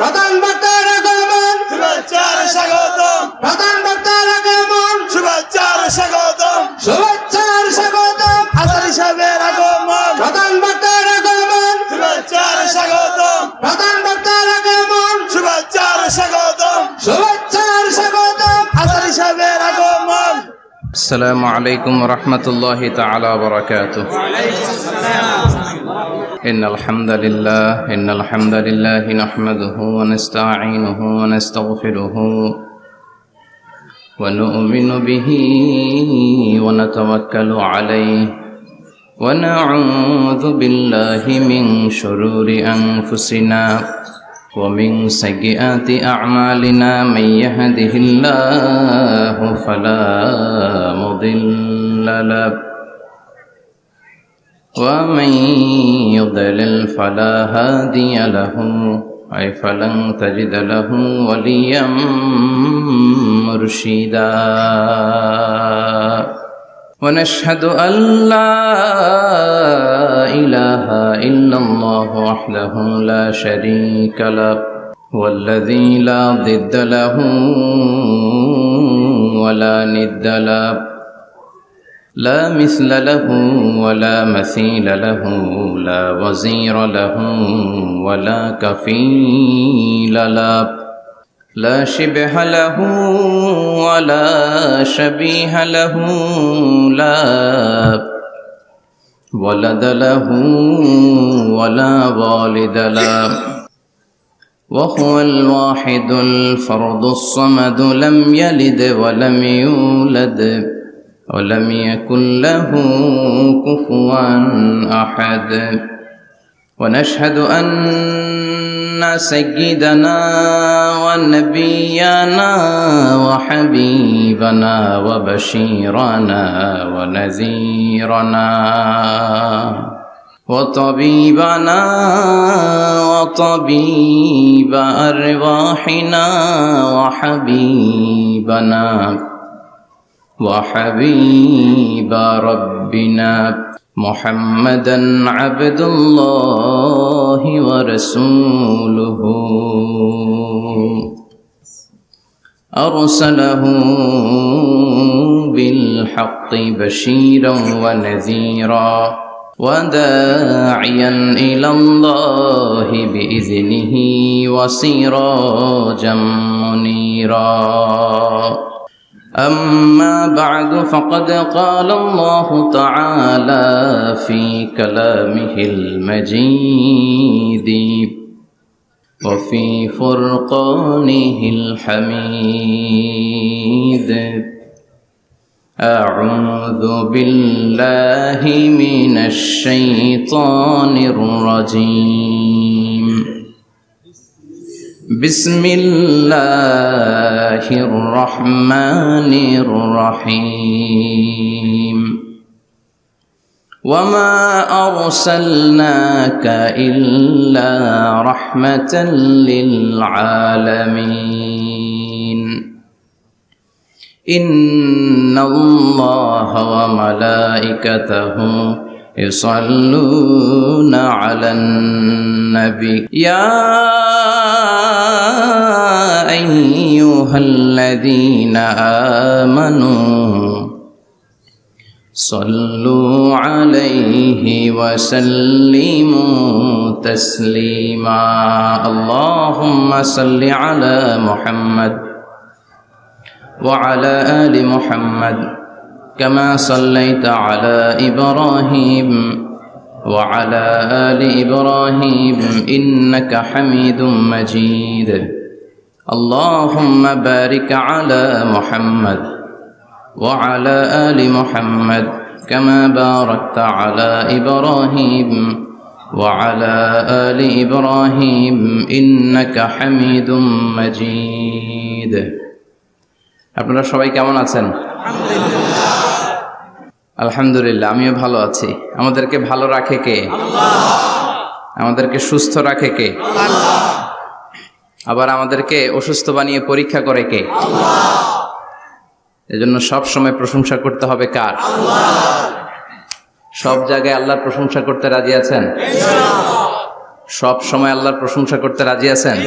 প্রধান বক্তার আগমন, শুভেচ্ছার স্বাগতম, প্রধান বক্তার আগমন, শুভেচ্ছার স্বাগতম, শুভেচ্ছার স্বাগতম, আসারি সাহেবের আগমন, প্রধান বক্তার আগমন, শুভেচ্ছার স্বাগতম, প্রধান বক্তার আগমন, শুভেচ্ছার স্বাগতম, শুভেচ্ছার স্বাগতম, আসারি সাহেবের আগমন। السلام عليكم ورحمة الله تعالى وبركاته. إن الحمد لله نحمده ونستعينه ونستغفره ونؤمن به ونتوكل عليه ونعوذ بالله من شرور أنفسنا ومن سيئات أعمالنا من يهده الله فلا مضل له ومن يضلل فلا هادي له أي فلن تجد له وليا مرشدا ونشهد أن لا إله إلا الله وحده لا شريك له والذي لا ضد له ولا ند له لا مثل له ولا مثيل له لا وزير له ولا كفيل له لا شبه له ولا شبيه له لا ولد له ولا والد له وهو الواحد الفرد الصمد لم يلد ولم يولد ولم يكن له كفوا أحد ونشهد أن سيدنا ونبينا وحبيبنا وبشيرنا ونذيرنا وطبيبنا وطبيب أرواحنا وحبيبنا وحبيب ربنا محمدا عبد الله ورسوله أرسله بالحق بشيرا ونذيرا وداعيا إلى الله بإذنه وسراجا منيرا أما بعد فقد قال الله تعالى في كلامه المجيد وفي فرقانه الحميد أعوذ بالله من الشيطان الرجيم بسم الله الرحمن الرحيم وما أرسلناك إلا رحمة للعالمين إن الله وملائكته يصلون على النبي يا أيها الذين آمنوا صلوا عليه وسلموا تسليما اللهم صل على محمد وعلى آل محمد كما صليت على إبراهيم وعلى آل إبراهيم إنك حميد مجيد اللهم بارك على محمد وعلى آل محمد كما باركت على إبراهيم وعلى آل إبراهيم إنك حميد مجيد আপনারা সবাই কেমন আছেন? আলহামদুলিল্লাহ, আমিও ভালো আছি। আমাদেরকে ভালো রাখে কে? আমাদেরকে সুস্থ রাখে কে? আবার আমাদেরকে অসুস্থ বানিয়ে পরীক্ষা করে কে? এজন্য সব সময় প্রশংসা করতে হবে কার? সব জায়গায় আল্লাহর প্রশংসা করতে রাজি আছেন? সব সময় আল্লাহর প্রশংসা করতে রাজি আছেন?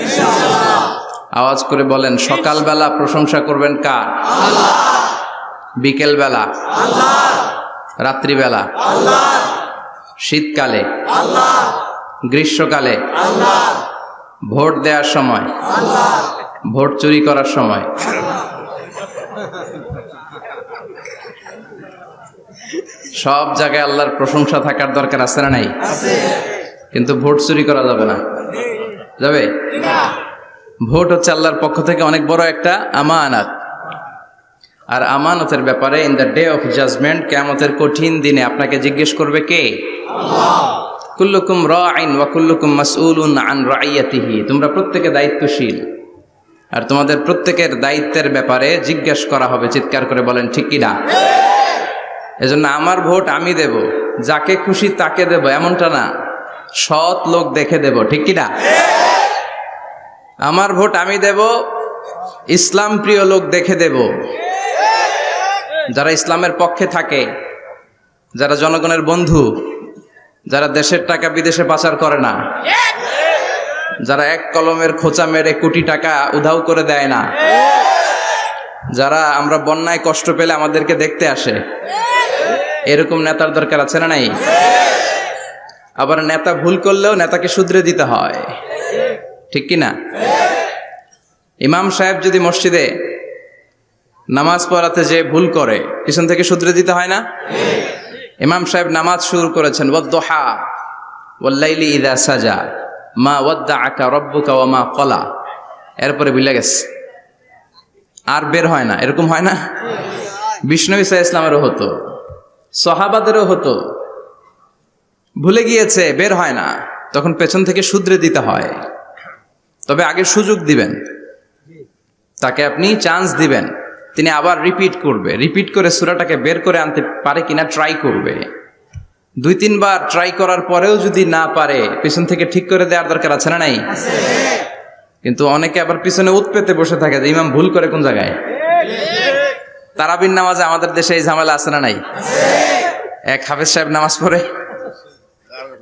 আওয়াজ করে বলেন, সকালবেলা প্রশংসা করবেন কার? বিকেলবেলা? রাত্রিবেলা? শীতকালে? গ্রীষ্মকালে? ভোট দেওয়ার সময়? ভোট চুরি করার সময়? সব জায়গায় আল্লাহর প্রশংসা থাকার দরকার আছে না নাই? কিন্তু ভোট চুরি করা যাবে না। যাবে? ভোট হচ্ছে আল্লাহর পক্ষ থেকে অনেক বড় একটা আমানত। আর আমানতের ব্যাপারে in the day of judgement, কিয়ামতের কঠিন দিনে আপনাকে জিজ্ঞেস করবে কে? কুল্লুকুম রাঈন ওয়া কুল্লুকুম মাসউলুন আন রাইয়াতিহি। তোমরা প্রত্যেকে দায়িত্বশীল, আর তোমাদের প্রত্যেকের দায়িত্বের ব্যাপারে জিজ্ঞেস করা হবে। চিৎকার করে বলেন ঠিক কি না? এজন্য আমার ভোট আমি দেব, যাকে খুশি তাকে দেব এমনটা না, সৎ লোক দেখে দেব। ঠিক কি না? আমার ভোট আমি দেব, ইসলাম প্রিয় লোক দেখে দেব, যারা ইসলামের পক্ষে থাকে, যারা জনগণের বন্ধু, যারা দেশের টাকা বিদেশে পাচার করে না, যারা এক কলমের খোঁচা মেরে কোটি টাকা উধাও করে দেয় না, যারা আমরা বন্যায় কষ্ট পেলে আমাদেরকে দেখতে আসে, এরকম নেতার দরকার আছে না নাই? আবার নেতা ভুল করলেও নেতাকে শুধরে দিতে হয়। ঠিক কি না? ইমাম সাহেব যদি মসজিদে নামাজ পড়াতে যে ভুল করে, পিছন থেকে শুধরে দিতে হয় না? ইমাম সাহেব নামাজ শুরু করেছেন, ওয়াদ-দুহা ওয়াল-লাইলি ইযা সাজা মা ওয়াদ্দাআকা রাব্বুকা ওয়া মা ক্বালা, এরপরে ভুলে গেছে, আর বের হয় না। এরকম হয় না? বিষ্ণু ঈসা ইসলামেরও হতো, সাহাবাদেরও হতো। ভুলে গিয়েছে, বের হয় না, তখন পেছন থেকে শুধরে দিতে হয়। তবে আগে সুযোগ দিবেন, তাকে আপনি চান্স দিবেন, তিনি আবার রিপিট করবে, রিপিট করে সূরাটাকে বের করে আনতে পারে কিনা ট্রাই করবে। 2-3 বার ট্রাই করার পরেও যদি না পারে, পিছন থেকে ঠিক করে দেওয়ার দরকার আছে না নাই? কিন্তু অনেকে আবার পিছনে উৎ পেতে বসে থাকে যে ইমাম ভুল করে কোন জায়গায়। তারাবির নামাজে আমাদের দেশে এই ঝামেলা আছে না নাই? এক হাফেজ সাহেব নামাজ পড়ে,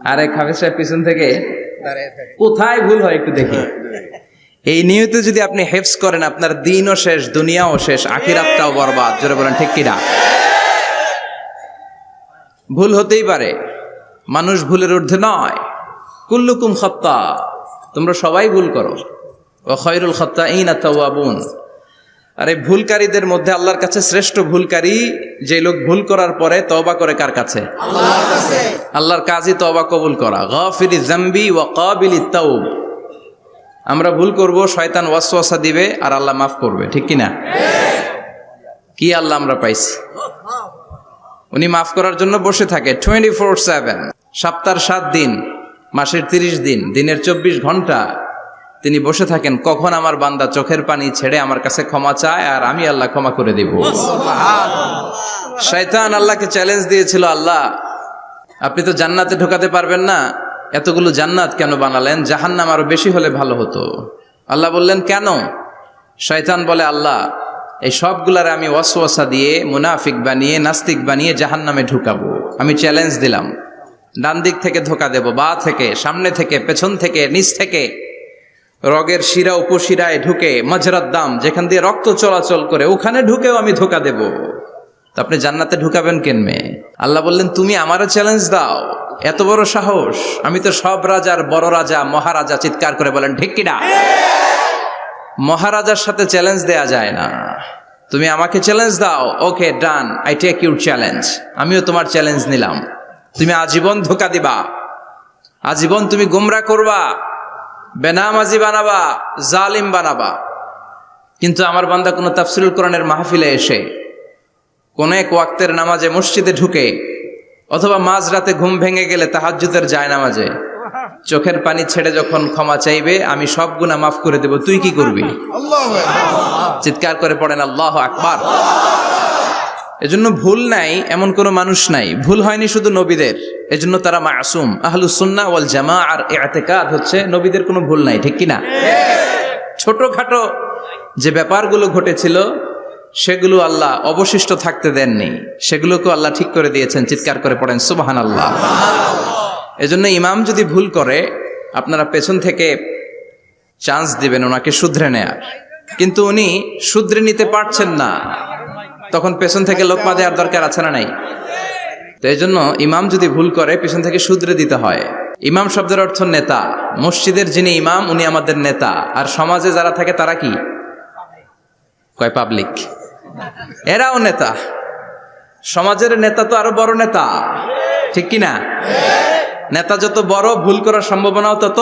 আর এক হাফেজ সাহেব পিছন থেকে কোথায় ভুল হয় একটু দেখি। এই নিয়তে যদি আপনি হেফজ করেন, আপনার দিনও শেষ, দুনিয়াও শেষ, আখিরাতটাও বরবাদ। জোরে বলেন ঠিক কিনা? ভুল হতেই পারে, মানুষ ভুলের ঊর্ধ্বে নয়। কুল্লুকুম খাত্তা, তোমরা সবাই ভুল করো। ওয়া খায়রুল খাত্তাইনা তাওয়াবুন, আর এই ভুলকারীদের মধ্যে আল্লাহর কাছে শ্রেষ্ঠ ভুলকারী যে লোক ভুল করার পরে তওবা করে কার কাছে? আল্লাহর কাছে। আল্লাহর কাজই তওবা কবুল করা। গাফিরিয যামবি ওয়া কাবিলিত তাওব। আমরা ভুল করব, শয়তান ওয়াসওয়াসা দিবে, আর আল্লাহ মাফ করবে। ঠিক কি না? কি আল্লাহ আমরা পাইছি, উনি মাফ করার জন্য বসে থাকে 24/7, সপ্তাহের 7 দিন, মাসের 30 দিন, দিনের 24 ঘন্টা তিনি বসে থাকেন। কখন আমার বান্দা চোখের পানি ছেড়ে আমার কাছে ক্ষমা চায়, আর আমি আল্লাহ ক্ষমা করে দিব। শয়তান আল্লাহকে চ্যালেঞ্জ দিয়েছিল, আল্লাহ আপনি তো জান্নাতে ঢোকাতে পারবেন না, এতগুলো জান্নাত কেন বানালেন? জাহান্নাম আরো বেশি হলে ভালো হতো। আল্লাহ বললেন কেন? শয়তান বলে, আল্লাহ এই সবগুলারে আমি ওয়াসওয়াসা দিয়ে, মুনাফিক বানিয়ে, নাস্তিক বানিয়ে জাহান্নামে ঢুকাবো। আমি চ্যালেঞ্জ দিলাম, ডান দিক থেকে ধোকা দেব, বা থেকে, সামনে থেকে, পেছন থেকে, নিচ থেকে, রগের শিরা উপশিরায় ঢুকে, মাজরাত দাম যেখান দিয়ে রক্ত চলাচল করে, ওখানে ঢুকেও আমি ধোকা দেব। তো আপনি জান্নাতে ঢুকাবেন কেনমে? আল্লাহ বললেন তুমি আমারও চ্যালেঞ্জ দাও, এত বড় সাহস? আমি তো সব রাজার বড় রাজা, মহারাজা। চিৎকার করে বলেন ঠিক কিনা? মহারাজার সাথে চ্যালেঞ্জ দেয়া যায় না। তুমি আমাকে চ্যালেঞ্জ দাও, ওকে ডান, আই টেক ইউর চ্যালেঞ্জ। আমিও তোমার চ্যালেঞ্জ নিলাম। তুমি আজীবন ধোকা দিবা, আজীবন তুমি গোমরাহ করবা, বেনামাজি বানাবা, জালিম বানাবা। কিন্তু আমার বান্দা কোনো তাফসীরুল কোরআনের মাহফিলে এসে, কোন এক ওয়াক্তের নামাজে মসজিদে ঢুকে, অথবা মাঝরাতে ঘুম ভেঙে গেলে তাহাজ্জুদের জায়নামাজে চোখের পানি ছেড়ে যখন ক্ষমা চাইবে, আমি সব গুনাহ মাফ করে দেব, তুই কি করবি? চিৎকার করে পড়েন আল্লাহু আকবার। এজন্য ভুল নাই এমন কোনো মানুষ নাই। ভুল হয়নি শুধু নবীদের, এজন্য তারা মাসুম। আহলুস সুন্নাহ ওয়াল জামাআর ইতিকাদ হচ্ছে নবীদের কোনো ভুল নাই। ঠিক কিনা? ছোটখাটো যে ব্যাপারগুলো ঘটেছিল সেগুলো আল্লাহ অবশিষ্ট থাকতে দেননি, সেগুলোকে আল্লাহ ঠিক করে দিয়েছেন। চিৎকার করে পড়েন সুবহানাল্লাহ। এজন্য ইমাম যদি ভুল করে, আপনারা পেছন থেকে চান্স দিবেন ওনাকে শুধরে নেয়ার, কিন্তু উনি শুধরে নিতে পারছেন না, তখন পেছন থেকে লোকমা দেওয়ার দরকার আছে না নাই? তো এই জন্য ইমাম যদি ভুল করে পেছন থেকে শুধরে দিতে হয়। ইমাম শব্দের অর্থ নেতা। মসজিদের যিনি ইমাম উনি আমাদের নেতা, আর সমাজে যারা থাকে তারা কি কয়? পাবলিক। এরাও নেতা। সমাজের নেতা তো আরো বড় নেতা, ঠিক কিনা? নেতা যত বড়, ভুল করার সম্ভাবনাও তত।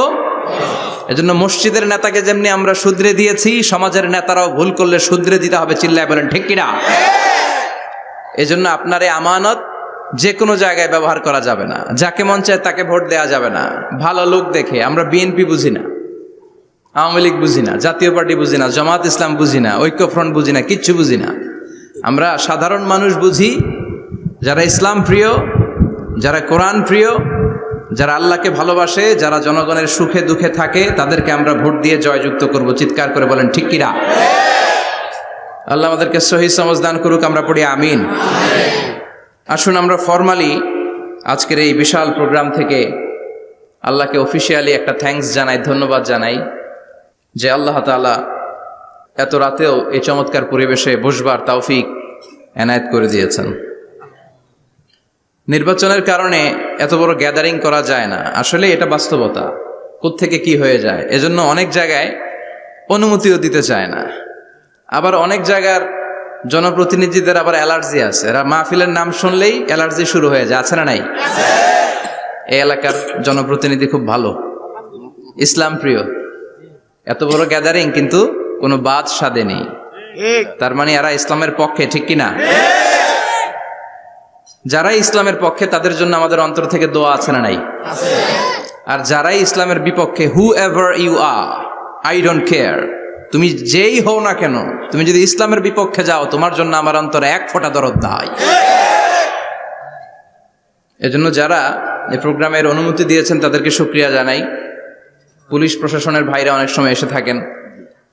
এজন্য মসজিদের নেতাকে যেমনি আমরা শুধরে দিয়েছি, সমাজের নেতারাও ভুল করলে শুধরে দিতে হবে। চিল্লায় বলেন ঠিক কিনা? এজন্য আপনার এই আমানত যে কোনো জায়গায় ব্যবহার করা যাবে না। যাকে মন চায় তাকে ভোট দেওয়া যাবে না। ভালো লোক দেখে। আমরা বিএনপি বুঝি না, আওয়ামী লীগ বুঝি না, জাতীয় পার্টি বুঝি না, জামাত ইসলাম বুঝি না, ঐক্যফ্রন্ট বুঝি না, কিচ্ছু বুঝি না। আমরা সাধারণ মানুষ বুঝি, যারা ইসলাম প্রিয়, যারা কোরআন প্রিয়, যারা আল্লাহকে ভালোবাসে, যারা জনগণের সুখে দুঃখে থাকে, তাদেরকে আমরা ভোট দিয়ে জয়যুক্ত করব। চিৎকার করে বলেন ঠিক কিনা? আল্লাহ আমাদেরকে সহি সমঝ দান করুক। আমরা পড়ি আমিন। আসুন আমরা ফরমালি আজকের এই বিশাল প্রোগ্রাম থেকে আল্লাহকে অফিসিয়ালি একটা থ্যাঙ্কস জানাই, ধন্যবাদ জানাই যে আল্লাহ তাআলা এত রাতেও এই চমৎকার পরিবেশে বসবার তৌফিক এনায়েত করে দিয়েছেন। নির্বাচনের কারণে এত বড় গ্যাদারিং করা যায় না, আসলে এটা বাস্তবতা। কোত্থেকে কি হয়ে যায়, এজন্য অনেক জায়গায় অনুমতিও দিতে চায় না। আবার অনেক জায়গার জনপ্রতিনিধিদের আবার অ্যালার্জি আছে, এরা মাহফিলের নাম শুনলেই অ্যালার্জি শুরু হয়ে যায়। আছে না নাই? এই এলাকার জনপ্রতিনিধি খুব ভালো, ইসলাম প্রিয়, এত বড় গ্যাদারিং কিন্তু কোনো বাদ সাধে নেই, তার মানে এরা ইসলামের পক্ষে, ঠিক কিনা? যারাই ইসলামের পক্ষে তাদের জন্য আমাদের অন্তর থেকে দোয়া আছে না নাই? আর যারাই ইসলামের বিপক্ষে, whoever you are, I don't care, তুমি যেই হও না কেন, তুমি যদি ইসলামের বিপক্ষে যাও, তোমার জন্য আমার অন্তরে এক ফোঁটা দরদ নাই। এজন্য যারা এই প্রোগ্রামের অনুমতি দিয়েছেন তাদেরকে শুকরিয়া জানাই। পুলিশ প্রশাসনের ভাইরা অনেক সময় এসে থাকেন,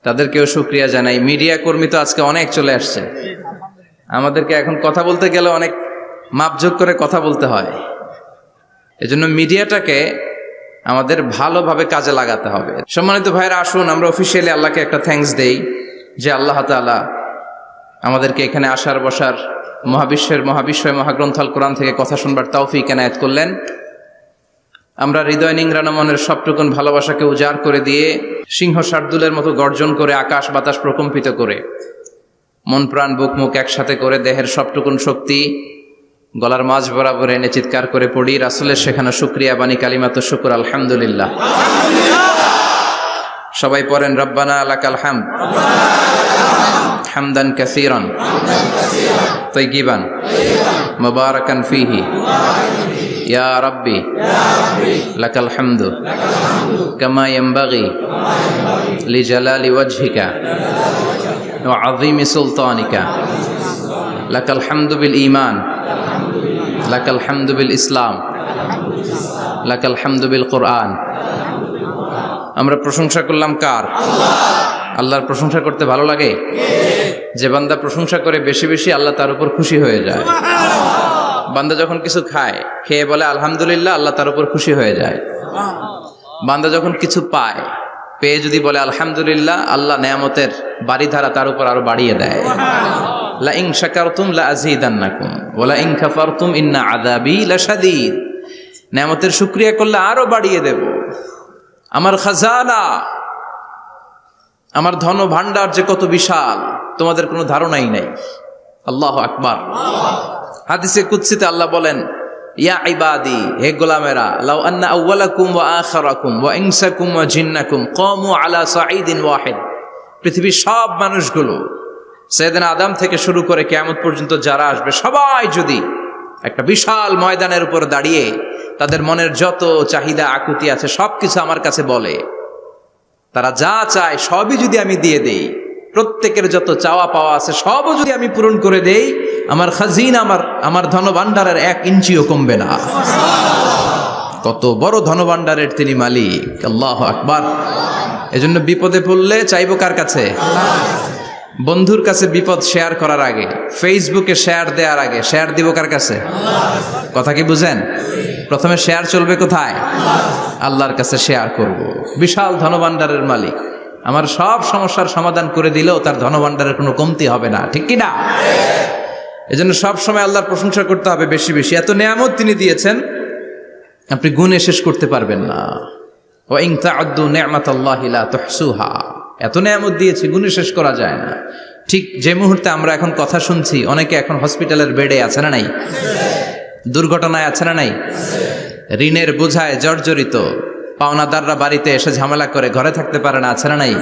তাদেরকেও শুকরিয়া জানাই। মিডিয়া কর্মী তো আজকে অনেক চলে আসছে, আমাদেরকে এখন কথা বলতে গেলে অনেক মাপযোগ করে কথা বলতে হয়। এজন্য মিডিয়াটাকে আমাদের ভালোভাবে কাজে লাগাতে হবে। সম্মানিত ভাইরা, আসুন আমরা অফিসিয়ালি আল্লাহকে একটা থ্যাঙ্কস দেই যে আল্লাহ তাআলা আমাদেরকে এখানে আসার বসার, মহাবিশ্বয় মহাগ্রন্থ আল কোরআন থেকে কথা শুনবার তৌফিক এনায়েত করলেন। আমরা হৃদয় নিংড়ানো মনের সবটুকুন ভালোবাসাকে উজাড় করে দিয়ে, সিংহ শার্দুলের মতো গর্জন করে, আকাশ বাতাস প্রকম্পিত করে, মন প্রাণ বুক মুখ একসাথে করে, দেহের সবটুকুন শক্তি গলার মাঝ বরাবর এনে চিৎকার করে পড়ি রাসূলের শেখানো শুকরিয়া বাণী কালিমাত শুকর আলহামদুলিল্লাহ। সবাই পড়েন রব্বানা লাকাল হামদ হামদান কাসীরান তাইয়িবান মুবারাকান ফীহি ইয়া রাব্বি লাকাল হামদু কামা ইয়ানবাগি লিজালালি ওয়াজহিকা ওয়া আযীমি সুলতানিকা লাকাল হামদু বিল ঈমান লাকাল হামদু বিল ইসলাম লাকাল হামদু বিল কোরআন। আমরা প্রশংসা করলাম কার? আল্লাহর প্রশংসা করতে ভালো লাগে? যে বান্দা প্রশংসা করে বেশি বেশি, আল্লাহ তার উপর খুশি হয়ে যায়। বান্দা যখন কিছু খায়, খেয়ে বলে আলহামদুলিল্লাহ, আল্লাহ তার উপর খুশি হয়ে যায়। বান্দা যখন কিছু পায়, পেয়ে যদি বলে আলহামদুলিল্লাহ, আল্লাহ নেয়ামতের বাড়িধারা তার উপর আরো বাড়িয়ে দেয়। লা ইন শাকারতুম লা আযীদান্নাকুম ওয়া লা ইন কাফারতুম ইন্না আযাবি লাশাদীদ। নেয়ামতের শুকরিয়া করলে আরো বাড়িয়ে দেব। আমার খাজানা, আমার ধন ভান্ডার যে কত বিশাল, তোমাদের কোনো ধারণাই নাই। আল্লাহু আকবার। হাদিসে কুদসিতে আল্লাহ বলেন, ইয়া ইবাদি, হে গোলামেরা, লাউ আন্না আউওয়ালাকুম ওয়া আখিরাকুম ওয়া ইনসাকুম ওয়া জিন্নাকুম কামু আলা সাঈদিন ওয়াহিদ। পৃথিবীর সব মানুষগুলো, সাইয়েদনা আদম থেকে শুরু করে কিয়ামত পর্যন্ত যারা আসবে, সবাই যদি একটা বিশাল ময়দানের উপর দাঁড়িয়ে তাদের মনের যত চাহিদা আকুতি আছে সবকিছু আমার কাছে বলে, তারা যা চায় সবই যদি আমি দিয়ে দেই, প্রত্যেকের যত চাওয়া পাওয়া আছে সবও যদি আমি পূরণ করে দেই, আমার খাজিনা, আমার ধনভাণ্ডারের 1 ইঞ্চিও কমবে না। কত বড় ধনভাণ্ডারের তিনি মালিক। আল্লাহু আকবার। এজন্য বিপদে পড়লে চাইবো কার কাছে? বন্ধুর কাছে বিপদ শেয়ার করার আগে, ফেসবুকে শেয়ার দেওয়ার আগে শেয়ার দিব কার কাছে? কথা কি বুঝেন? প্রথমে শেয়ার চলবে কোথায়? আল্লাহর কাছে শেয়ার করব। বিশাল ধনভাণ্ডারের মালিক আমার সব সমস্যার সমাধান করে দিলেও তার ধনভাণ্ডারের কোনো কমতি হবে না, ঠিক কি না? এজন্য সব সময় আল্লাহর প্রশংসা করতে হবে বেশি বেশি। এত নেয়ামত তিনি দিয়েছেন, আপনি গুণে শেষ করতে পারবেন না। ওয়া ইন তা'উদ্দু নি'মাতাল্লাহি লা তুহসুহা, এত নেয়ামত দিয়েছি গুণে শেষ করা যায় না। ঠিক যে মুহূর্তে আমরা এখন কথা শুনছি, অনেকে এখন হসপিটালের বেডে আছে না নাই? দুর্ঘটনায় আছে না নাই? ঋণের বোঝায় জর্জরিত, পাওনাদাররা বাড়িতে এসে ঝামেলা করে ঘরে থাকতে পারে না, আছে না নাই?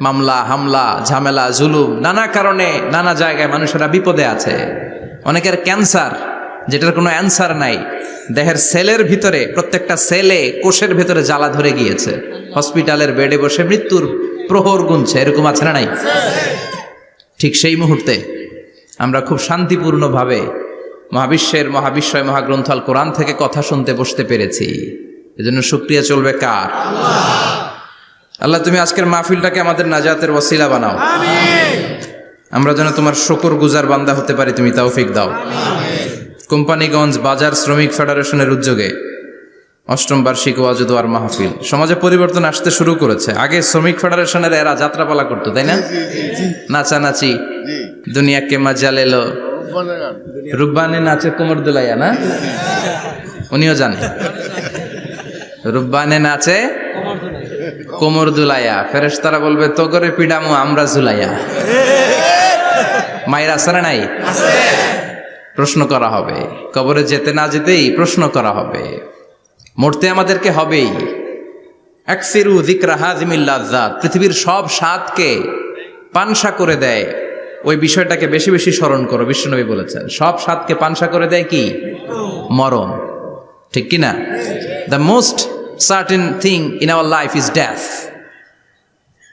মামলা হামলা ঝামেলা জুলুম, নানা কারণে নানা জায়গায় মানুষেরা বিপদে আছে। অনেকের ক্যান্সার, যেটার কোনো অ্যান্সার নাই, দেহের সেলের ভিতরে, প্রত্যেকটা সেলে কোষের ভিতরে জ্বালা ধরে গিয়েছে, হসপিটালের বেডে বসে মৃত্যুর প্রহর গুনছে, এরকম আছে না নাই? ঠিক সেই মুহূর্তে আমরা খুব শান্তিপূর্ণভাবে মহাবিশ্বের মহাবিশ্বয় মহাগ্রন্থ আল কোরআন থেকে কথা শুনতে বসতে পেরেছি। এজন্য শুকরিয়া চলবে কার? আল্লাহ, তুমি আজকের মাহফিলটাকে আমাদের নাজাতের ওয়াসিলা বানাও। আমরা যেন তোমার শুকর গুজার বান্দা হতে পারি, তুমি তৌফিক দাও। কোম্পানিগঞ্জ বাজার শ্রমিক ফেডারেশনের উদ্যোগে ৮ম বার্ষিক ওয়াজ ও দোয়ার মাহফিল। সমাজে পরিবর্তন আসতে শুরু করেছে। আগে শ্রমিক ফেডারেশনের এরা যাত্রাপালা করতো, তাই না? নাচানাচি, দুনিয়াকে মজা লেলো, রুব্বানে নাচে কোমর দুলাইয়া, না? উনিও জানে রুব্বানে নাচে কোমর দুলাইয়া। ফেরেশতারা বলবে তো করে পিডামু আমরা ঝুলাইয়া। মায়ের আছে না নাই? প্রশ্ন করা হবে, কবরে যেতে না যেতেই প্রশ্ন করা হবে। মরতে আমাদেরকে হবেই। আকসিরু যিকরা হাযিমিল লাযযাত, পৃথিবীর সব স্বাদকে পানসা করে দেয় ওই বিষয়টাকে বেশি বেশি স্মরণ করো। বিশ্বনবী বলেছেন সব স্বাদকে পানসা করে দেয় কি? মরণ, ঠিক কি না? The most certain thing in our life is death,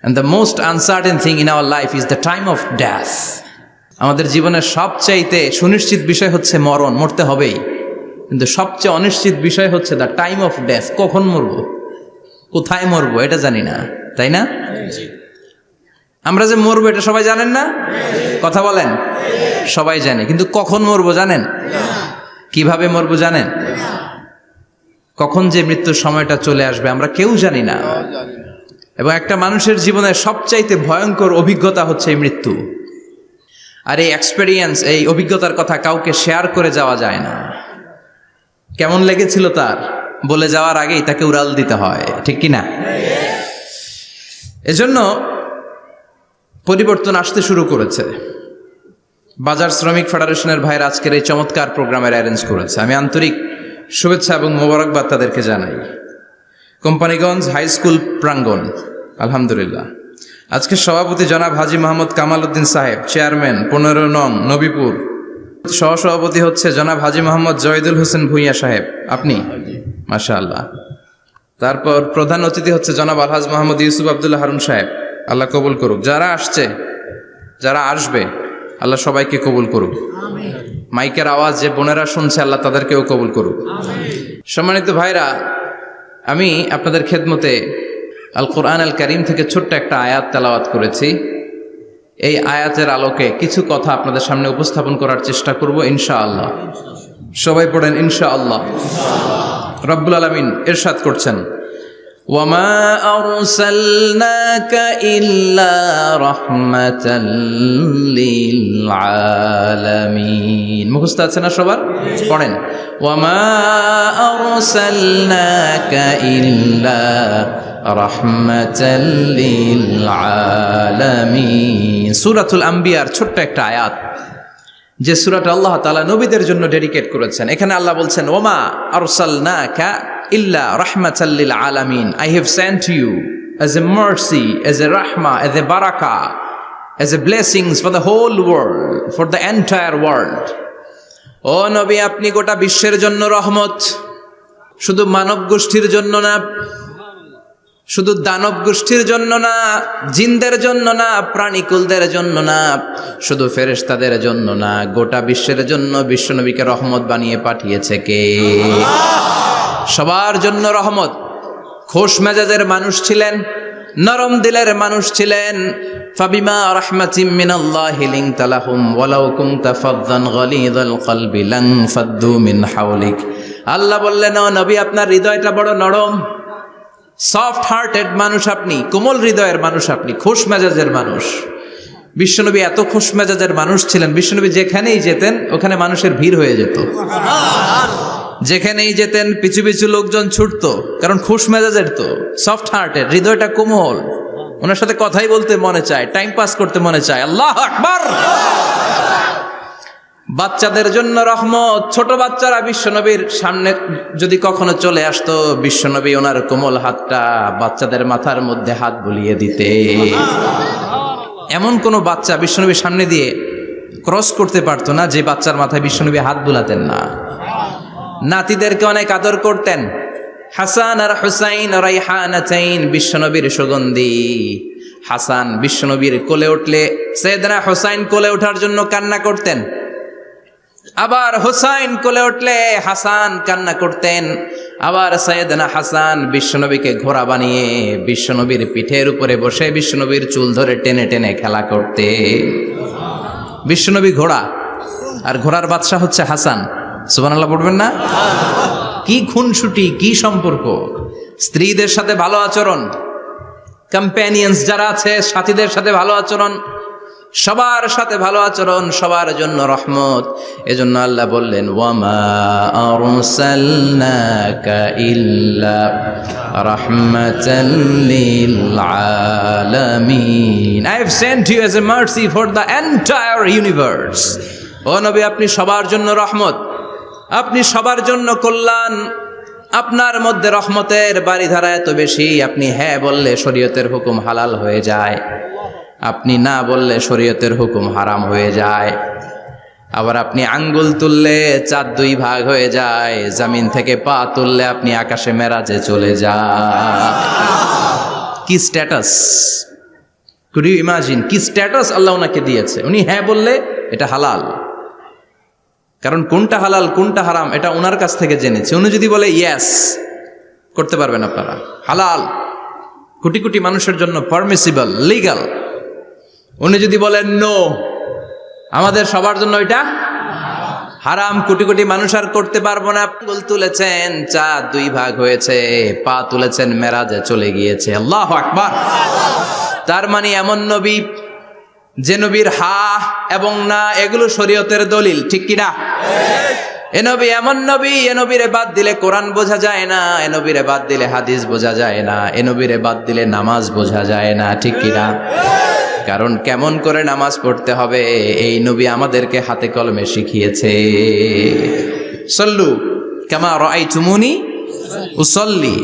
and the most uncertain thing in our life is the time of death. আমাদের জীবনের সবচাইতে সুনিশ্চিত বিষয় হচ্ছে মরণ, মরতে হবেই। কিন্তু সবচেয়ে অনিশ্চিত বিষয় হচ্ছে দ্য টাইম অফ ডেথ, কখন মরবো, কোথায় মরবো এটা জানি না, তাই না? আমরা যে মরবো এটা সবাই জানেন না? কথা বলেন। সবাই জানে, কিন্তু কখন মরবো জানেন? কিভাবে মরবো জানেন? কখন যে মৃত্যুর সময়টা চলে আসবে আমরা কেউ জানি না। এবং একটা মানুষের জীবনের সবচাইতে ভয়ঙ্কর অভিজ্ঞতা হচ্ছে এই মৃত্যু। আর এই এক্সপেরিয়েন্স, এই অভিজ্ঞতার কথা কাউকে শেয়ার করে যাওয়া যায় না। কেমন লেগেছিল তার বলে যাওয়ার আগেই তাকে উড়াল দিতে হয়, ঠিক কি না? এজন্য পরিবর্তন আসতে শুরু করেছে। বাজার শ্রমিক ফেডারেশনের ভাইয়ের আজকের এই চমৎকার প্রোগ্রামের অ্যারেঞ্জ করেছে। আমি আন্তরিক শুভেচ্ছা এবং মোবারকবাদ তাদেরকে জানাই। কোম্পানিগঞ্জ হাই স্কুল প্রাঙ্গণ, আলহামদুলিল্লাহ। আজকে সভাপতি জনাব হাজী মোহাম্মদ কামাল উদ্দিন সাহেব, চেয়ারম্যান 15 নং নবীপুর। সহসভাপতি হচ্ছে জনাব হাজী মোহাম্মদ জয়দুল হোসেন ভূঁইয়া সাহেব, আপনি, মাশাআল্লাহ। তারপর প্রধান অতিথি হচ্ছে জনাব আলহাজ মোহাম্মদ ইউসুফ আব্দুল্লাহ হারুন সাহেব, আল্লাহ কবুল করুক। যারা আসছে, যারা আসবে, আল্লাহ সবাইকে কবুল করুক। মাইকের আওয়াজ যে বোনেরা শুনছে, আল্লাহ তাদেরকেও কবুল করুক। সম্মানিত ভাইরা, আমি আপনাদের খেদমতে আল কোরআন আল কারীম থেকে ছোট্ট একটা আয়াত তেলাওয়াত করেছি। এই আয়াতের আলোকে কিছু কথা আপনাদের সামনে উপস্থাপন করার চেষ্টা করব ইনশাআল্লাহ। সবাই পড়েন ইনশাআল্লাহ। রব্বুল আলামিন ইরশাদ করছেন, ওয়ামা আরসালনাকা ইল্লা রাহমাতাল লিল আলামিন। মুখস্থ আছে না সবার? পড়েন, ওয়ামা আরসালনাকা ইল্লা রাহমাতাল লিল আলামিন। সূরাতুল আম্বিয়ার ছোট্ট একটা আয়াত, যে সূরাটা আল্লাহ তাআলা নবীদের জন্য ডেডিকেট করেছেন। এখানে আল্লাহ বলছেন, ওমা আরসালনাকা ইল্লা রাহমাতাল লিল আলামিন, I have sent you as a mercy, as a rahmah, as a barakah, as a blessings for the whole world, for the entire world. ও নবী, আপনি গোটা বিশ্বের জন্য রহমত, শুধু মানব গোষ্ঠীর জন্য না, শুধু দানব গোষ্ঠীর জন্য না, জিনদের জন্য না, প্রাণীকুলদের জন্য না, শুধু ফেরেশতাদের জন্য না, গোটা বিশ্বের জন্য বিশ্বনবীকে রহমত বানিয়ে পাঠিয়েছে কে? সবার জন্য রহমত। খোশ মেজাজের মানুষ ছিলেন, নরম দিলের মানুষ ছিলেন। ফাবিমা রাহমাতিম মিনাল্লাহি লিনতা লাহুম ওয়ালাউ কুনতা ফাযযান গালিযাল কলবি লানফাদ্দু মিন হাওলিক। আল্লাহ বললেন, ও নবী, আপনার হৃদয়টা বড় নরম, সফট হার্টেড মানুষ আপনি, কোমল হৃদয়ের মানুষ আপনি, খোশ মেজাজের মানুষ। বিশ্বনবী এত খোশ মেজাজের মানুষ ছিলেন, বিশ্বনবী যেখানেই যেতেন ওখানে মানুষের ভিড় হয়ে যেত। যেখানেই যেতেন পিছু পিছু লোকজন ছুটতো, কারণ খোশ মেজাজের তো, সফট হার্টেড, হৃদয়টা কোমল, ওনার সাথে কথাই বলতে মনে চায়, টাইম পাস করতে মনে চায়। আল্লাহু আকবার। বাচ্চাদের জন্য রহমত, ছোট বাচ্চারা বিশ্বনবীর সামনে যদি কখনো চলে আসতো, বিশ্বনবী ওনার কোমল হাতটা বাচ্চাদের মাথার মধ্যে হাত বুলিয়ে দিতে। এমন কোন বাচ্চা বিশ্বনবীর সামনে দিয়ে ক্রস করতে পারতো না যে বাচ্চার মাথায় বিশ্বনবী হাত বুলাতেন না। নাতিদেরকে অনেক আদর করতেন। হাসান আর হুসাইন রাইহানাতাইন, বিশ্বনবীর সুগন্ধি। হাসান বিশ্বনবীর কোলে উঠলে সাইয়েদনা হুসাইন কোলে ওঠার জন্য কান্না করতেন, আবার হুসাইন কোলে উঠলে হাসান কান্না করতেন। আবার সাইয়েদনা হাসান বিশ্বনবীকে ঘোড়া বানিয়ে বিশ্বনবীর পিঠের উপরে বসে বিশ্বনবীর চুল ধরে টেনে টেনে খেলা করতে। বিশ্বনবী ঘোড়া, আর ঘোড়ার বাদশা হচ্ছে হাসান। সুবহানাল্লাহ পড়বেন না? কি খুনসুটি, কি সম্পর্ক! স্ত্রীদের সাথে ভালো আচরণ, কম্প্যানিয়ন্স যারা আছে সাথীদের সাথে ভালো আচরণ, সবার সাথে ভালো আচরণ, সবার জন্য রহমত। এজন্য আল্লাহ বললেন, ওয়ামা আরসালনাকা ইল্লা রাহমাতাল লিল আলামিন। I have sent you as a mercy for the entire universe. ও নবী, আপনি সবার জন্য রহমত, আপনি সবার জন্য কল্যাণ। আপনার মধ্যে রহমতের বাড়িধারা এত বেশি, আপনি হ্যাঁ বললে শরীয়তের হুকুম হালাল হয়ে যায়, আপনি না বললে শরীয়তের হুকুম হারাম হয়ে যায়। আবার আপনি আঙ্গুল তুললে চাঁদ দুই ভাগ হয়ে যায়, জমিন থেকে পা তুললে আপনি আকাশে মেরাজে চলে যান। কি স্ট্যাটাস! কুড ইউ ইমাজিন কি স্ট্যাটাস আল্লাহ ওনাকে দিয়েছে! উনি হ্যাঁ বললে এটা হালাল, কারণ কোনটা হালাল কোনটা হারাম এটা ওনার কাছ থেকে জেনেছে। উনি যদি বলে ইয়েস, করতে পারবেন আপনারা, হালাল, কোটি কোটি মানুষের জন্য পারমিসিবল, লিগ্যাল। উনি যদি বলেন নো, আমাদের সবার জন্য এটা হারাম, কোটি কোটি মানুষ আর করতে পারবো না। আঙ্গুল তুলেছেন, চাঁদ দুই ভাগ হয়েছে, পা তুলেছেন, মেরাজে চলে গিয়েছে। আল্লাহু আকবার। তার মানে এমন নবী যে নবীর হা এবং না এগুলো শরীয়তের দলিল, ঠিক কিনা? এ নবী এমন নবী, এ নবীরে বাদ দিলে কোরআন বোঝা যায় না, এ নবীরে বাদ দিলে হাদিস বোঝা যায় না, এ নবীরে বাদ দিলে নামাজ বোঝা যায় না, ঠিক কিনা? কারণ কেমন করে নামাজ পড়তে হবে এই নবী আমাদেরকে হাতে কলমে শিখিয়েছে। সল্লু কামা রাআইতুমুনি উসাল্লি,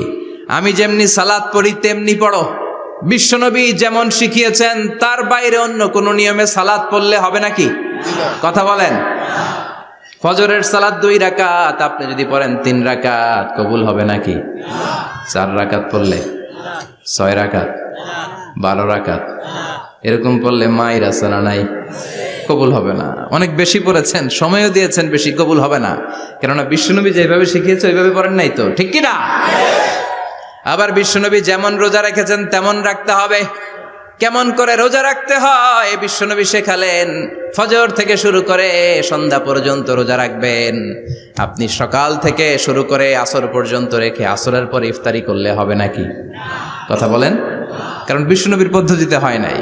আমি যেমনি সালাত পড়ি তেমনি পড়ো। বিশ্বনবী যেমন শিখিয়েছেন তার বাইরে অন্য কোন নিয়মে সালাত পড়লে হবে নাকি? কথা বলেন। ফজরের সালাত 2 রাকাত, আপনি যদি পড়েন 3 রাকাত, কবুল হবে নাকি? 4 রাকাত পড়লে, 6 রাকাত, 12 রাকাত এরকম পড়লে মায়ের আসানা নাই, কবুল হবে না। অনেক বেশি পড়েছেন, সময়ও দিয়েছেন বেশি, কবুল হবে না। কেননা বিশ্বনবী যেভাবে শিখিয়েছে ওইভাবে পড়েন নাই তো, ঠিক কিনা? আবার বিশ্বনবী যেমন রোজা রেখেছেন তেমন রাখতে হবে। কেমন করে রোজা রাখতে হয় বিশ্বনবী শেখালেন। ফজর থেকে শুরু করে সন্ধ্যা পর্যন্ত রোজা রাখবেন। আপনি সকাল থেকে শুরু করে আসর পর্যন্ত রেখে আসরের পর ইফতারি করলে হবে নাকি? কথা বলেন। কারণ বিশ্বনবীর পদ্ধতিতে হয় নাই।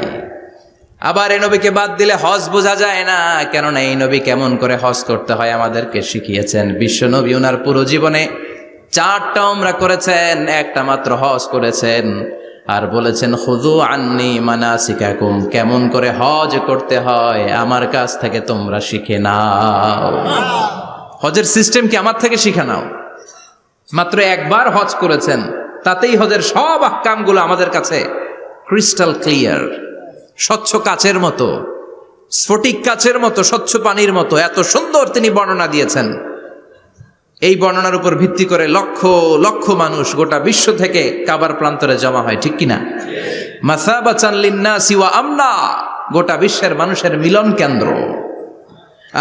আবার এই নবীকে বাদ দিলে হজ বোঝা যায় না, কেননা এই নবী কেমন করে হজ করতে হয় আমাদেরকে শিখিয়েছেন। বিশ্বনবী ওনার পুরো জীবনে 4টা উমরা করেছেন, একটা মাত্র হজ করেছেন। আর বলেছেন খুযু আন্নী মানাসিকাকুম, কেমন করে হজ করতে হয় আমার কাছ থেকে তোমরা শিখে নাও। হজের সিস্টেম কি আমার থেকে শিখে নাও। মাত্র একবার হজ করেছেন, তাতেই হজের সব আহকামগুলো আমাদের কাছে ক্রিস্টাল ক্লিয়ার, স্বচ্ছ কাচের মতো, স্ফটিক কাচের মতো, স্বচ্ছ পানির মতো এত সুন্দর তিনি বর্ণনা দিয়েছেন। এই বর্ণনার উপর ভিত্তি করে লক্ষ লক্ষ মানুষ গোটা বিশ্ব থেকে কাবার প্রান্তরে জমা হয়, ঠিক কিনা? মাসাবাতান লিন্নাসি ওয়া আমনা, গোটা বিশ্বের মানুষের মিলন কেন্দ্র।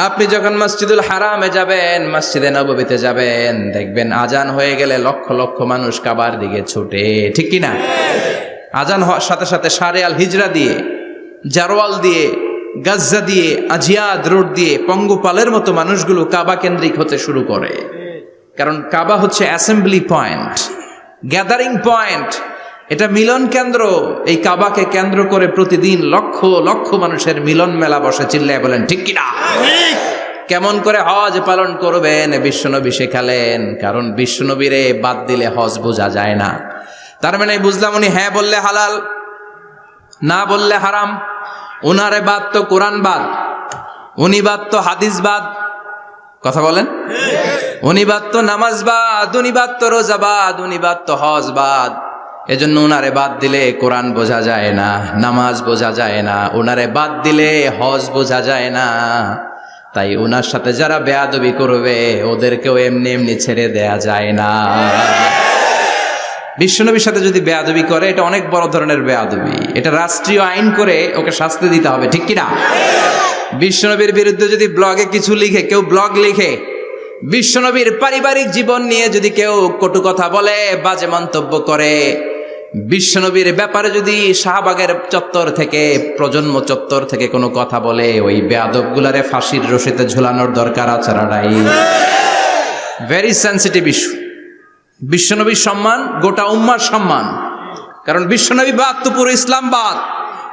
আপনি যখন মসজিদুল হারামে যাবেন, মসজিদে নববীতে যাবেন, দেখবেন আজান হয়ে গেলে লক্ষ লক্ষ মানুষ কাবার দিকে ছুটে, ঠিক কিনা? আজান হওয়ার সাথে সাথে শারে আল হিজরা দিয়ে, জারওয়াল দিয়ে, গাজ্জা দিয়ে, আজিয়াদ রোড দিয়ে পঙ্গপালের মতো মানুষগুলো কাবা কেন্দ্রিক হতে শুরু করে। কারণ কাবা হচ্ছে অ্যাসেম্বলি পয়েন্ট, গ্যাদারিং পয়েন্ট, এটা মিলন কেন্দ্র। এই কাবাকে কেন্দ্র করে প্রতিদিন লক্ষ লক্ষ মানুষের মিলন মেলা বসে। চিল্লায় বলেন ঠিক কিনা? কেমন করে হজ পালন করবেন বিশ্বনবী শেখালেন, কারণ বিশ্বনবীরে বাদ দিলে হজ বোঝা যায় না। তার মানে বুঝলাম উনি হ্যাঁ বললে হালাল, না বললে হারাম। উনারে বাদ তো কোরআন বাদ, উনি বাদ তো হাদিস বাদ। কথা বলেন? উনি বাদ তো নামাজ বাদ, উনি বাদ তো রোজা বাদ, উনি বাদ তো হজ বাদ। এজন্য উনারে বাদ দিলে কোরআন বোঝা যায় না, নামাজ বোঝা যায় না, উনারে বাদ দিলে হজ বোঝা যায় না। তাই উনার সাথে যারা বেয়াদবি করবে ওদেরকেও এমনি এমনি ছেড়ে দেয়া যায় না। বিশ্বনবীর সাথে যদি বেয়াদবি করে এটা অনেক বড় ধরনের বেয়াদবি, এটা রাষ্ট্রীয় আইন করে ওকে শাস্তি দিতে হবে, ঠিক কিনা? বিশ্বনবীর বিরুদ্ধে যদি ব্লগে কিছু লিখে, কেউ ব্লগ লিখে, বিশ্বনবীর পারিবারিক জীবন নিয়ে যদি কেউ কটু কথা বলে, বাজে মন্তব্য করে, বিশ্বনবীর ব্যাপারে যদি শাহবাগের চত্বর থেকে, প্রজন্ম চত্বর থেকে কোনো কথা বলে, ওই বেয়াদবগুলারে ফাঁসির রশিতে ঝুলানোর দরকার আছে না নাই? Very sensitive issue. বিশ্বনবীর সম্মান গোটা উম্মার সম্মান, কারণ বিশ্বনবী বাদ তো পুরো ইসলাম বাদ।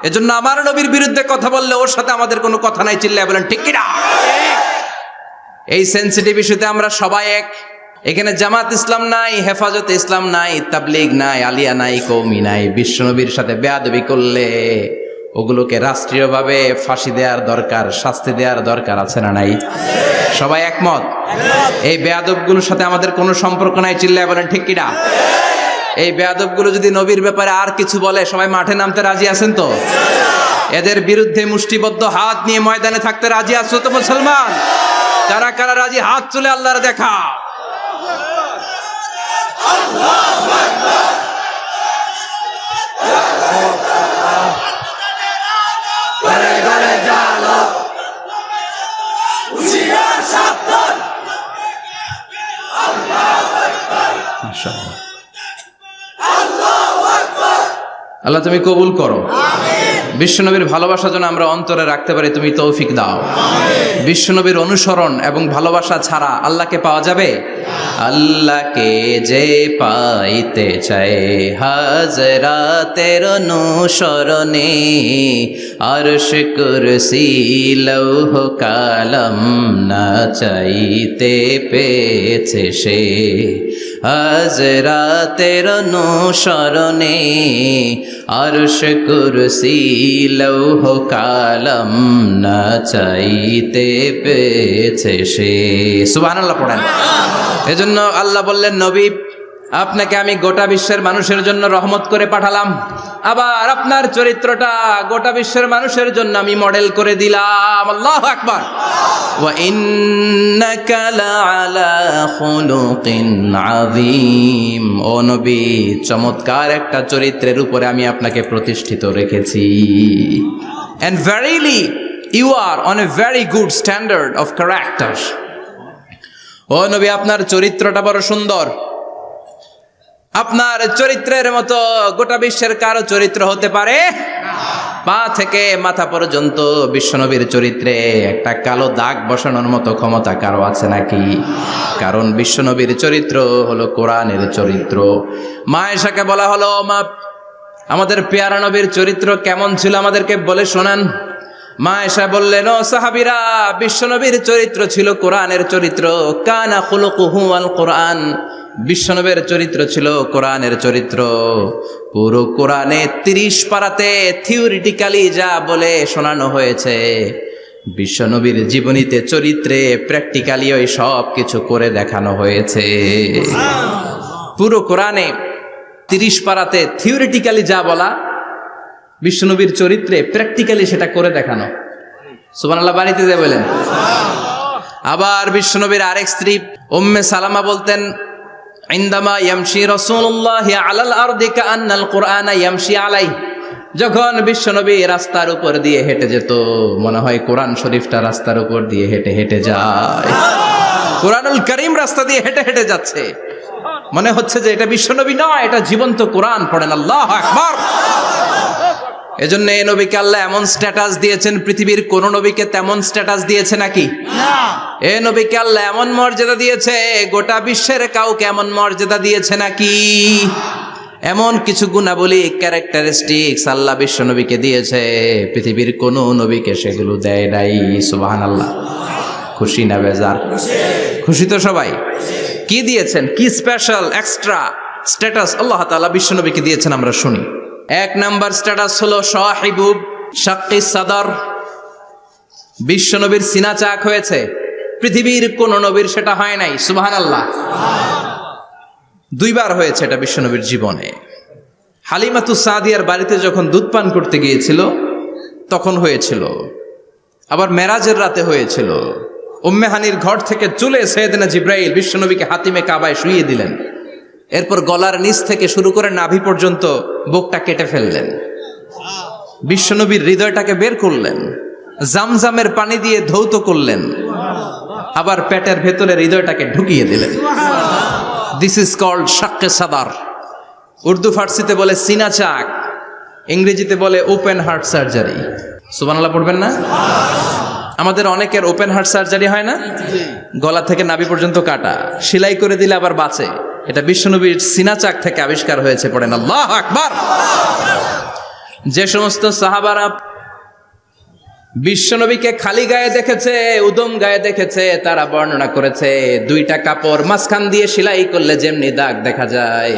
এজন্য আমার নবীর বিরুদ্ধে কথা বললে ওর সাথে আমাদের কোনো কথা নাই। চিল্লায় বলেন ঠিক কিনা? এই সেন্সিটিভ ইস্যুতে আমরা সবাই এক। এখানে জামাত ইসলাম নাই, হেফাজতে ইসলাম নাই, তাবলীগ নাই, আলিয়া নাই, কওমি নাই। বিশ্বনবীর সাথে বেয়াদবি করলে ওগুলোকে রাষ্ট্রীয়ভাবে ফাঁসি দেওয়ার দরকার, শাস্তি দেওয়ার দরকার আছে না নাই? সবাই একমত? এই বেয়াদবগুলোর সাথে আমাদের কোনো সম্পর্ক নাই। চিল্লায় বলেন ঠিক কিনা? এই বেয়াদবগুলো যদি নবীর ব্যাপারে আর কিছু বলে সবাই মাঠে নামতে রাজি আছেন তো? এদের বিরুদ্ধে মুষ্টিবদ্ধ হাত নিয়ে ময়দানে থাকতে রাজি আছো তো মুসলমান? কারা কারা রাজি হাত তুলে আল্লাহর দেখা। আল্লাহ তুমি কবুল করো। বিশ্বনবীর ভালোবাসা যেন আমরা অন্তরে রাখতে পারি, তুমি তৌফিক দাও। বিশ্বনবীর অনুসরণ এবং ভালোবাসা ছাড়া আল্লাহকে পাওয়া যাবে? আল্লাহকে যে পাইতে চায় হাজরাতের অনুসরণে, আরশ কুরসি লৌহ কালাম না চাইতে পেয়েছে সে। হাজরাতের অনুসরণে আরশ কুরসি লৌহ কালাম না চাইতে পেয়েছে সে। সুবহানাল্লাহ পড়েন। এজন্য আল্লাহ বললেন, নবী আপনাকে আমি গোটা বিশ্বের মানুষের জন্য রহমত করে পাঠালাম, আবার আপনার চরিত্রটা গোটা বিশ্বের মানুষের জন্য আমি মডেল করে দিলাম। আল্লাহু আকবার। ওয়া ইন্নাকা লাআলা খুলুকিন আযীম। ও নবী, চমৎকার একটা চরিত্রের উপরে আমি আপনাকে প্রতিষ্ঠিত রেখেছি। And verily you are on a very good standard of character. ও নবী, আপনার চরিত্রটা বড় সুন্দর। আপনার চরিত্রের মতো গোটা বিশ্বের কারো চরিত্র হতে পারে? পা থেকে মাথা পর্যন্ত বিশ্বনবীর চরিত্রে একটা কালো দাগ বসানোর মতো ক্ষমতা কারো আছে নাকি? কারণ বিশ্বনবীর চরিত্র হলো কোরআনের চরিত্র। মা আয়েশাকে বলা হলো, মা আমাদের পেয়ারা নবীর চরিত্র কেমন ছিল আমাদেরকে বলে শোনান। মা আয়েশা বললেন, ও সাহাবীরা, বিশ্বনবীর চরিত্র ছিল কোরআনের চরিত্র। কানা খুলুকুহু আল কোরআন। বিশ্বনবীর চরিত্র ছিল কোরআনের চরিত্র। পুরো কোরআনে 30 পারাতে থিওরিটিক্যালি যা বলে শোনানো হয়েছে, বিশ্বনবীর জীবনীতে চরিত্রে প্র্যাকটিক্যালি ওই সব কিছু করে দেখানো হয়েছে। পুরো কোরআনে 30 পারাতে থিওরিটিক্যালি যা বলা, বিশ্বনবীর চরিত্রে প্র্যাকটিক্যালি সেটা করে দেখানো। সুবহানাল্লাহ বাড়িতে যে বলেন। আবার বিশ্বনবীর আরেক স্ত্রী উম্মে সালামা বলতেন, ইনদামা ইয়ামশি রাসূলুল্লাহি আলাল আরদি কাআন্নাল কুরআনা ইয়ামশি আলাইহি। যখন বিশ্বনবী রাস্তার উপর দিয়ে হেঁটে যেত, মনে হয় কোরআন শরীফটা রাস্তার উপর দিয়ে হেঁটে হেঁটে যায়। কোরআনুল কারীম রাস্তা দিয়ে হেঁটে হেঁটে যাচ্ছে, মনে হচ্ছে যে এটা বিশ্বনবী নয়, এটা জীবন্ত কোরআন। পড়েন আল্লাহু আকবার। এজন্য এই নবীকে আল্লাহ এমন স্ট্যাটাস দিয়েছেন, পৃথিবীর কোন নবীকে তেমন স্ট্যাটাস দিয়েছে নাকি? এ নবীকে আল্লাহ এমন মর্যাদা দিয়েছে, গোটা বিশ্বের কাউকে এমন মর্যাদা দিয়েছে নাকি? এমন কিছু গুণাবলী, ক্যারেক্টারিস্টিক্স আল্লাহ বিশ্ব নবীকে দিয়েছে, পৃথিবীর কোন নবীকে সেগুলো দেয় নাই। সুবহানাল্লাহ। খুশি না বেজার? খুশি তো সবাই। কি দিয়েছেন, কি স্পেশাল এক্সট্রা স্ট্যাটাস আল্লাহ তাআলা বিশ্ব নবীকে দিয়েছেন আমরা শুনি। এক নাম্বার স্ট্যাটাস হলো সাহিবুব শাক্কি সাদর। বিশ্ব নবীর সিনা চাক হয়েছে, পৃথিবীর কোন নবীর সেটা হয় নাই। সুবহানাল্লাহ। দুইবার হয়েছে এটা বিশ্ব নবীর জীবনে। হালিমাতুস সাদিয়ার বাড়িতে যখন দুধ পান করতে গিয়েছিল তখন হয়েছিল, আবার মেরাজের রাতে হয়েছিল। উম্মে হানির ঘর থেকে চলে সাইয়েদনা জিব্রাইল বিশ্ব নবীকে হাতিমে কাবায় শুইয়ে দিলেন, এরপর গলার নিচ থেকে শুরু করে নাভি পর্যন্ত বুকটা কেটে ফেললেন, বিশ্বনবীর হৃদয়টাকে বের করলেন, জামজামের পানি দিয়ে ধৌত করলেন, আবার পেটের ভেতরে হৃদয়টাকে ঢুকিয়ে দিলেন। দিস ইজ কল্ড শাক্কে সাদার। উর্দু ফার্সিতে বলে সিনা চাক, ইংরেজিতে বলে ওপেন হার্ট সার্জারি। সুবহানাল্লাহ পড়বেন না? আমাদের অনেকের ওপেন হার্ট সার্জারি হয় না, গলা থেকে নাভি পর্যন্ত কাটা, সেলাই করে দিলে আবার বাঁচে। এটা বিশ্বনবীর সিনা চাক থেকে আবিষ্কার হয়েছে। পড়েন আল্লাহু আকবার। যে সমস্ত সাহাবারা বিশ্বনবীকে খালি গায়ে দেখেছে, উদম গায়ে দেখেছে, তারা বর্ণনা করেছে দুইটা কাপড় মাঝখান দিয়ে সেলাই করলে যেমনি দাগ দেখা যায়,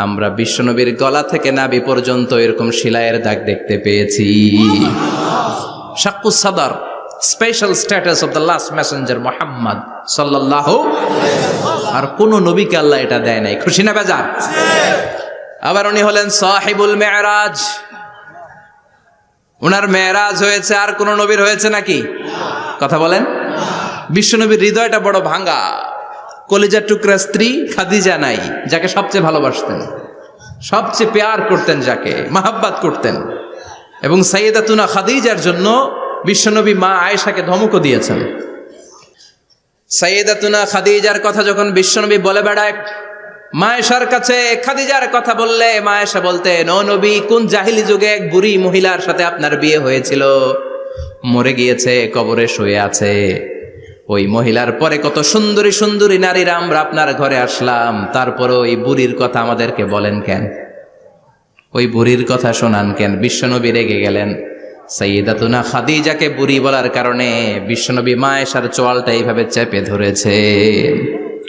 আমরা বিশ্বনবীর গলা থেকে নাভি পর্যন্ত এরকম সেলাইয়ের দাগ দেখতে পেয়েছি। শাক্কুস সাদর, special status of the last Messenger Muhammad সাল্লাল্লাহু। আর কোন নবীকে আল্লাহ এটা দেয় নাই। খুশি না বেজার? আবার উনি হলেন সাহিবুল মেরাজ। উনার মেরাজ হয়েছে, আর কোন নবীর হয়েছে নাকি? কথা বলেন। বিশ্বনবীর হৃদয়টা বড় ভাঙা, কলিজার টুকরা স্ত্রী খাদিজা নাই, যাকে সবচেয়ে ভালোবাসতেন, সবচেয়ে প্যার করতেন, যাকে মাহাব্বাত করতেন। এবং সাইয়েদাতুনা খাদিজার জন্য বিশ্বনবী মা আয়েশাকে ধমকও দিয়েছেন। সাইয়েদাতুনা খাদিজার কথা যখন বিশ্বনবী বলে বেড়ায় মা আয়েশার কাছে, খাদিজার কথা বললে মা আয়েশা বলতেন, ও নবী, কোন জাহিলি যুগে এক বুড়ি মহিলার সাথে আপনার বিয়ে হয়েছিল, মরে গিয়েছে, কবরে শুয়ে আছে। ওই মহিলার পরে কত সুন্দরী সুন্দরী নারীরা আমরা আপনার ঘরে আসলাম, তারপরে ওই বুড়ির কথা আমাদেরকে বলেন কেন? ওই বুড়ির কথা শোনান কেন? বিশ্বনবী রেগে গেলেন। সাইয়েদাতুনা খাদিজাকে বুড়ি বলার কারণে বিশ্বনবী মা আয়েশার চোয়ালটা এইভাবে চেপে ধরেছে।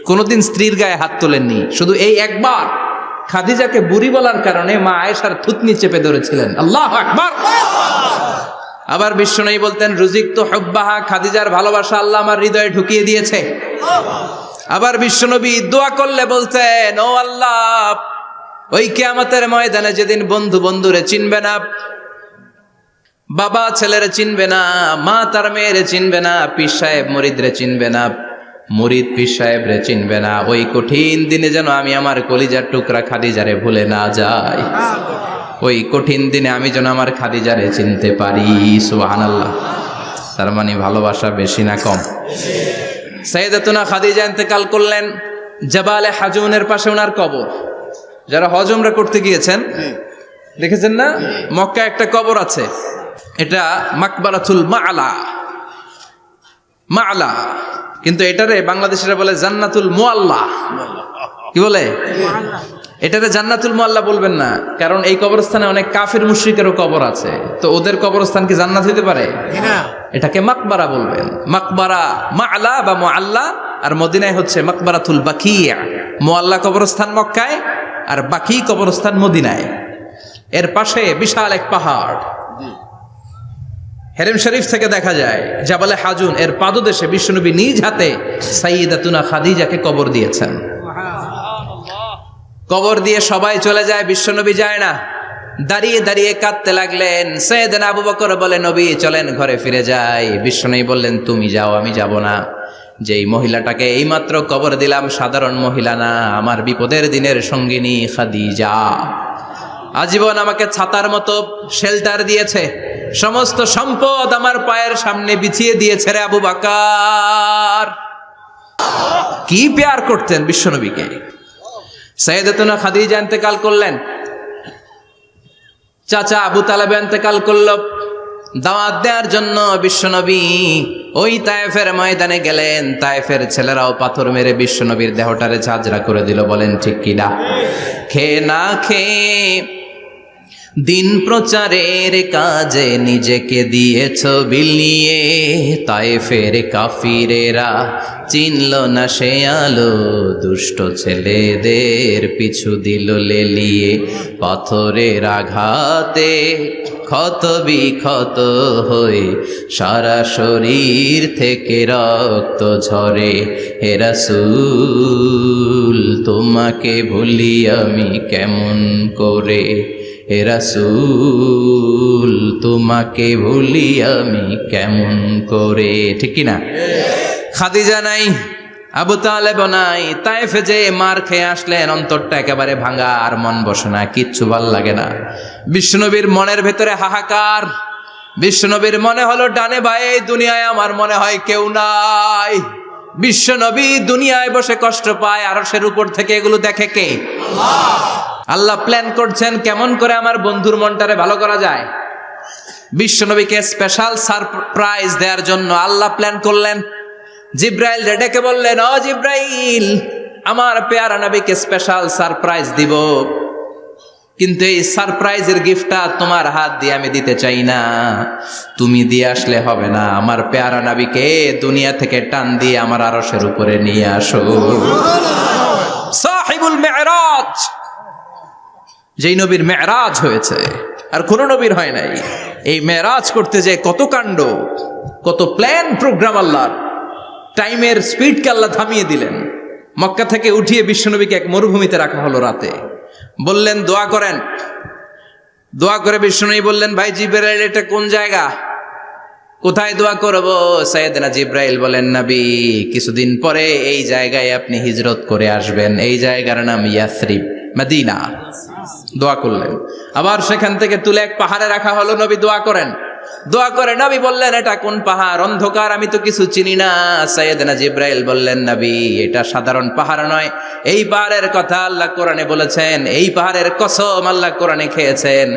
কোনোদিন স্ত্রীর গায়ে হাত তোলেননি, শুধু এই একবার খাদিজাকে বুড়ি বলার কারণে মা আয়েশার থুতনি চেপে ধরেছিলেন। আল্লাহু আকবার। আবার বিশ্বনবী বলতেন, রুজিকতু হুব্বাহা, খাদিজার ভালোবাসা আল্লাহ আমার হৃদয়ে ঢুকিয়ে দিয়েছে। আবার বিশ্বনবী দোয়া করলে বলতেন, ও আল্লাহ, ওই কিয়ামতের ময়দানে যেদিন বন্ধু বন্ধুরে চিনবে না, বাবা ছেলেরে চিনবে না, মা তার মেয়েরে চিনবে না, পীর সাহেব মুরিদরে চিনবে না, মুরিদ পীর সাহেবরে চিনবে না, ওই কঠিন দিনে যেন আমি আমার কলিজার টুকরা খাদিজারে ভুলে না যাই। ওই কঠিন দিনে আমি যেন আমার খাদিজারে চিনতে পারি। সুবহানাল্লাহ। তার মানে ভালোবাসা বেশি না কম? সাইয়েদাতুনা খাদিজা ইন্তেকাল করলেন, জাবালে হাজুনের পাশে ওনার কবর। যারা হজ উমরা করতে গিয়েছেন দেখেছেন না, মক্কা একটা কবর আছে, এটা মাকবারাতুল মা'লা। মা'লা, কিন্তু এটারে বাংলাদেশিরা বলে জান্নাতুল মুআল্লা। কি বলে? এটারে জান্নাতুল মুআল্লা বলবেন না, কারণ এই কবরস্থানে অনেক কাফির মুশরিকেরও কবর আছে, তো ওদের কবরস্থান কি জান্নাত হতে পারে? এটাকে মাকবারা বলবেন। মাকবারা মা'লা বা মুআল্লা, আর মদিনায় হচ্ছে মাকবারাতুল বাকিয়া। মুআল্লা কবরস্থান মক্কায়, আর বাকি কবরস্থান মদিনায়। এর পাশে বিশাল এক পাহাড়, হেরেম শরীফ থেকে দেখা যায় জাবালে হাজুন, এর পাদদেশে বিশ্বনবী নিজ হাতে সাইয়েদাতুনা খাদিজাকে কবর দিয়েছেন। কবর দিয়ে সবাই চলে যায়, বিশ্বনবী যায় না। দাঁড়িয়ে দাঁড়িয়ে কাঁদতে লাগলেন। সাইয়েদনা আবু বকর বলে, নবী চলেন ঘরে ফিরে যাই। বিশ্বনবী বললেন, তুমি যাও, আমি যাব না। যেই মহিলাটাকে এইমাত্র কবর দিলাম সাধারণ মহিলা না, আমার বিপদের দিনের সঙ্গিনী খাদিজা। আজীবন আমাকে ছাতার মতো শেল্টার দিয়েছে, সমস্ত সম্পদ আমার পায়ের সামনে বিছিয়ে দিয়েছে রে আবু বকর। কি প্যার করতেন বিশ্বনবীকে। সাইয়েদাতুনা খাদিজা ইন্তেকাল করলেন। চাচা আবু তালেব ইন্তেকাল করল, দাওয়াত দেওয়ার জন্য বিশ্বনবী ওই তায়েফের ময়দানে গেলেন। তায়েফের ছেলেরাও পাথর মেরে বিশ্বনবীর দেহটারে ঝাঁঝরা করে দিল। বলেন ঠিক কিনা? খেয়ে না খেয়ে দিন প্রচারের কাজে নিজেকে দিয়েছ বিলিয়ে, তায়েফের কাফিরেরা চিনল না সে আলো, দুষ্ট ছেলেদের পিছু দিল লেলিয়ে। পাথরের আঘাতে ক্ষত বিক্ষত হয়ে সারা শরীর থেকে রক্ত ঝরে। হে রাসূল তোমাকে ভুলি আমি কেমন করে, হে রাসূল তোমাকে ভুলি আমি কেমন করে। ঠিক কিনা? খাদিজা নাই, আবু তালেব নাই, তায়েফে যে মার খেয়ে আসলেন, অন্তরটা একেবারে ভাঙা, আর মন বসে না, কিচ্ছু ভাল লাগে না। বিশ্বনবীর মনের ভেতরে হাহাকার। বিশ্বনবীর মনে হলো ডানে বায়ে দুনিয়ায় আমার মনে হয় কেউ নাই। বিশ্বনবী দুনিয়ায় বসে কষ্ট পায়, আরশের উপর থেকে এগুলো দেখে কে? আল্লাহ প্ল্যান করছেন কেমন করে আমার বন্ধুর মনটারে ভালো করা যায়। বিশ্বনবীকে স্পেশাল সারপ্রাইজ দেওয়ার জন্য আল্লাহ প্ল্যান করলেন। জিব্রাইল ডেকে বললেন, ও জিব্রাইল, আমার পেয়ারা নবীকে স্পেশাল সারপ্রাইজ দিব, কিন্তু এই সারপ্রাইজের গিফটটা তোমার হাত দিয়ে আমি দিতে চাই না, তুমি দিয়ে আসলে হবে না। আমার পেয়ারা নবীকে দুনিয়া থেকে টান দিয়ে আমার আরশের উপরে নিয়ে আসো। সাহিবুল মেরাজ, যেই নবীর মেরাজ হয়েছে আর কোন নবীর হয় নাই, এই মেরাজ করতে যে কত কাণ্ড, কত প্ল্যান প্রোগ্রাম আল্লাহর। টাইমের স্পিডকে আল্লাহ থামিয়ে দিলেন। মক্কা থেকে উঠিয়ে বিশ্বনবীকে এক মরুভূমিতে রাখা হলো রাতে। বললেন দোয়া করেন। দোয়া করে বিশ্বনবী বললেন, ভাই জিবরাইল, এটা কোন জায়গা, কোথায় দোয়া করব? সাইয়েদনা জিবরাইল বলেন, নবী কিছুদিন পরে এই জায়গায় আপনি হিজরত করে আসবেন, এই জায়গার নাম ইয়াসরিব, মদিনা। দোয়া করলেন। আবার সেখান থেকে তুলে এক পাহাড়ে রাখা হলো, নবী দোয়া করেন। দোয়া করে নবী বললেন, এটা কোন পাহাড়? অন্ধকার, আমি তো কিছু চিনি না। সাইয়েদনা জিবরাইল বললেন, নবী এটা সাধারণ পাহাড় নয়, এই পাহাড়ের কথা আল্লাহ কোরআনে বলেছেন, এই পাহাড়ের কসম আল্লাহ কোরআনে খেয়েছেন।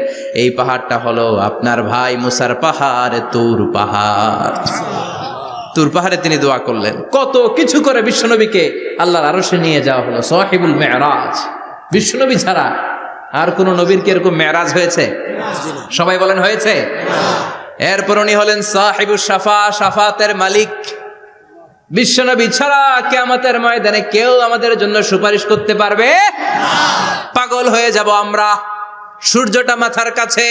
এই পাহাড়টা হলো আপনার ভাই মুসার পাহাড়, তুর পাহাড়। তুর পাহাড়ে তিনি দোয়া করলেন। কত কিছু করে বিশ্বনবীকে আল্লাহর আরশে নিয়ে যাওয়া হলো। সাহিবুল মেরাজ। বিশ্বনবী ছাড়া আর কোন নবীর কি এরকম মেরাজ হয়েছে? সবাই বলেন হয়েছে। এরপর উনি হলেন সাহিবুস শাফা, শাফাতের মালিক। বিশ্বনবী ছাড়া কিয়ামতের ময়দানে কেউ আমাদের জন্য সুপারিশ করতে পারবে না। পাগল হয়ে যাব আমরা। সূর্যটা মাথার কাছে,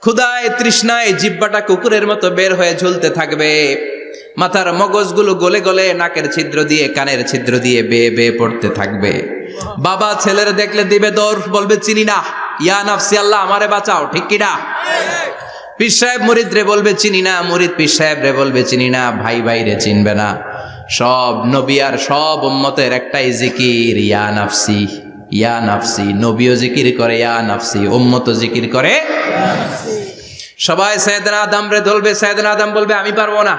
ক্ষুধায় তৃষ্ণায় জিহ্বাটা কুকুরের মতো বের হয়ে ঝুলতে থাকবে। মাথার মগজগুলো গলে গলে নাকের ছিদ্র দিয়ে, কানের ছিদ্র দিয়ে বেয়ে বেয়ে পড়তে থাকবে। বাবা ছেলের দেখলে দিবে দৌড়, বলবে চিনি না, ইয়া নাফসি, আল্লাহ আমারে বাঁচাও। ঠিক কিনা? পীর সাহেব মুরিদ রে বলবে চিনি না, মুরিদ পীর সাহেব রে বলবে চিনি না, ভাই ভাই রে চিনবে না। সব নবী আর সব উম্মতের একটাই জিকির, ইয়া নাফসি, ইয়া নাফসি। নবীও জিকির করে ইয়া নাফসি, উম্মতও জিকির করে। সবাই সাইয়েদনা আদম রে ধরবে, সাইয়েদনা আদম বলবে আমি পারবো না।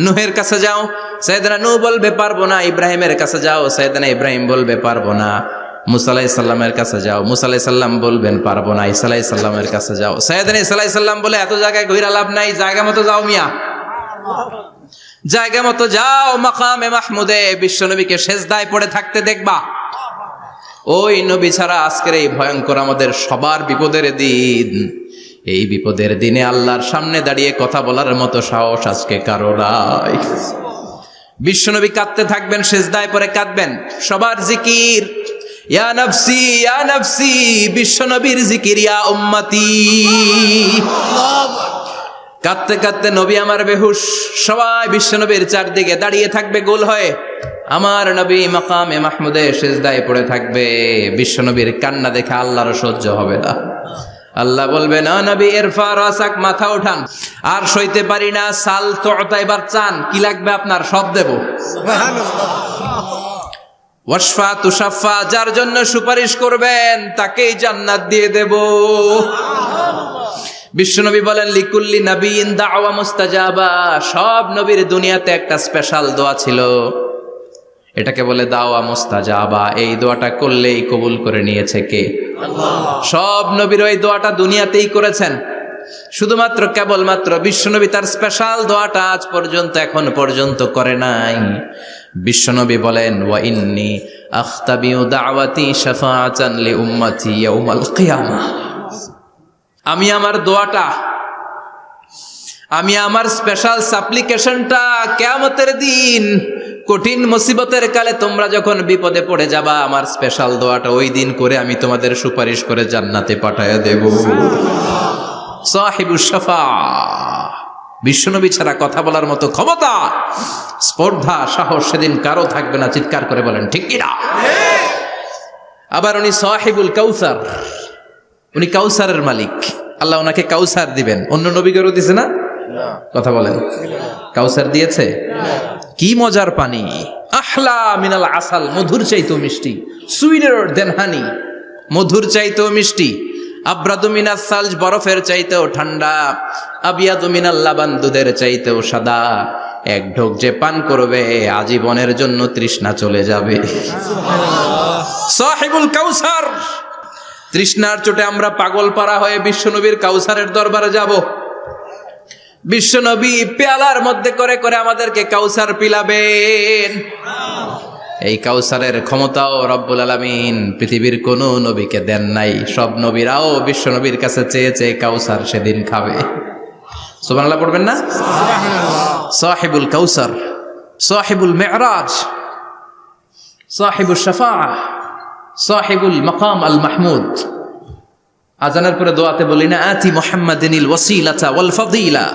নূহের কাছে যাও, সাইয়েদনা নূহ বলবে পারবো না। ইব্রাহিমের কাছে যাও, সাইয়েদনা ইব্রাহিম বলবে পারবো না। মুসা আলাইহিস সালামের কাছে যাও, মুসা আলাইহিস সালাম বলবেন পারবো না। ঈসা আলাইহিস সালামের কাছে যাও, সাইয়েদনা ঈসা আলাইহিস সালাম বলে এত জায়গায় ঘুরে লাভ নাই, জায়গা মতো যাও মিয়া, জায়গা মতো যাও। মাকামে মাহমুদে বিশ্বনবীকে সেজদায় পড়ে থাকতে দেখবা। ওই নবী ছাড়া আজকের এই ভয়ঙ্কর আমাদের সবার বিপদের দিন। এই বিপদের দিনে আল্লাহর সামনে দাঁড়িয়ে কথা বলার মতো সাহস আজকে কারো নাই। বিশ্বনবী কাঁদতে থাকবেন, সেজদায় পড়ে কাঁদবেন। সবার জিকির ইয়া নাফসি, ইয়া নাফসি। বিশ্বনবীর জিকির ইয়া উম্মতি। কাঁদতে কাঁদতে নবী আমার বেহুশ। সবাই বিশ্বনবীর চারদিকে দাঁড়িয়ে থাকবে গোল হয়ে। আমার নবী মাকামে মাহমুদে সেজদায় পড়ে থাকবে। বিশ্বনবীর কান্না দেখে আল্লাহর সহ্য হবে না। আল্লাহ বলবে, না নবী ইরফা রাসাক, মাথা উঠান, আর সইতে পারি না। সাল তুতা, এবার চান, কি লাগবে আপনার সব দেব। ওয়াশফা তুশাফা, যার জন্য সুপারিশ করবেন তাকেই জান্নাত দিয়ে দেব। বিশ্বনবী বলেন, লিকুল্লি নবিয়্যিন দাওয়া মুস্তাজাবা। সব নবীর দুনিয়াতে একটা স্পেশাল দোয়া ছিল, এটাকে বলে দাওয়া মুস্তাজাবা। এই দোয়াটা করলেই কবুল করে নিয়েছে কে? সব নবীর ওই দোয়াটা দুনিয়াতেই করেছেন, শুধুমাত্র কেবলমাত্র বিশ্বনবী তার স্পেশাল দোয়াটা আজ পর্যন্ত এখন পর্যন্ত করে নাই। বিশ্বনবী বলেন, ওয়া ইন্নী আখতাবিউ দাওয়াতি শাফাআতান লি উম্মতি ইয়াউমাল কিয়ামাহ। আমি আমার দোয়াটা, আমি আমার স্পেশাল সাপ্লিকেশনটা কিয়ামতের দিন কঠিন মুসিবতের কালে তোমরা যখন বিপদে পড়ে যাবা, আমার স্পেশাল দোয়াটা ওই দিন করে আমি তোমাদের সুপারিশ করে জান্নাতে পাঠায়া দেব। সাহিবুশ শাফাআহ, বিশ্বনবী ছাড়া কথা বলার মতো ক্ষমতা, স্পর্ধা, সাহস সেদিন কারো থাকবে না। চিৎকার করে বলেন ঠিক কিনা? আবার উনি সাহিবুল কাউসার, উনি কাউসারের মালিক। আল্লাহ ওনাকে কাউসার দিবেন। অন্য নবীদেরও দিছে না? কথা বলেন, কাউসার দিয়েছে। কি মজার পানি, আহলা মিনাল আসাল, মধুর চাইতেও মিষ্টি, সুইটার দেন হানি, মধুর চাইতেও মিষ্টি। আব্রাদু মিনাস সালজ, বরফের চাইতেও ঠান্ডা। আবিয়াদু মিনাল লাবান, দুধের চাইতেও সাদা। এক ঢোক যে পান করবে আজীবনের জন্য তৃষ্ণা চলে যাবে। সাহিবুল কাউসার। তৃষ্ণার চোটে আমরা পাগল পারা হয়ে বিশ্বনবীর কাউসারের দরবারে যাব। বিশ্বনবী পেয়ালার মধ্যে করে করে আমাদেরকে কাউসার পিলাবেন। এই কাউসারের ক্ষমতাও রব্বুল আলামিন পৃথিবীর কোন নবীকে দেন নাই। সব নবীরাও বিশ্বনবীর কাছে চেয়েছে কাউসার সেদিন খাবে। সুবহানাল্লাহ পড়বেন না? সাহিবুল কাউসার, সাহিবুল মিরাজ, সাহিবুশ শাফাআহ, সাহিবুল মাকাম আল মাহমুদ। আজানের পরে দোয়াতে বলি না, আতি মুহাম্মাদিনিল ওয়াসিলাতা ওয়াল ফাদিলা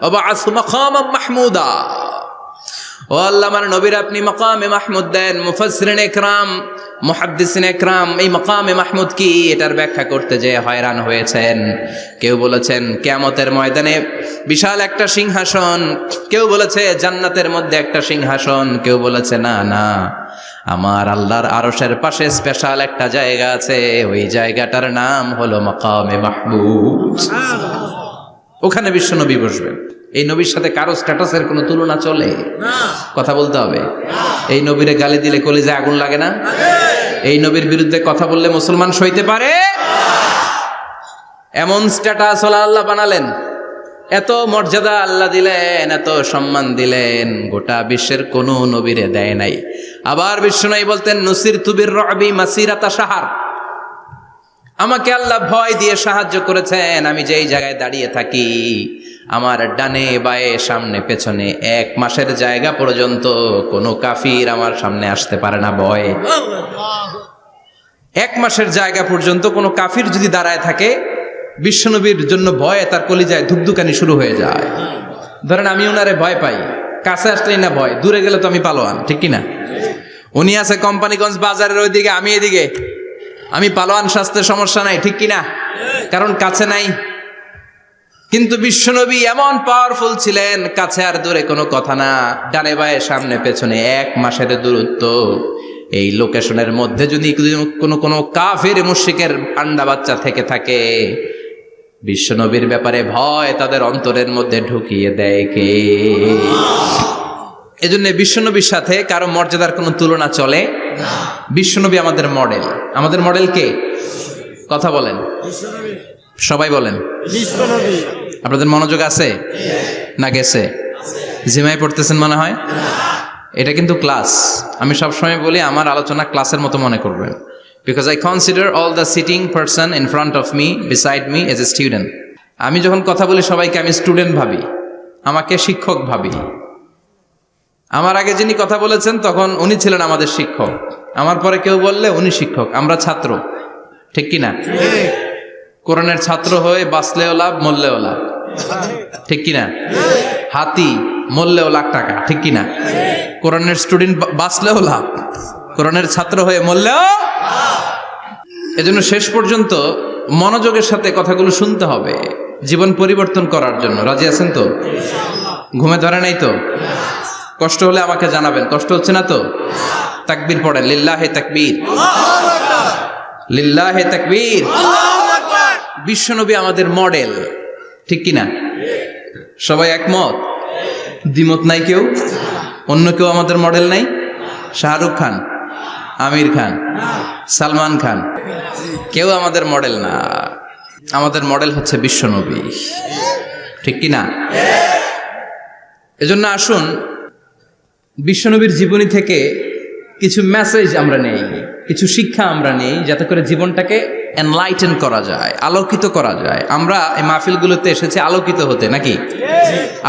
ওয়া বা'আসহু মাকামান মাহমুদা। ও আল্লাহ, আমার নবীর আপনি মাকামে মাহমুদ দেন। মুফাসসিরিন ইকরাম, মুহাদ্দিসিন ইকরাম এই মাকামে মাহমুদ কি এটার ব্যাখ্যা করতে যে হয়রান হয়েছেন। কেউ বলেছেন কিয়ামতের ময়দানে বিশাল একটা সিংহাসন, কেউ বলেছে জান্নাতের মধ্যে একটা সিংহাসন, কেউ বলেছে না না, আমার আল্লাহর আরশের পাশে স্পেশাল একটা জায়গা আছে, ওই জায়গাটার নাম হলো মাকামে মাহমুদ। ওখানে বিশ্বনবী বসবেন। এই নবীর সাথে কারো স্ট্যাটাসের কোনো তুলনা চলে? কথা বলতে হবে। এই নবীরে গালি দিলে কলিজায় আগুন লাগে না? এই নবীর বিরুদ্ধে কথা বললে মুসলমান সইতে পারে? এমন স্ট্যাটাস আল্লাহ বানালেন, এত মর্যাদা আল্লাহ দিলেন, এত সম্মান দিলেন, গোটা বিশ্বের কোনো নবীরে দেয় নাই। আবার বিশ্বনবী বলতেন, নুসিরতু বির-রু'বি মাসিরাতা শাহর, আমাকে আল্লাহ ভয় দিয়ে সাহায্য করেছেন। আমি যেই জায়গায় দাঁড়িয়ে থাকি, আমার ডানে বায়ে সামনে পেছনে 1 মাসের জায়গা পর্যন্ত কোনো কাফির আমার সামনে আসতে পারে না ভয়ে। 1 মাসের জায়গা পর্যন্ত কোনো কাফির যদি দাঁড়ায় থাকে, বিশ্বনবীর জন্য ভয়ে তার কলিজায় ধুকধুকানি শুরু হয়ে যায়। ধরেন আমি ওনারে ভয় পাই, কাছে আসলেই না ভয়, দূরে গেলে তো আমি পালোয়ান, ঠিক কিনা? উনি আছে কোম্পানিগঞ্জ বাজারের ওইদিকে, আমি এদিকে, আমি পালোয়ান, স্বাস্থ্যের সমস্যা নাই, ঠিক কিনা? কারণ কাছে নাই। কিন্তু বিশ্বনবী এমন পাওয়ারফুল ছিলেন, কাছে আর দূরে কোনো কথা না, ডানে বায়ে সামনে পেছনে 1 মাসের দূরত্ব। এই লোকেশনের মধ্যে যদি কোনো কাফির মুশরিকের আন্ডা বাচ্চা থেকে থাকে, বিশ্বনবীর ব্যাপারে ভয় তাদের অন্তরের মধ্যে ঢুকিয়ে দেয় কে? এজন্য বিশ্বনবীর সাথে কারো মর্যাদার কোনো তুলনা চলে না। বিশ্বনবী আমাদের মডেল। আমাদের মডেল কে? কথা বলেন, সবাই বলেন। আপনাদের মনোযোগ আছে না গেছে? জিমায় পড়তেছেন মনে হয়। এটা কিন্তু ক্লাস। আমি সবসময় বলি আমার আলোচনা ক্লাসের মতো মনে করবেন, because I consider all the sitting person in front of me, beside me as a student. আমি যখন কথা বলি সবাইকে আমি স্টুডেন্ট ভাবি, আমাকে শিক্ষক ভাবি। আমার আগে যিনি কথা বলেছেন তখন উনি ছিলেন আমাদের শিক্ষক, আমার পরে কেউ বললে উনি শিক্ষক, আমরা ছাত্র, ঠিক কিনা? কোরআনের ছাত্র হয়ে বাঁচলেও লাভ, মরলেও লাভ, ঠিক কিনা? হাতি মরলেও লাখ টাকা, ঠিক কিনা? কোরআনের স্টুডেন্ট বাঁচলেও লাভ, কোরআনের ছাত্র হয়ে মরলেও। এজন্য শেষ পর্যন্ত মনোযোগের সাথে কথাগুলো শুনতে হবে জীবন পরিবর্তন করার জন্য। রাজি আছেন তো? ঘুমে ধরে নাই তো? কষ্ট হলে আমাকে জানাবেন। কষ্ট হচ্ছে না তো? তাকবীর পড়েন, লিল্লাহে তাকবীর, লিল্লাহে তাকবীর। বিশ্বনবী আমাদের মডেল, ঠিক কিনা? সবাই একমত? দ্বিমত নাই কেউ? অন্য কেউ আমাদের মডেল নাই? শাহরুখ খান, আমির খান, সালমান খান, কেউ আমাদের মডেল না, আমাদের মডেল হচ্ছে বিশ্বনবী, ঠিক কি না? এজন্য আসুন বিশ্বনবীর জীবনী থেকে কিছু মেসেজ আমরা নেই, কিছু শিক্ষা আমরা নেই, যাতে করে জীবনটাকে এনলাইটেন করা যায়, আলোকিত করা যায়। আমরা এই মাহফিলগুলোতে এসেছি আলোকিত হতে, নাকি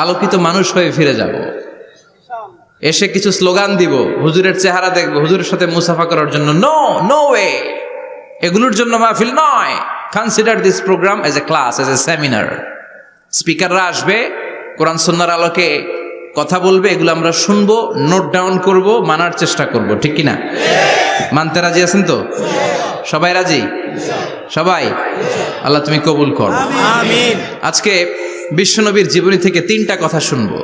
আলোকিত মানুষ হয়ে ফিরে যাব। এসে কিছু স্লোগান দিব, হুজুরের চেহারা দেখবো, হুজুরের সাথে মুসাফা করার জন্য, নো নো ওয়ে, এগুলোর জন্য মাহফিল নয়। Consider this programme as a class, as a seminar. স্পিকাররা আসবে, কোরআন সুন্নাহর আলোকে কথা বলবে, এগুলো আমরা শুনবো, নোট ডাউন করব, মানার চেষ্টা করব, ঠিক কি না? মানতে রাজি আছেন তো? সবাই রাজি? সবাই? আল্লাহ তুমি কবুল কর, আমিন। আজকে বিশ্বনবীর জীবনী থেকে 3টা কথা শুনবো।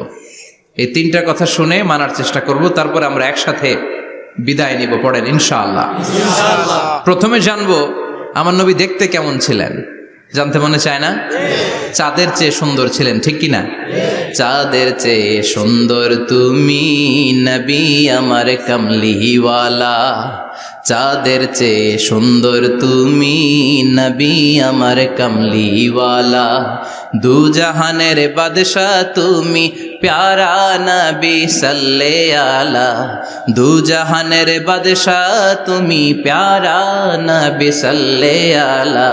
এই 3টা কথা শুনে মানার চেষ্টা করব, তারপর আমরা একসাথে বিদায় নিব। পড়েন ইনশাআল্লাহ। প্রথমে জানবো আমার নবী দেখতে কেমন ছিলেন। জানতে মনে চায় না? চাঁদের চেয়ে সুন্দর ছিলেন, ঠিক কি না? চাঁদের চেয়ে সুন্দর তুমি নবী আমার কামলিওয়ালা, চাঁদের চেয়ে সুন্দর তুমি নবী আমার কামলিওয়ালা, দু জাহানের বাদশা তুমি প্যারা নবী সাল্লে আলা, দু জাহানের বাদশা তুমি প্যারা নবী সাল্লে আলা,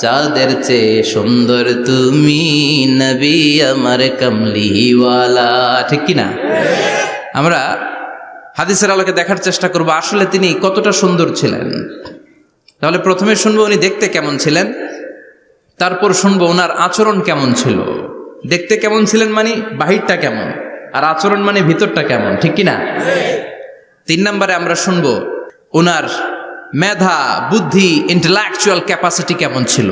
চাঁদের চেয়ে সুন্দর তুমি নবী আমার কামলিওয়ালা, ঠিক কি না? আমরা হাদিসের আলোকে দেখার চেষ্টা করব আসলে তিনি কতটা সুন্দর ছিলেন। তাহলে প্রথমে শুনবো উনি দেখতে কেমন ছিলেন, তারপর শুনবো ওনার আচরণ কেমন ছিল। দেখতে কেমন ছিলেন মানে বাহিরটা কেমন, আর আচরণ মানে ভিতরটা কেমন, ঠিক কি না? 3 নম্বরে আমরা শুনবো ওনার মেধা, বুদ্ধি, ইন্টেলেকচুয়াল ক্যাপাসিটি কেমন ছিল।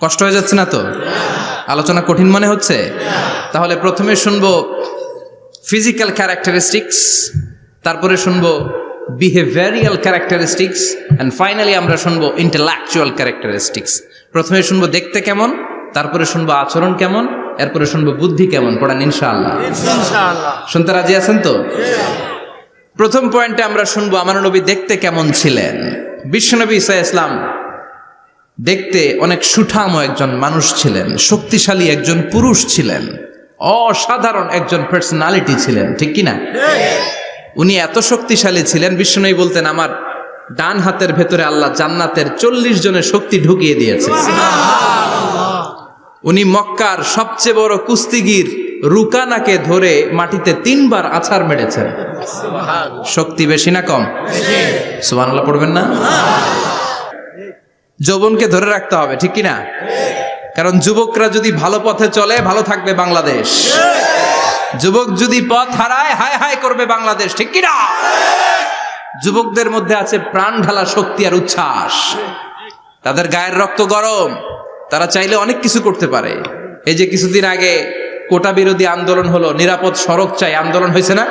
কষ্ট হয়ে যাচ্ছে না তো? আলোচনা কঠিন মনে হচ্ছে? তাহলে প্রথমে শুনবো ফিজিক্যাল ক্যারেক্টারিস্টিক্স, তারপরে শুনবো বিহেভিয়ারিয়াল ক্যারেক্টারিস্টিক্স, এন্ড ফাইনালি আমরা শুনবো ইন্টেলেকচুয়াল ক্যারেক্টারিস্টিক্স। প্রথমে শুনবো দেখতে কেমন, তারপরে শুনবো আচরণ কেমন, এরপরে শুনবো বুদ্ধি কেমন। পড়েন ইনশাআল্লাহ। শুনতে রাজি আছেন তো? প্রথম পয়েন্টে আমরা শুনবো আমার নবী দেখতে কেমন ছিলেন। বিশ্বনবী ঈসা ইসলাম দেখতে অনেক সুঠাম একজন মানুষ ছিলেন, শক্তিশালী একজন পুরুষ ছিলেন, অসাধারণ একজন পার্সোনালিটি ছিলেন, ঠিক কি না? উনি এত শক্তিশালী ছিলেন, বিশ্বনবী বলতেন আমার ডান হাতের ভেতরে আল্লাহ জান্নাতের 40 জনের শক্তি ঢুকিয়ে দিয়েছে। উনি মক্কার সবচেয়ে বড় কুস্তিগির রুকানাকে ধরে মাটিতে 3 বার আছাড় মেরেছেন। শক্তি বেশি না কম? সুবহানাল্লাহ পড়বেন না? যৌবনকে ধরে রাখতে হবে, ঠিক কি না? কারণ যুবকরা যদি ভালো পথে চলে ভালো থাকবে বাংলাদেশ, যুবক যদি পথ হারায় হায় হায় করবে বাংলাদেশ, ঠিক কি না? যুবকদের মধ্যে আছে প্রাণ ঢালা শক্তি আর উচ্ছ্বাস, তাদের গায়ের রক্ত গরম, তারা চাইলে অনেক কিছু করতে পারে। এই যে কিছুদিন আগে কোটা বিরোধী আন্দোলন হলো, নিরাপদ সড়ক চাই আন্দোলন হয়েছে না?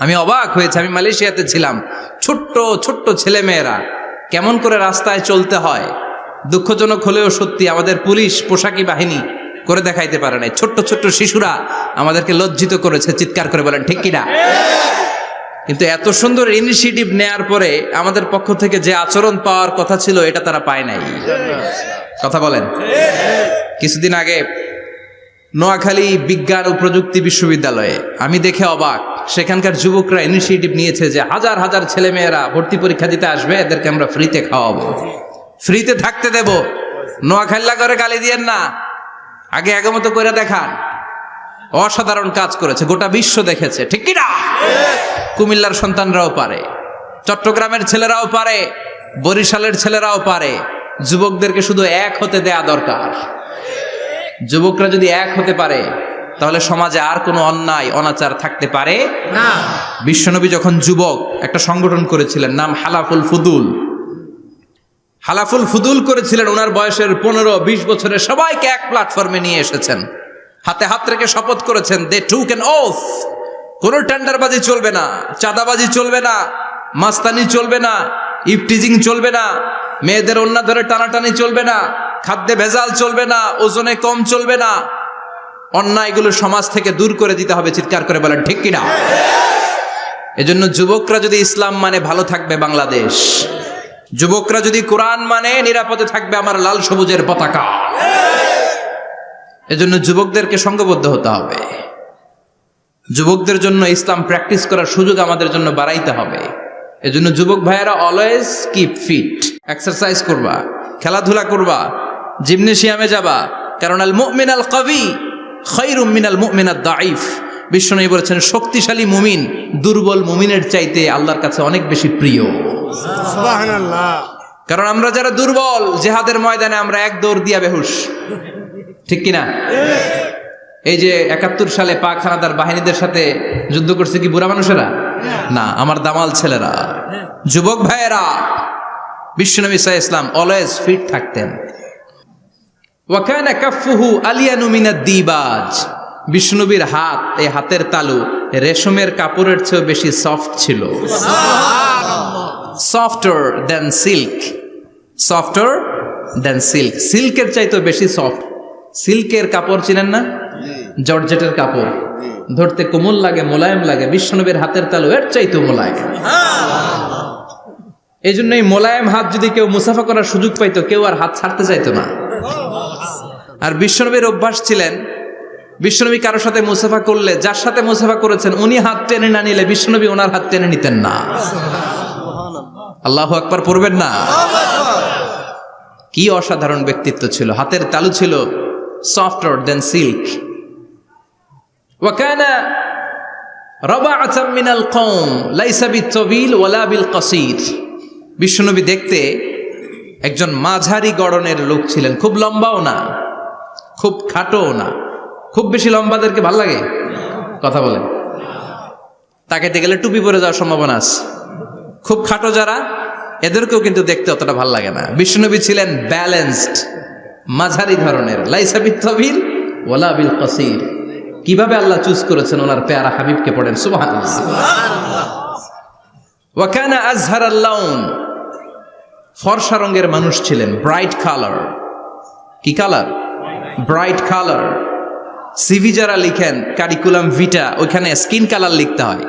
আমি অবাক হয়েছে, আমি মালয়েশিয়াতে ছিলাম, ছোট্ট ছোট্ট ছেলে মেয়েরা কেমন করে রাস্তায় চলতে হয়, দুঃখজনক হলেও সত্যি, আমাদের পুলিশ পোশাকি বাহিনী করে দেখাইতে পারে নাই। ছোট্ট ছোট্ট শিশুরা আমাদেরকে লজ্জিত করেছে, চিৎকার করে বলেন ঠিক কিনা? কিন্তু এত সুন্দর ইনিশিয়েটিভ নেয়ার পরে আমাদের পক্ষ থেকে যে আচরণ পাওয়ার কথা ছিল এটা তারা পায় নাই। কথা বলেন। কিছুদিন আগে নোয়াখালী বিজ্ঞান ও প্রযুক্তি বিশ্ববিদ্যালয়ে আমি দেখে অবাক, সেখানকার যুবকরা ইনিশিয়েটিভ নিয়েছে যে হাজার হাজার ছেলে মেয়েরা ভর্তি পরীক্ষা দিতে আসবে, এদেরকে আমরা ফ্রিতে খাওয়াবো, ফ্রিতে থাকতে দেব। নোয়াখালী করে গালি দিয়েন না, আগে আগে মতো করে দেখান। অসাধারণ কাজ করেছে, গোটা বিশ্ব দেখেছে, ঠিক কিনা? কুমিল্লার সন্তানরাও পারে, চট্টগ্রামের ছেলেরাও পারে, বরিশালের ছেলেরাও পারে। যুবকদেরকে শুধু এক হতে দেয়া দরকার। যুবকরা যদি এক হতে পারে তাহলে সমাজে আর কোনো অন্যায় অনাচার থাকতে পারে না। বিশ্বনবী যখন যুবক একটা সংগঠন করেছিলেন, নাম হালাফুল ফুদুল। হালাফুল ফুদুল করেছিলেন, ওনার বয়সের 15-20 বছরের সবাইকে এক প্ল্যাটফর্মে নিয়ে এসেছেন, হাতে হাত রেখে শপথ করেছেন, দে টুক অ্যান ওথ, কোনো টেন্ডারবাজি চলবে না, চাঁদাবাজি চলবে না, মাস্তানি চলবে না, ইফটিজিং চলবে না, মেয়েদের ওন্না ধরে টানাটানি চলবে না, খাদ্যে ভেজাল চলবে না, ওজনে কম চলবে না, অন্যায়গুলো সমাজ থেকে দূর করে দিতে হবে। চিৎকার করে বলেন ঠিক কিনা? এজন্য যুবকরা যদি ইসলাম মানে ভালো থাকবে বাংলাদেশ, যুবকরা যদি কোরআন মানে নিরাপদে থাকবে আমার লাল সবুজের পতাকা। এজন্য যুবকদেরকে সংঘবদ্ধ হতে হবে। যুবকদের জন্য ইসলাম প্র্যাকটিস করার সুযোগ আমাদের জন্য বাড়াইতে হবে। এজন্য যুবক ভাইয়েরা অলওয়েজ কিপ ফিট, এক্সারসাইজ করবা, খেলাধুলা করবা, জিমনেশিয়ামে যাবা। কারণ আল মুমিন আল কবি খায়রুম মিনাল মুমিন আদ দাঈফ। বিশ্বনবী বলেছেন শক্তিশালী মুমিন দুর্বল মুমিনের চাইতে আল্লাহর কাছে অনেক বেশি প্রিয়। সুবহানাল্লাহ। কারণ আমরা যারা দুর্বল জিহাদের ময়দানে আমরা এক দৌড় দিয়া বেহুশ, ঠিক কিনা? এই যে 71 সালে পাক হানাদার বাহিনীদের সাথে যুদ্ধ করছে কি বুড়া মানুষেরা? না, আমার দামাল ছেলেরা, যুবক ভাইয়েরা। বিশ্বনবী সাল্লাল্লাহু আলাইহি ওয়াসাল্লাম অলওয়েজ ফিট থাকতেন। ওয়া কানা কাফফুহু আলিয়ানু মিনাদ দিবাজ। বিশ্বনবীর হাত, এই হাতের তালু রেশমের কাপড়ের চেয়ে বেশি সফট ছিল। সফটার দেন সিল্ক, সফটার দেন সিল্ক। সিল্কের চাইতেও বেশি সফট। সিল্কের কাপড় চিনেন না? জর্জেটের কাপড় ধরতে কোমল লাগে, মোলায়েম লাগে। বিশ্বনবীর হাতের তালু এর চাইতেও মোলায়েম। এই জন্য এই মোলায়েম হাত যদি কেউ মুসাফা করার সুযোগ পাইতো, কেউ আর হাত ছাড়তে চাইতো না। আর বিশ্বনবীর অভ্যাস ছিলেন, বিশ্বনবী কারোর সাথে মুসাফা করলে, যার সাথে মুসাফা করেছেন উনি হাত টেনে না নিলে বিশ্বনবী ওনার হাত টেনে নিতেন না। আল্লাহু আকবার পড়বেন না? কি অসাধারণ ব্যক্তিত্ব ছিল। হাতের তালু ছিল সফটার দেন সিল্ক। ওয়া কানা রাবাআতাম মিনাল কওম লাইসা বিত-তাবিল ওয়ালা বিল কাসীর। বিশ্বনবী দেখতে একজন মাঝারি গড়নের লোক ছিলেন, খুব লম্বাও না, খুব খাটোও না। খুব বেশি লম্বাদেরকে ভাল লাগে? কথা বলেন। তাকাইতে গেলে টুপি পরে যাওয়ার সম্ভাবনা আছে। খুব খাটো যারা, এদেরকেও কিন্তু দেখতে অতটা ভাল লাগে না। বিশ্বনবী ছিলেন ব্যালেন্সড, মাঝারি ধরনের। লাইসা বিত-তাবিল ওয়ালা বিল কাসীর। কিভাবে আল্লাহ চুজ করেছেন ওনার পেয়ারা হাবিবকে, পড়েন সুবহানাল্লাহ। ওয়া কানা আযহারাল লাউন। ফর্সা রঙের মানুষ ছিলেন, ব্রাইট কালার। কি কালার? Bright colour. সিভি যারা লিখেন কারিকুলাম ভিটা, ওইখানে স্কিন কালার লিখতে হয়।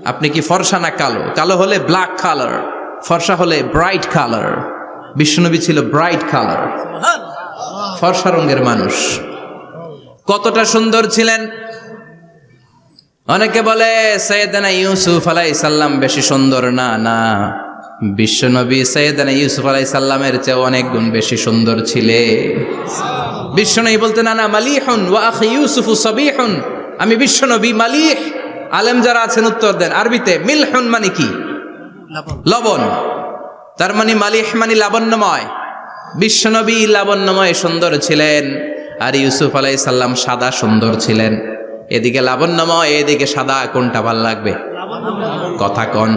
আপনি কি ফর্সা না কালো? কালো হলে ব্ল্যাক কালার, ফর্সা হলে ব্রাইট কালার। বিশ্বনবী ছিল ব্রাইট কালার, ফর্সা রঙের মানুষ। কতটা সুন্দর ছিলেন! অনেকে বলে সাইয়েদানা ইউসুফ আলাইহিস সালাম বেশি সুন্দর। না না, বিশ্বনবী সাইয়েদানা ইউসুফ আলাইহিস সালামের চেয়ে অনেক গুণ বেশি সুন্দর ছিলেন। বিশ্বনবী বলতেন আনা মালিহুন ওয়া আখি ইউসুফু সাবিহুন। আমি বিশ্বনবী মালিহ। আলেম যারা আছেন উত্তর দেন আরবিতে। মিলহুন মানে কি? লবণ। তার মানে মালিহ মানে লাবণ্যময়। বিশ্বনবী লাবণ্যময় সুন্দর ছিলেন, আর ইউসুফ আলাইহিস সালাম সাদা সুন্দর ছিলেন। এদিকে লাবণ্যময়, এদিকে সাদা, কোনটা ভাল লাগবে? কথা কন।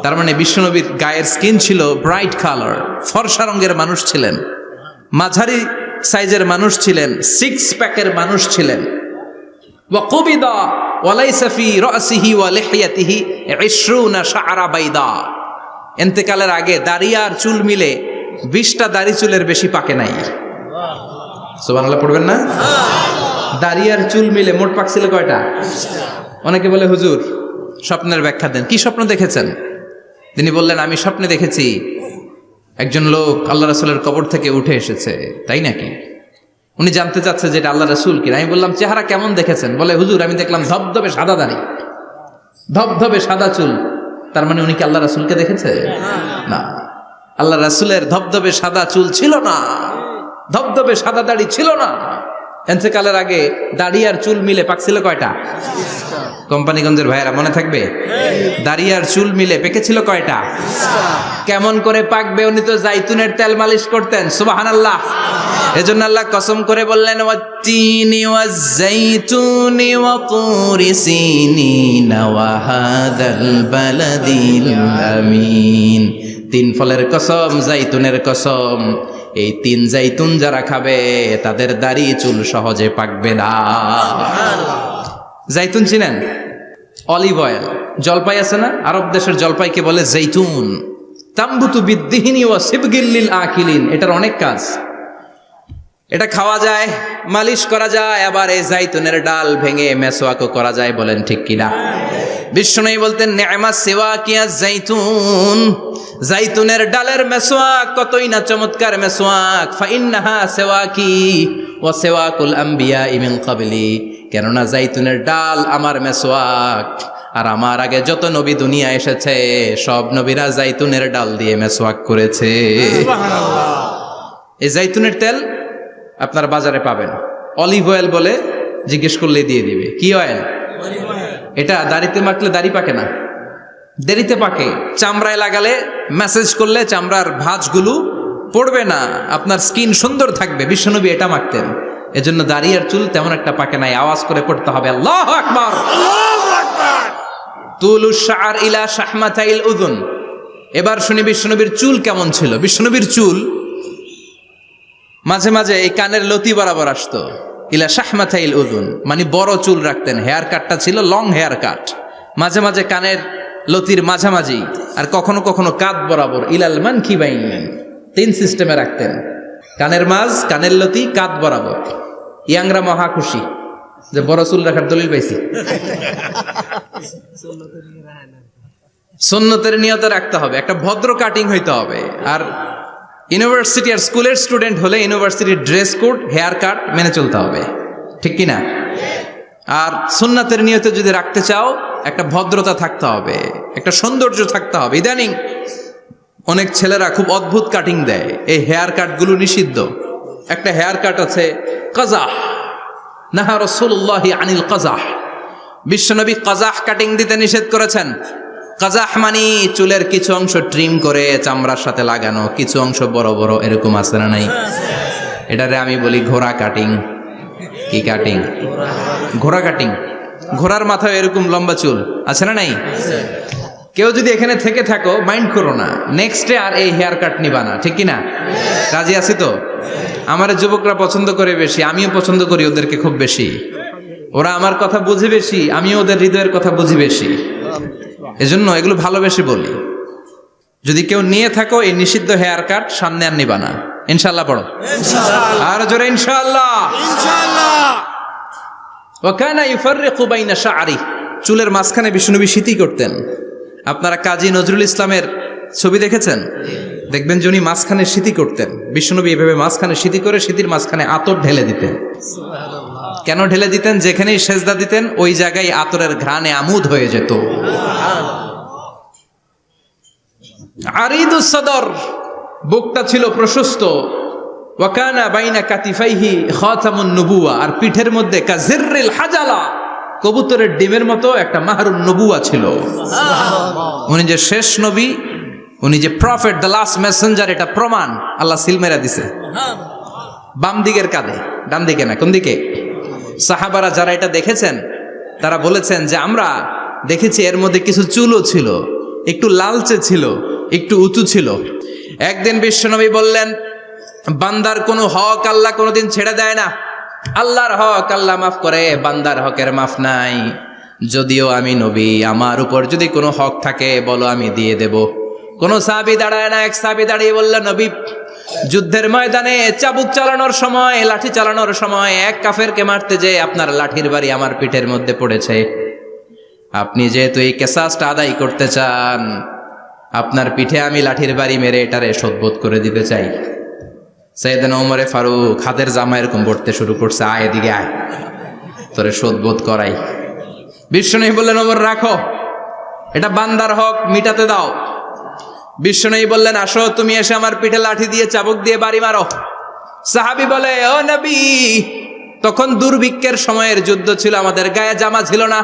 তার মানে বিশ্বনবীর গায়ের স্কিন ছিল ব্রাইট কালার, ফর্সা রঙের মানুষ ছিলেন, মাঝারি সাইজের মানুষ ছিলেন, সিক্স প্যাকের মানুষ ছিলেন। ওয়া কুবিদা ওয়া লাইসা ফি রাসিহি ওয়া লিহিয়াতিহি 20 শাআরা বাইদা। ইন্তেকালের আগে দাড়ি আর চুল মিলে 20টা দাড়ি চুলের বেশি পাকে নাই। সুবহানাল্লাহ পড়বেন না? দাড়ি আর চুল মিলে মোট পাকছিল কয়টা? অনেকে বলে হুজুর স্বপ্নের ব্যাখ্যা দেন। কি স্বপ্ন দেখেছেন? তিনি বললেন আমি স্বপ্নে দেখেছি একজন লোক আল্লাহ রাসূলের কবর থেকে উঠে এসেছে। তাই নাকি? উনি জানতে চাচ্ছে যে এটা আল্লাহ রাসূল কিনা। আমি বললাম চেহারা কেমন দেখেছেন? বলে হুজুর আমি দেখলাম ধবধবে সাদা দাড়ি, ধবধবে সাদা চুল। তার মানে উনি কি আল্লাহ রাসূলকে দেখেছে? না, আল্লাহ রাসূলের ধবধবে সাদা চুল ছিল না, ধবধবে সাদা দাড়ি ছিল না। ইন্তেকালের আগে দাড়ি আর চুল মিলে পাকছিল কয়টা? কোম্পানিগঞ্জের ভাইয়েরা মনে থাকবে? দাড়ি আর চুল মিলে পেকেছিল কয়টা? কেমন করে পাকবে? উনি তো জাইতুনের তেল মালিশ করতেন। সুবহানাল্লাহ। এজন্য আল্লাহ কসম করে বললেন ওয়াত্তিনি ওয়াজ-জাইতুনি ওয়া তুরি সিনিনা ওয়া হাদাল বালাদিল আমিন। তিন ফলের কসম, জাইতুনের কসম। এই তিন জাইতুন যারা খাবে তাদের দাড়ি চুল সহজে পাকবে না। জাইতুন চিনেন? Olive oil. জলপাই আছে না? আরব দেশের জলপাইকে বলে জাইতুন। তাম্বুতু বিদ্দিহিনি ওয়া সিবগিল লিল আকিলিন। এটার অনেক কাজ। এটা খাওয়া যায়, মালিশ করা যায়, আবার এই জাইতুনের ডাল ভেঙে মেসওয়াকও করা যায়। বলেন ঠিক কিনা? বিশ্বনবী বলতেন নেমা সিওয়াকিয়া জাইতুন, জাইতুনের ডালের মেসওয়াক কতই না চমৎকার মেসওয়াক। ফাইন্নাহা সিওয়াকি ওয়া সিওয়াকুল আম্বিয়া মিন ক্বাবলি, কেননা জাইতুনের ডাল আমার মেসওয়াক, আর আমার আগে যত নবী দুনিয়া এসেছে সব নবীরা জাইতুনের ডাল দিয়ে মেসওয়াক করেছে। এই জাইতুনের তেল আপনার বাজারে পাবেন, অলিভ অয়েল বলে জিজ্ঞেস করলে দিয়ে দিবে। কি অয়েল? এটা দাড়িতে মাখলে দাড়ি পাকে না, দেরিতে পাকে। চামড়ায় লাগালে ম্যাসেজ করলে চামড়ার ভাঁজগুলো পড়বে না, আপনার স্কিন সুন্দর থাকবে। বিশ্বনবী এটা মাখতেন, এজন্য দাড়ি আর চুল তেমন একটা পাকে নাই। আওয়াজ করে পড়তে হবে আল্লাহু আকবার। তুলুশ শাআর ইলা শাহমাতাইল উযুন। এবার শুনি বিশ্বনবীর চুল কেমন ছিল। বিশ্বনবীর চুল মাঝে মাঝে এই কানের লতি বরাবর আসতো। ইলা শাহমাতাইল উযুন মানে বড় চুল রাখতেন, হেয়ার কাটটা ছিল লং হেয়ার কাট, মাঝে মাঝে কানের লতির মাঝামাঝি, আর কখনো কখনো কাঁধ বরাবর। ইলাল মানকিবাইন, 3 সিস্টেমে রাখতেন, কানের মাঝ, কানের লতি, কাঁধ বরাবর। ইয়াংরা মহা খুশি যে বড় চুল রাখার দলিল পাইছি। সুন্নতের নিয়তে রাখতে হবে, একটা ভদ্র কাটিং হইতে হবে। আর ইউনিভার্সিটি আর স্কুলের স্টুডেন্ট হলে ইউনিভার্সিটির ড্রেস কোড, হেয়ার কাট মেনে চলতে হবে, ঠিক কিনা? আর সুন্নাতের নিয়তে যদি রাখতে চাও একটা ভদ্রতা থাকতে হবে, একটা সৌন্দর্য থাকতে হবে। ইদানিং অনেক ছেলেরা খুব অদ্ভুত কাটিং দেয়, এই হেয়ার কাটগুলো নিষিদ্ধ। একটা হেয়ার কাট আছে কাজাহ, নাহা রাসূলুল্লাহি আনিল কাজাহ, বিশ্বনবী কাজাহ কাটিং দিতে নিষেধ করেছেন। কাজাহ মানে চুলের কিছু অংশ ট্রিম করে চামড়ার সাথে লাগানো, কিছু অংশ বড় বড়, এরকম আছে না নাই? এটারে আমি বলি ঘোড়া কাটিং। কি কাটিং? ঘোড়া কাটিং। ঘোড়ার মাথায় এরকম লম্বা চুল আছে না নাই? কেউ যদি এখানে থেকে থাকো মাইন্ড করো না, নেক্সট ডে আর এই হেয়ার কাট নিবা না, ঠিক কিনা? রাজি আছি তো? আমার যুবকরা পছন্দ করে বেশি, আমিও পছন্দ করি ওদেরকে খুব বেশি। ওরা আমার কথা বুঝে বেশি, আমিও ওদের হৃদয়ের কথা বুঝি বেশি, এজন্য এগুলো ভালোবেসে বলি। যদি কেউ নিয়ে থাকো এই নিষিদ্ধ হেয়ার কাট, সামনে আর নিবা না, ইনশাআল্লাহ। পড়ো আর জোরে ইনশাআল্লাহ। ওয়া কানা ইউফাররিকু বাইনা শা'রি, চুলের মাঝখানে বিশ্বনবী সিতি করতেন। আপনারা কাজী নজরুল ইসলামের ছবি দেখেছেন? দেখবেন যে উনি মাঝখানে সিতি করতেন। বিশ্বনবী এভাবে মাঝখানে সিতি করে সিতির মাঝখানে আতর ঢেলে দিতেন। কেন ঢেলে দিতেন? যেখানেই সেজদা দিতেন ওই জায়গায় আতরের ঘ্রাণে আমোদ হয়ে যেত। আরিদুস সদর, বুকটা ছিল প্রশস্ত। ওয়া কানা বাইনা কাতিফাইহি খাতামুন নবুওয়া, আর পিঠের মধ্যে কাজিররিল হাজালা, কবুতরের ডিমের মতো একটা মাহরুন নবুওয়া ছিল। উনি যে শেষ নবী, উনি যে প্রফেট, দ্য লাস্ট মেসেঞ্জার, এটা প্রমাণ আল্লাহ সিল মেরা দিছে। বাম দিকের কাঁধে, ডান দিকে না। কোন দিকে? সাহাবারা যারা এটা দেখেছেন তারা বলেছেন যে আমরা দেখেছি এর মধ্যে কিছু চুলও ছিল, একটু লালচে ছিল, একটু উঁচু ছিল। একদিন বিশ্বনবী বললেন, বান্দার কোনো হক আল্লাহ কোনোদিন ছেড়ে দেয় না। আল্লাহর হক আল্লাহ মাফ করে, বান্দার হকের মাফ নাই। যদিও আমি নবী, আমার উপর যদি কোনো হক থাকে বলো, আমি দিয়ে দেব। কোনো সাহাবী দাঁড়ায় না। এক সাহাবী দাঁড়িয়ে বললেন, নবী, যুদ্ধের ময়দানে চাবুক চালানোর সময়, লাঠি চালানোর সময় এক কাফেরকে মারতে যেয়ে আপনার লাঠির বাড়ি আমার পিঠের মধ্যে পড়েছে। আপনি যেহেতু এই কেসাসটা আদায় করতে চান, আপনার পিঠে আমি লাঠির বাড়ি মেরে এটারে শোধবোধ করে দিতে চাই। সাইয়েদনা ওমরে ফারুক হাতের জামা এরকম পড়তে শুরু করছে, আয় এদিকে আয়, তোরে শোধবোধ করাই। বিশ্বনবী বললেন, ওমর রাখো, এটা বান্দার হক, মিটাতে দাও। বিশ্বনবী বললেন, আসো তুমি এসে আমার পিঠে লাঠি দিয়ে চাবুক দিয়ে বাড়ি মারো। সাহাবী বলে, ও নবী, তখন দুর্ভিক্ষের সময়ের যুদ্ধ ছিল, আমাদের গায়ে জামা ছিল না।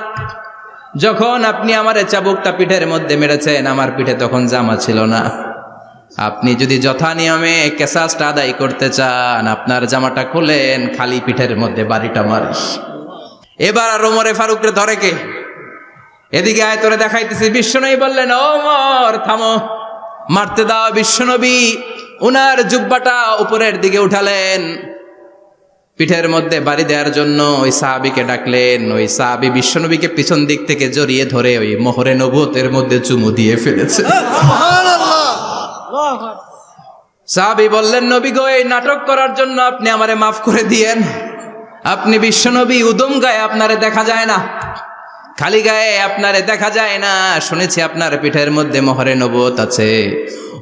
যখন আপনি আমার চাবুকটা পিঠের মধ্যে মেরেছেন, আমার পিঠে তখন জামা ছিল না। আপনি যদি যথা নিয়মে কেসাসটা আদায় করতে চান, আপনার জামাটা খুলেন, খালি পিঠের মধ্যে বাড়িটা মারিস। এবার আর ওমরে ফারুককে ধরে কে? এদিকে আয়, তোরে দেখাইতেছি। বিশ্বনবী বললেন, ওমর থামো, মারতে দাও। বিশ্বনবী উনার জুব্বাটা উপরের দিকে উঠালেন, পিঠের মধ্যে বাড়ি দেওয়ার জন্য ওই সাহাবীকে ডাকলেন। ওই সাহাবী বিশ্বনবীকে পিছন দিক থেকে জড়িয়ে ধরে ওই মোহরে নবুয়তের মধ্যে চুমু দিয়ে ফেলেছে। সাহাবী বললেন, নবী গো, এই নাটক করার জন্য আপনি আমারে মাফ করে দিয়েন। আপনি বিশ্বনবী, উদম গায়ে আপনারে দেখা যায় না, খালি গায়ে আপনারে দেখা যায় না। শুনেছি আপনার পিঠের মধ্যে মোহরে নবুয়ত আছে।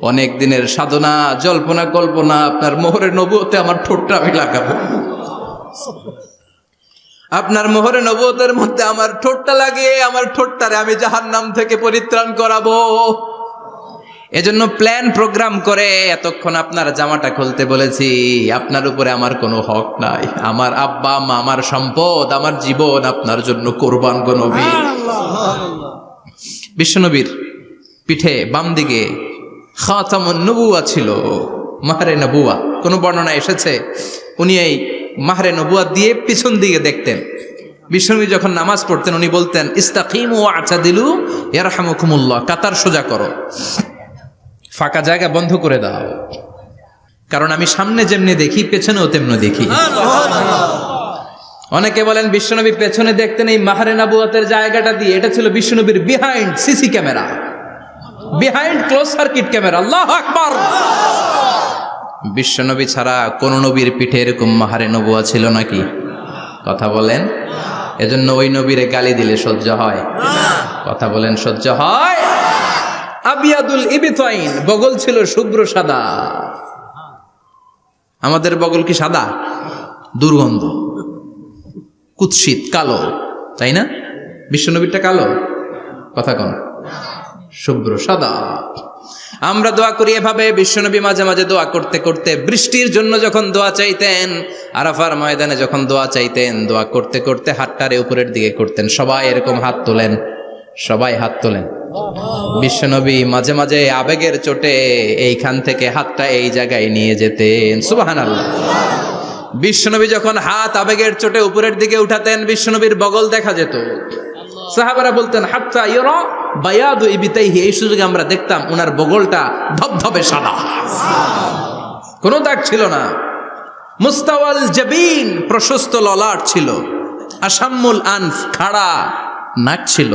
অনেক দিনের সাধনা, জল্পনা কল্পনা, আপনার মোহরে নবুয়তে আমার ঠোঁটটা আমি লাগাবো। আপনার মোহরে নবুয়তের মধ্যে আমার ঠোঁটটা লাগিয়ে আমার ঠোঁটটারে আমি জাহান্নাম থেকে পরিত্রাণ করাবো। এজন্য প্ল্যান প্রোগ্রাম করে এতক্ষণ আপনার জামাটা খুলতে বলেছি। আপনার উপরে আমার কোনো হক নাই। আমার আব্বা মা, আমার সম্পদ, আমার জীবন আপনার জন্য কোরবান গো নবী। বিশ্বনবীর পিঠে বাম দিকে খাতামুন নবুয়া ছিল, মাহরে নবুয়া। কোন বর্ণনা এসেছে উনি এই মাহরে নবুয়া দিয়ে পিছন দিকে দেখতেন। বিশ্বনবী যখন নামাজ পড়তেন উনি বলতেন ইস্তাকিমু ওয়া'তাদিলু ইয়ারহামুকুমুল্লাহ, কাতার সোজা করো, ফাঁকা জায়গা বন্ধ করে দাও, কারণ আমি সামনে যেমনি দেখি পেছনেও তেমনি দেখি। অনেকে বলেন বিশ্বনবী পেছনে দেখতেন এই মাহরে নবুয়াতের জায়গাটা দিয়ে। এটা ছিল বিশ্বনবীর behind CC camera, behind close circuit camera. আল্লাহু আকবার। বিশ্বনবী ছাড়া কোন নবীর পিঠে এরকম মাহরে নবুয়া ছিল নাকি? কথা বলেন। এজন্য ওই নবীরে গালি দিলে সহ্য হয়? কথা বলেন, সহ্য হয়? আবিয়াদুল ইবতাইন, বগল ছিল শুভ্র সাদা। আমাদের বগল কি সাদা? দুর্গন্ধ, কুৎসিত, কালো, তাই না? বিশ্বনবীরটা কালো? কথা কোন? শুভ্র সাদা। আমরা দোয়া করি এভাবে। বিশ্বনবী মাঝে মাঝে দোয়া করতে করতে বৃষ্টির জন্য যখন দোয়া চাইতেন, আরাফার ময়দানে যখন দোয়া চাইতেন, দোয়া করতে করতে হাতটারে উপরের দিকে করতেন। সবাই এরকম হাত তোলেন, সবাই হাত তোলেন। বিশ্বনবী মাঝে মাঝে আবেগের চোটে এইখান থেকে হাতটা এই জায়গায় নিয়ে যেতেন। সুবহানাল্লাহ। বিশ্বনবী যখন হাত আবেগের চোটে উপরের দিকে উঠাতেন, বিশ্বনবীর বগল দেখা যেত। সাহাবারা বলতেন হাত্তা ইরা বায়াদু ইবতাইহি, এই সুযোগে আমরা দেখতাম ওনার বগলটা ধবধবে সাদা, কোনো দাগ ছিল না। মুস্তাওয়াল জাবিন, প্রশস্ত ললাট ছিল। আসাম্মুল আনফ, খাড়া নাক ছিল।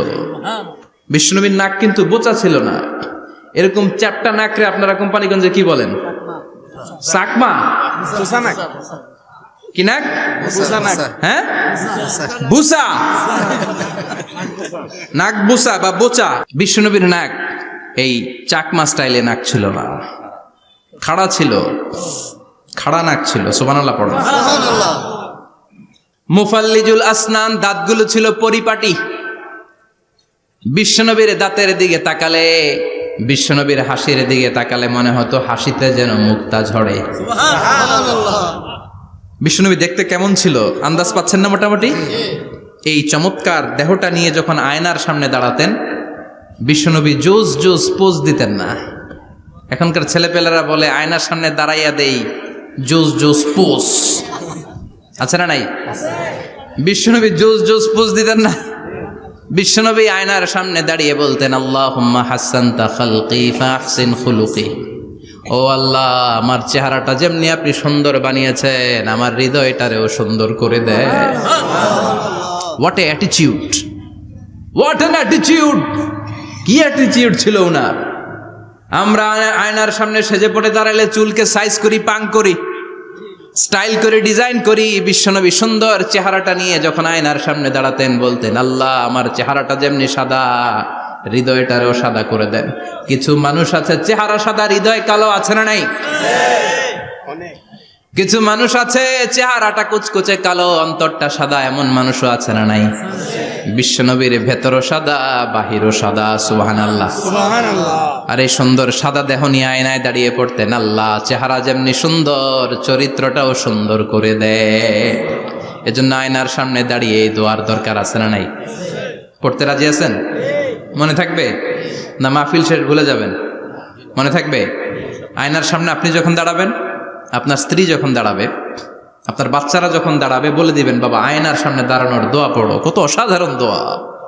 বিষ্ণুনবীর নাক কিন্তু বোচা ছিল না। এরকম চ্যাপটা নাকরে আপনারা কোম্পানিগঞ্জে কি বলেন? চাকমা? কি নাক? হ্যাঁ, বুসা। নাক বুসা বা বোচা। বিষ্ণুনবীর নাক এই চাকমা স্টাইলে নাক ছিল না, খাড়া ছিল, খাড়া নাক ছিল। সুবহানাল্লাহ পড়ো। মুফাল্লিজুল আসনান, দাঁতগুলো ছিল পরিপাটি। বিশ্বনবীর দাঁতের দিকে তাকালে, বিশ্বনবীর হাসির দিকে তাকালে মনে হতো হাসিতে যেন মুক্তা ঝরে। বিশ্বনবী দেখতে কেমন ছিল আন্দাজ পাচ্ছেন না মোটামুটি? এই চমৎকার দেহটা নিয়ে যখন আয়নার সামনে দাঁড়াতেন, বিশ্বনবী জোস জোস পোজ দিতেন না। এখনকার ছেলেপেলেরা বলে আয়নার সামনে দাঁড়াইয়া দেই জোস জোস পোজ, আছে না নাই? বিশ্বনবী জোস জোস পোজ দিতেন না। বিশ্বনবী আয়নার সামনে দাঁড়িয়ে বলতেন আল্লাহুম্মা হাসানতা খালকি ফাহসিন খুলুকি, ও আল্লাহ আমার চেহারাটা যেমনি আপনি সুন্দর বানিয়েছেন আমার হৃদয়টারেও সুন্দর করে দেয়। What a attitude, what an attitude! কি অ্যাটিটিউড ছিল ওনার! আমরা আয়নার সামনে সেজে পড়ে দাঁড়ালে চুলকে সাইজ করি, পাং করি, স্টাইল করে ডিজাইন করি। বিশ্বনবী সুন্দর চেহারাটা নিয়ে যখন আয়নার সামনে দাঁড়াতেন বলতেন আল্লাহ আমার চেহারাটা যেমনি সাদা হৃদয়টারেও সাদা করে দেন। কিছু মানুষ আছে চেহারা সাদা হৃদয় কালো, আছে না নাই? কিছু মানুষ আছে চেহারাটা কুচকুচে কালো অন্তরটা সাদা, এমন মানুষও আছে না নাই? বিশ্বনবীর ভেতরও সাদা বাহিরও সাদা। সুবহানাল্লাহ। আর এই সুন্দর সাদা দেহ নিয়ে আয়নায় দাঁড়িয়ে পড়তেন আল্লাহ চেহারা যেমনি সুন্দর চরিত্রটাও সুন্দর করে দেয়। এজন্য আয়নার সামনে দাঁড়িয়ে এই দোয়ার দরকার, আছে না নাই? পড়তে রাজি আছেন? মনে থাকবে না মাহফিল শেষ ভুলে যাবেন? মনে থাকবে? আয়নার সামনে আপনি যখন দাঁড়াবেন, আপনার স্ত্রী যখন দাঁড়াবে, আপনার বাচ্চারা যখন দাঁড়াবে, বলে দিবেন বাবা আয়নার সামনে দাঁড়ানোর দোয়া পড়ো। কত অসাধারণ দোয়া!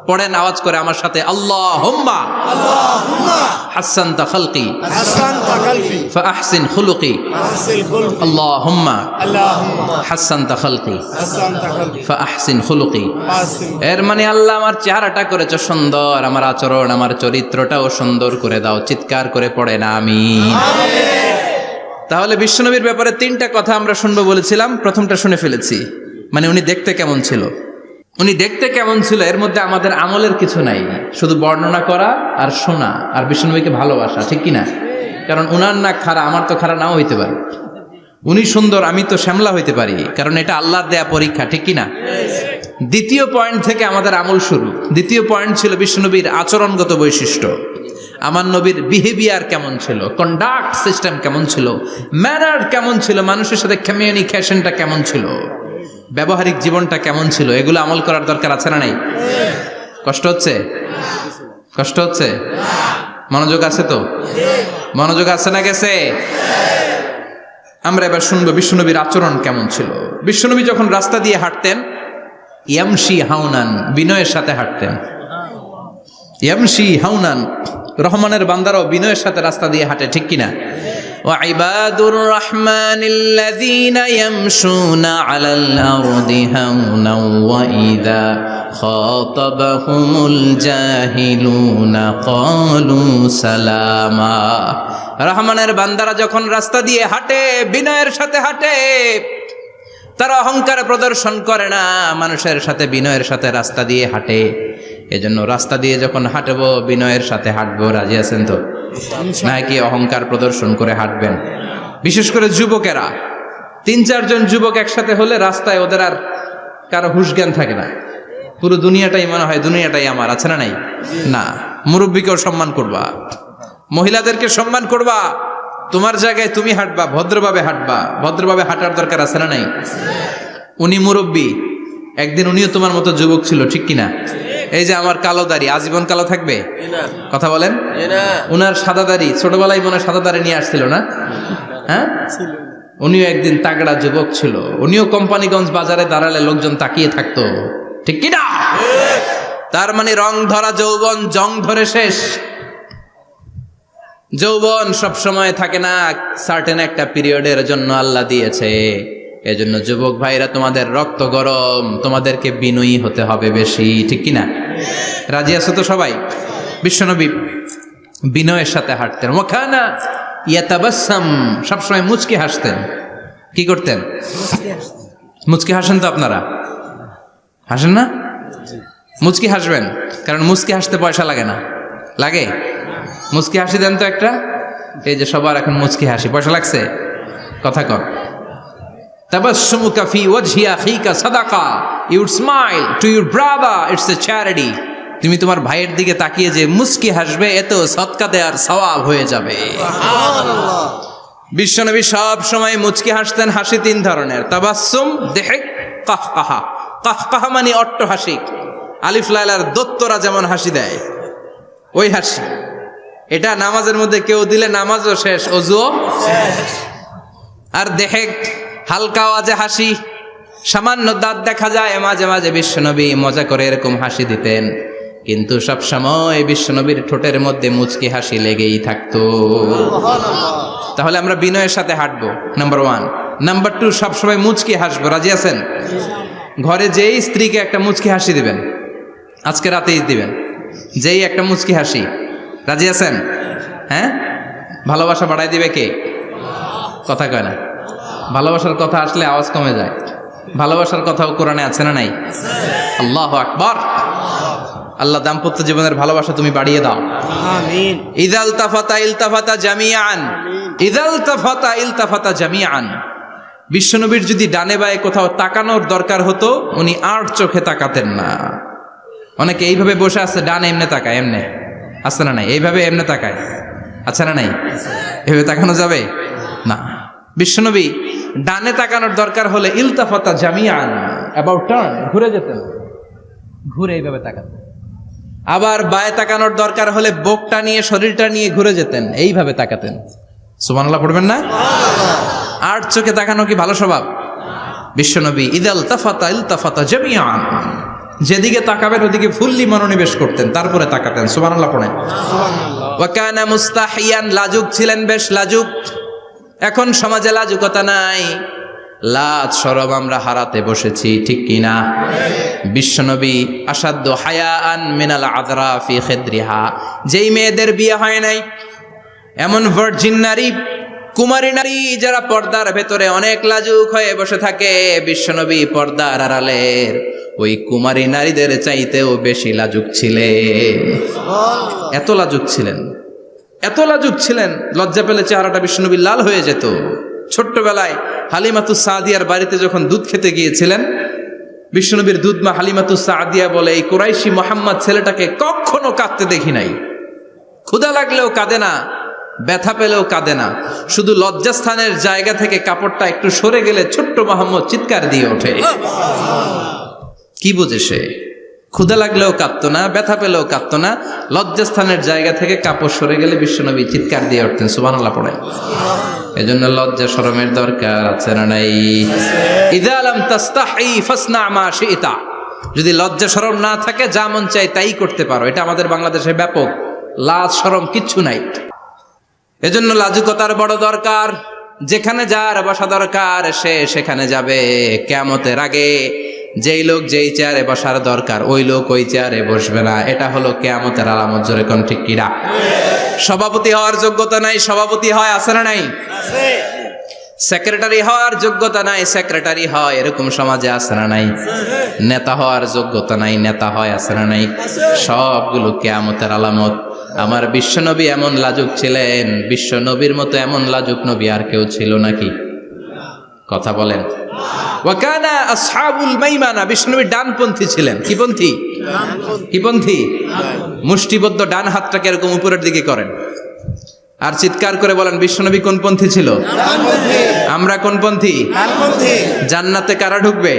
পড়েন আওয়াজ করে আমার সাথে, আল্লাহুম্মা হাসানতা খালকি ফাহসিন খুলুকি, আল্লাহুম্মা হাসানতা খালকি ফাহসিন খুলুকি। এর মানে আল্লাহ আমার চেহারাটা করেছো সুন্দর, আমার আচরণ আমার চরিত্রটাও সুন্দর করে দাও। চিৎকার করে পড়েন আমিন। তাহলে বিশ্বনবীর ব্যাপারে তিনটা কথা আমরা শুনবো বলেছিলাম, প্রথমটা শুনে ফেলেছি, মানে উনি দেখতে কেমন ছিল। উনি দেখতে কেমন ছিল এর মধ্যে আমাদের আমলের কিছু নাই, শুধু বর্ণনা করা আর শোনা আর বিশ্বনবীকে ভালোবাসা, ঠিক কিনা? কারণ উনার না খাড়া, আমার তো খাড়া নাও হইতে পারে। উনি সুন্দর, আমি তো শ্যামলা হইতে পারি, কারণ এটা আল্লাহর দেয়া পরীক্ষা, ঠিক কিনা? দ্বিতীয় পয়েন্ট থেকে আমাদের আমল শুরু। দ্বিতীয় পয়েন্ট ছিল বিশ্বনবীর আচরণগত বৈশিষ্ট্য। আমার নবীর বিহেভিয়ার কেমন ছিল, কন্ডাক্ট সিস্টেম কেমন ছিল, ম্যানার কেমন ছিল, মানুষের সাথে কমিউনিকেশনটা কেমন ছিল, ব্যবহারিক জীবনটা কেমন ছিল, এগুলো আমল করার দরকার আছে না নাই? কষ্ট হচ্ছে? কষ্ট হচ্ছে? মনোযোগ আছে তো? মনোযোগ আছে না গেছে? আমরা এবার শুনবো বিশ্বনবীর আচরণ কেমন ছিল। বিশ্বনবী যখন রাস্তা দিয়ে হাঁটতেন, ইয়ামশি হাউনান, বিনয়ের সাথে হাঁটতেন। ইয়ামশি হাউনান, রহমানের বান্দারাও বিনয়ের সাথে রাস্তা দিয়ে হাঁটে, ঠিক কিনা? ওয়া ইবাদুর রহমানিল্লাযীনা ইয়ামশুনা আলাল আরদি হাওনাও ওয়া ইযা খাতাবাহুমুল জাহিলুনা ক্বালু সালামা। রহমানের বান্দারা যখন রাস্তা দিয়ে হাঁটে, বিনয়ের সাথে হাঁটে, তারা অহংকার প্রদর্শন করে না, মানুষের সাথে বিনয়ের সাথে রাস্তা দিয়ে হাঁটে। এজন্য রাস্তা দিয়ে যখন হাঁটবো বিনয়ের সাথে হাঁটবো। রাজি আছেন তো? নাকি অহংকার প্রদর্শন করে হাঁটবেন? বিশেষ করে যুবকেরা, 3-4 জন যুবক একসাথে হলে রাস্তায় ওদের আর কারো হুঁশ জ্ঞান থাকে না, পুরো দুনিয়াটাই মনে হয় দুনিয়াটাই আমার, আছে না নাই? না, মুরব্বীকেও সম্মান করবা, মহিলাদেরকে সম্মান করবা, তোমার জায়গায় তুমি হাঁটবা, ভদ্রভাবে হাঁটবা। ভদ্রভাবে হাঁটার দরকার আছে না নাই? উনি মুরব্বী, একদিন উনিও তোমার মতো যুবক ছিল, ঠিক কিনা? এই যে আমার কালো দাড়ি আজীবন কালো থাকবে? কথা বলেন। উনার সাদা দাড়ি ছোটবেলায় মনে সাদা দাড়ি নিয়ে আসছিল না? হ্যাঁ, উনিও একদিন তাগড়া যুবক ছিল। উনিও কোম্পানিগঞ্জ বাজারে দাঁড়ালে লোকজন তাকিয়ে থাকতো, ঠিক কিনা? তার মানে রং ধরা যৌবন জং ধরে শেষ। যৌবন সব সময় থাকে না, সার্টেন একটা পিরিয়ডের জন্য আল্লাহ দিয়েছে। এজন্য যুবক ভাইরা, তোমাদের রক্ত গরম, তোমাদেরকে বিনয়ী হতে হবে বেশি, ঠিক কিনা? রাজি আছো তো সবাই? বিশ্বনবী বিনয়ের সাথে হাঁটতেন। ওয়াকানা ইয়াতাবাসসাম, সবসময় মুচকি হাসতেন। কি করতেন? মুচকি হাসেন তো আপনারা? হাসেন না? মুচকি হাসবেন, কারণ মুচকি হাসতে পয়সা লাগে না। লাগে? মুচকি হাসি দেন তো একটা। এই যে সবার এখন মুচকি হাসি, পয়সা লাগছে? কথা কর। তাবাসসুমুকা ফি ওয়াজহি আখিকা সাদাকা, you smile to your brother, it's a charity. তুমি তোমার ভাইয়ের দিকে তাকিয়ে যে মুচকি হাসবে, এত সদকা দেওয়ার সওয়াব হয়ে যাবে। বিশ্বনবী সব সময় মুচকি হাসতেন। হাসি 3 ধরনের, তাবাসসুম, দিহক, কাহকাহা। কাহকাহা মানে অট্ট হাসি, আলিফ লাইলার দত্তরা যেমন হাসি দেয় ওই হাসি। এটা নামাজের মধ্যে কেউ দিলে নামাজও শেষ, ওযুও শেষ। আর দেহেক, হালকা আওয়াজে হাসি, সামান্য দাঁত দেখা যায় মাঝে মাঝে। বিশ্বনবী মজা করে এরকম হাসি দিতেন, কিন্তু সব সময় বিশ্বনবীর ঠোঁটের মধ্যে মুচকি হাসি লেগেই থাকতো। তাহলে আমরা বিনয়ের সাথে হাঁটবো, নাম্বার 1। নাম্বার 2, সবসময় মুচকি হাসবো। রাজি আছেন? ঘরে যেই স্ত্রীকে একটা মুচকি হাসি দিবেন, আজকে রাতেই দিবেন, যেই একটা মুচকি হাসি। রাজি আছেন? হ্যাঁ, ভালোবাসা বাড়াই দিবে কে? কথা কয় না। ভালোবাসার কথা আসলে আওয়াজ কমে যায়। ভালোবাসার কথাও কোরআনে আছে না নাই? আল্লাহু আকবার। আল্লাহ দাম্পত্য জীবনের ভালোবাসা তুমি বাড়িয়ে দাও। আমিন। ইযাল তাফাতা ইলতাফাতা জামিআন, ইযাল তাফাতা ইলতাফাতা জামিআন। বিশ্বনবীর যদি ডানে বায়ে কোথাও তাকানোর দরকার হতো, উনি আর চোখে তাকাতেন না। অনেকে এইভাবে বসে আছে, ডানে এমনে তাকায়, এমনে আছে না নাই? এইভাবে এমনে তাকায়, আছে না নাই? এভাবে তাকানো যাবে না। বিশ্বনবী ডানে তাকানোর দরকার হলে ইলতাফাতা জামিআন, অ্যাবাউট টার্ন, ঘুরে যেতেন, ঘুরে এইভাবে তাকাতেন। আবার বায়ে তাকানোর দরকার হলে বুকটা নিয়ে, শরীরটা নিয়ে ঘুরে যেতেন, এইভাবে তাকাতেন। সুবহানাল্লাহ পড়বেন না? আর চোখে তাকানো কি ভালো স্বভাব? বিশ্বনবী ইদাল তাফাতা ইলতাফাতা জামিআন, যেদিকে তাকাবেন ওদিকে ফুল্লি মনোনিবেশ করতেন, তারপরে তাকাতেন। সুবহানাল্লাহ পড়েন। ওয়া কানা মুস্তাহিয়ান, লাজুক ছিলেন, বেশ লাজুক। এখন সমাজে লাজুকতা নাই, লাজ শরম আমরা হারাতে বসেছি, ঠিক কিনা? বিশ্বনবী আসাদ্দু হায়াআন মিনাল আযরা ফি খিদরিহা, যেই মেয়েদের বিয়ে হয় নাই, এমন ভার্জিন নারী, কুমারী নারী যারা পর্দার ভেতরে অনেক লাজুক হয়ে বসে থাকে, বিশ্বনবী পর্দার আড়ালের ওই কুমারী নারীদের চাইতেও বেশি লাজুক ছিলেন। এত লাজুক ছিলেন, এত লাজুক ছিলেন, লজ্জা পেলে চেহারাটা বিশ্বনবীর লাল হয়ে যেত। ছোট্টবেলায় হালিমাতুস সাদিয়ার বাড়িতে যখন দুধ খেতে গিয়েছিলেন, বিশ্বনবীর দুধ মা হালিমাতুস সাদিয়া বলে, এই কুরাইশি মোহাম্মদ ছেলেটাকে কখনো কাঁদতে দেখি নাই। ক্ষুধা লাগলেও কাঁদে না, ব্যথা পেলেও কাঁদে না, শুধু লজ্জাস্থানের জায়গা থেকে কাপড়টা একটু সরে গেলে ছোট্ট মোহাম্মদ চিৎকার দিয়ে ওঠে। কি বুঝে সে? ক্ষুধা লাগলেও কাঁদতো না, ব্যথা পেলেও কাঁদতো না, লজ্জাস্থানের জায়গা থেকে কাপড় সরে গেলে বিশ্বনবী চিৎকার দিয়ে উঠতেন। সুবহানাল্লাহ পড়ে। এজন্য লজ্জা শরমের দরকার আছে না নাই? ইযা লাম তাস্তাহি ফাসনা মা শি'তা। যদি লজ্জা শরম না থাকে, যা মন চাই তাই করতে পারো। এটা আমাদের বাংলাদেশে ব্যাপক। লাজ শরম কিচ্ছু নাই। এজন্য লাজুকতার বড় দরকার। যেখানে যার বসা দরকার সে সেখানে যাবে। কিয়ামতের আগে যেই লোক যেই চেয়ারে বসার দরকার ওই লোক ওই চেয়ারে বসবে না। এটা হলো কিয়ামতের আলামত। জোরে কোন ঠিক কিনা? সভাপতি হওয়ার যোগ্যতা নাই, সভাপতি হয়, আছে না নাই? সেক্রেটারি হওয়ার যোগ্যতা নাই, সেক্রেটারি হয়, এরকম সমাজে আছে না নাই? নেতা হওয়ার যোগ্যতা নাই, নেতা হয়, আছে না নাই? সবগুলো কিয়ামতের আলামত। আমার বিশ্বনবী এমন লাজুক ছিলেন, বিশ্বনবীর মতো এমন লাজুক নবী আর কেউ ছিল নাকি? কথা বলেন। ওয়াকানা আসহাবুল মাইমানা, বিশ্বনবী ডানপন্থী ছিলেন। কি পন্থী? কি পন্থী? মুষ্টিবদ্ধ ডান হাতটাকে এরকম উপরের দিকে করেন আর চিৎকার করে বলেন, বিশ্বনবী কোন পন্থী ছিল? আমরা কোন পন্থী? জান্নাতে কারা ঢুকবে?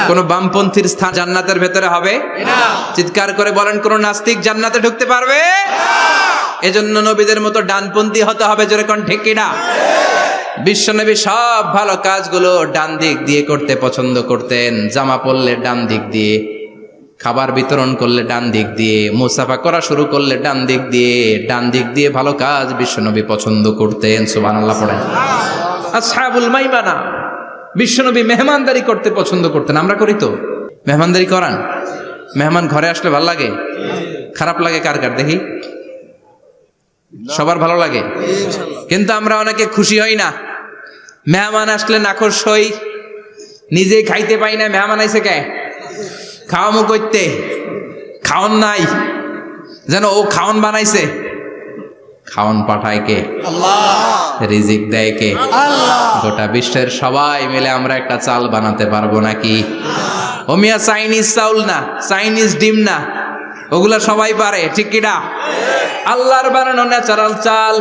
কোন বামপন্থীর স্থান জান্নাতের ভেতরে হবে? চিৎকার করে বলেন, কোন নাস্তিক জান্নাতে ঢুকতে পারবে? এজন্য নবীদের মতো ডানপন্থী হতে হবে। জোরে কোন ঠিক কিনা? বিশ্বনবী সব ভালো কাজগুলো ডান দিক দিয়ে করতে পছন্দ করতেন। জামা পরলে ডান দিক দিয়ে, খাবার বিতরণ করলে ডান দিক দিয়ে, মুসাফা করা শুরু করলে ডান দিক দিয়ে, ডান দিক দিয়ে ভালো কাজ বিশ্বনবী পছন্দ করতেন। সুবহানাল্লাহ পড়েন। আসহাবুল মাইমানা, বিশ্বনবী মেহমানদারি করতে পছন্দ করতেন। আমরা করি তো? মেহমানদারি করান? মেহমান ঘরে আসলে ভালো লাগে? খারাপ লাগে কার কার দেখি? সবার ভালো লাগে, কিন্তু আমরা অনেকে খুশি হই না। মেহমান আসলে নাখোশ হই, নিজে খাইতে পাই না। মেহমান আইছে কে? খাওয়ামো করতে, খাওন নাই, যেন ও খাওন বানাইছে। খাওন পাঠায় কে? আল্লাহ। রিজিক দেয় কে? আল্লাহ। গোটা বিশ্বের সবাই মিলে আমরা একটা চাল বানাতে পারবো নাকি? ও মিয়া চাইনিজ চাউল না, চাইনিজ ডিম না, ওগুলা সবাই পারে, ঠিক কিনা? আল্লাহর বানানো ন্যাচারাল চাল,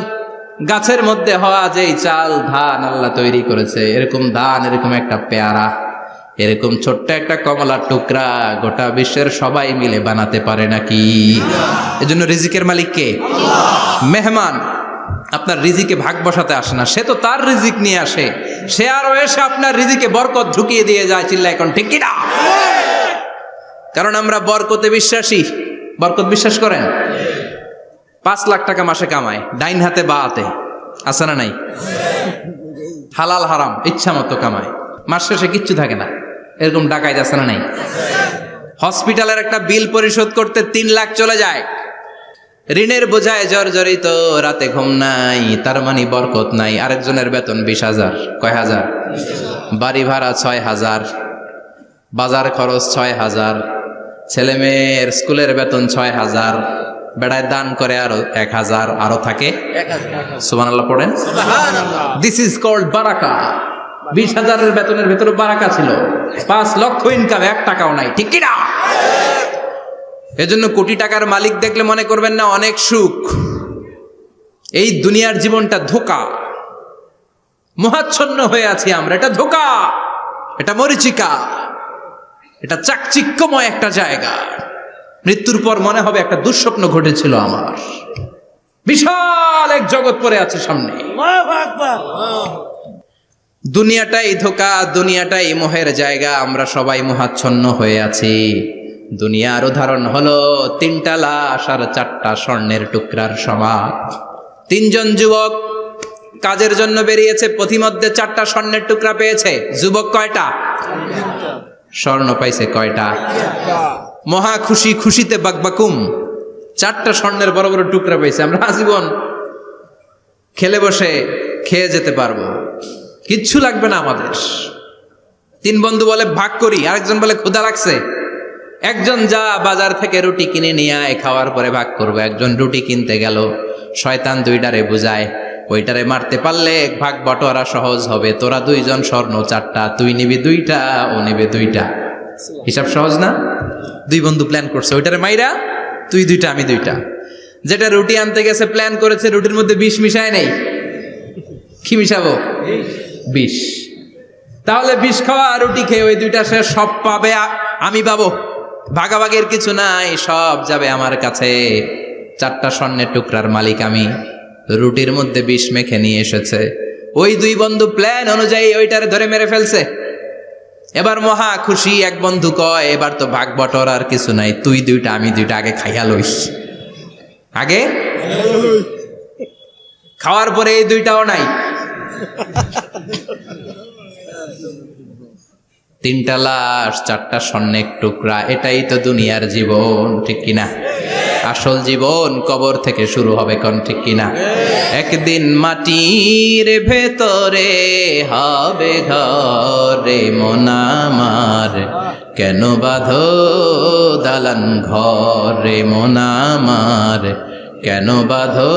গাছের মধ্যে হওয়া যেই চাল, ধান আল্লাহ তৈরি করেছে, এরকম ধান, এরকম একটা পেয়ারা, এরকম ছোট্ট একটা কমলার টুকরা গোটা বিশ্বের সবাই মিলে বানাতে পারে নাকি? এজন্য রিজিকের মালিক কে? মেহমান আপনার রিজিকে ভাগ বসাতে আসে না, সে তো তার রিজিক নিয়ে আসে। সে আরো এসে আপনার রিজিকে বরকত ঢুকিয়ে দিয়ে যায়। চিল্লা এখন ঠিক কিনা? কারণ আমরা বরকতে বিশ্বাসী। বরকত বিশ্বাস করেন? 5 লাখ টাকা মাসে কামায়, ডাইন হাতে বা হাতে, আছে না নাই? হালাল হারাম ইচ্ছা মতো কামায়, মাস শেষে কিচ্ছু থাকে না, এরকম ডাকাইত আছে না নাই? হসপিটালের একটা বিল পরিশোধ করতে 3 লাখ চলে যায়, ঋণের বোঝায় জর্জরিত, রাতে ঘুম নাই, তার মানে বরকত নাই। আরেকজনের বেতন 20,000, কয় হাজার? বাড়ি ভাড়া 6,000, বাজার খরচ 6,000, ছেলে মেয়ের স্কুলের বেতন 6,000, বেড়ায় দান করে আরো 1,000, আরো থাকে। সুবহানাল্লাহ পড়েন। দিস ইজ কল্ড বারাকা। 20,000-এর বেতনের ভেতরে বারাকা ছিল। 5 লক্ষ ইনকাম, 1 টাকাও নাই, ঠিক কিনা? এজন্য কোটি টাকার মালিক দেখলে মনে করবেন না অনেক সুখ। এই দুনিয়ার জীবনটা ধোঁকা, মোহাচ্ছন্ন হয়ে আছি আমরা। এটা ধোঁকা, এটা মরিচিকা, এটা চাকচিক্যময় একটা জায়গা। মৃত্যুর পর মনে হবে একটা দুঃস্বপ্ন ঘটেছিল আমার, বিশাল এক জগৎ পড়ে আছে সামনে। দুনিয়াটাই ধোঁকা, দুনিয়াটাই মোহের জায়গা। আমরা সবাই মোহাচ্ছন্ন হয়ে আছি। দুনিয়ার উদাহরণ হলো 3টা লাশ আর 4টা স্বর্ণের টুকরার সমান। 3 জন যুবক কাজের জন্য বেরিয়েছে, পথিমধ্যে 4টা স্বর্ণের টুকরা পেয়েছে। যুবক কয়টা? স্বর্ণ পাইছে কয়টা? মহা খুশি, খুশিতে বাকবাকুম। 4টা স্বর্ণের বড় বড় টুকরা পেয়েছে। আমরা আজীবন খেলে বসে খেয়ে যেতে পারবো, কিচ্ছু লাগবে না আমাদের। তিন বন্ধু বলে ভাগ করি, আরেকজন বলে ক্ষুধা লাগছে। একজন যা বাজার থেকে রুটি কিনে নিয়ে আয়, খাওয়ার পরে ভাগ করবো। একজন রুটি কিনতে গেল, শয়তান দুইটারে বুঝায় ওইটারে মারতে পারলে ভাগ বটোয়ারা সহজ হবে। তোরা দুইজন স্বর্ণ 4টা, তুই নিবি 2টা, ও নেবে 2টা। হিসাব সহজ না? দুই বন্ধু প্ল্যান করছে, ওইটারে মাইরা তুই 2টা আমি 2টা। যেটা রুটি আনতে গেছে প্ল্যান করেছে রুটির মধ্যে বিষ মিশায় নেই, কি মিশাবো? বিষ। তাহলে বিষ খাওয়া রুটি খেয়ে ওই 2টা সে সব পাবে, আমি পাবো। ভাগাভাগের কিছু নাই, সব যাবে আমার কাছে। 4টা স্বর্ণের টুকরার মালিক আমি। রুটির মধ্যে বিষ মেখে নিয়ে এসেছে। ওই দুই বন্ধু প্ল্যান অনুযায়ী ওইটারে ধরে মেরে ফেলছে। এবার মহা খুশি। এক বন্ধু কয়, এবার তো ভাগ বটর আর কিছু নাই, তুই 2টা আমি 2টা, আগে খাইয়া লইস। আগে খাওয়ার পরে এই 2টাও নাই। 3টা লাশ, 4টা স্বর্ণের টুকরা। এটাই তো দুনিয়ার জীবন, ঠিক কিনা? আসল জীবন কবর থেকে শুরু হবে, কোন ঠিক কিনা? একদিন মাটির ভেতরে হবে ঘরে মন আমার, কেন বাঁধো দালান ঘরে মন আমার, কেন বাঁধো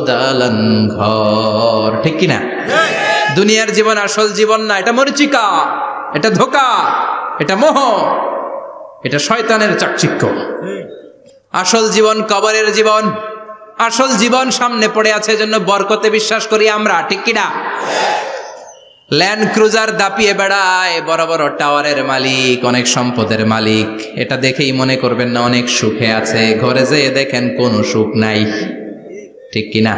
দালান ঘর, ঠিক কিনা? দুনিয়ার জীবন আসল জীবন না, এটা মরিচিকা, এটা ধোঁকা, এটা মোহ, এটা শয়তানের চাকচিক্য। আসল জীবন কবরের জীবন। আসল জীবন সামনে পড়ে আছে, জন্য বরকতে বিশ্বাস করি আমরা, ঠিক কিনা? ল্যান্ড ক্রুজার দাপিয়ে বেড়ায়, বড় বড় টাওয়ারের মালিক, অনেক সম্পদের মালিক। এটা দেখেই মনে করবেন না অনেক সুখে আছে, ঘরে যেয়ে দেখেন কোনো সুখ নাই, ঠিক কিনা?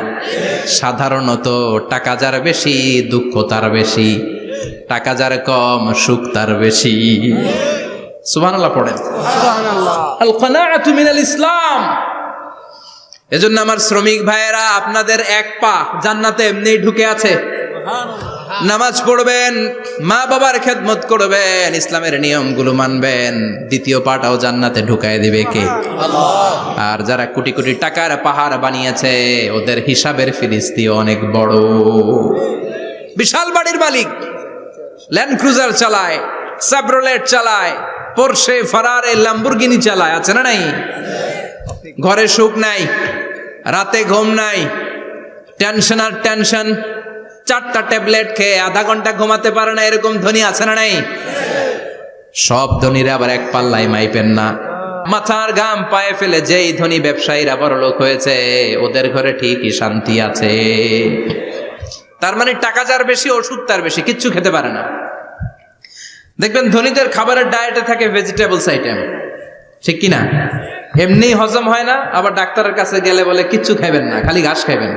সাধারণত টাকা যার বেশি দুঃখ তার বেশি, টাকা যার কম সুখ তার বেশি। সুবহানাল্লাহ পড়েন। আল কানাআতু মিনাল ইসলাম। এজন্য আমার শ্রমিক ভাইয়েরা, আপনাদের এক পা জান্নাতে এমনি ঢুকে আছে। নামাজ পড়বেন, মা বাবার খেদমত করবেন, ইসলামের নিয়মগুলো মানবেন, দ্বিতীয় পাটাও জান্নাতে ঢুকায় দিবে কে? আর যারা কোটি কোটি টাকার পাহাড় বানিয়েছে, ওদের হিসাবের ফিরিস্তিও অনেক বড়। বিশাল বাড়ির মালিক, ল্যান্ড ক্রুজার চালায়, সাবরোলেট চালায়, পোরশে, ফারারে, ল্যাম্বরগিনি চালায়, আছে না নাই? ঘরে সুখ নাই, রাতে ঘুম নাই, টেনশন আর টেনশন। 4টা ট্যাবলেট খেয়ে আধা ঘন্টা ঘুমাতে পারে না, এরকম ধনী আছে না নাই? সব ধনীরা আবার এক পাল্লায় মাইপেন না। মাথার ঘাম পায়ে ফেলে যেই ধনী ব্যবসায়ীরা বড় লোক হয়েছে, ওদের ঘরে ঠিকই শান্তি আছে। তার মানে টাকা যার বেশি, ওষুধ তার বেশি, কিচ্ছু খেতে পারে না। দেখবেন ধনীদের খাবারের ডায়েটে থাকে ভেজিটেবলস আইটেম, ঠিক কিনা? এমনি হজম হয় না, আবার ডাক্তারের কাছে গেলে বলে কিচ্ছু খাবেন না, খালি ঘাস খাবেন।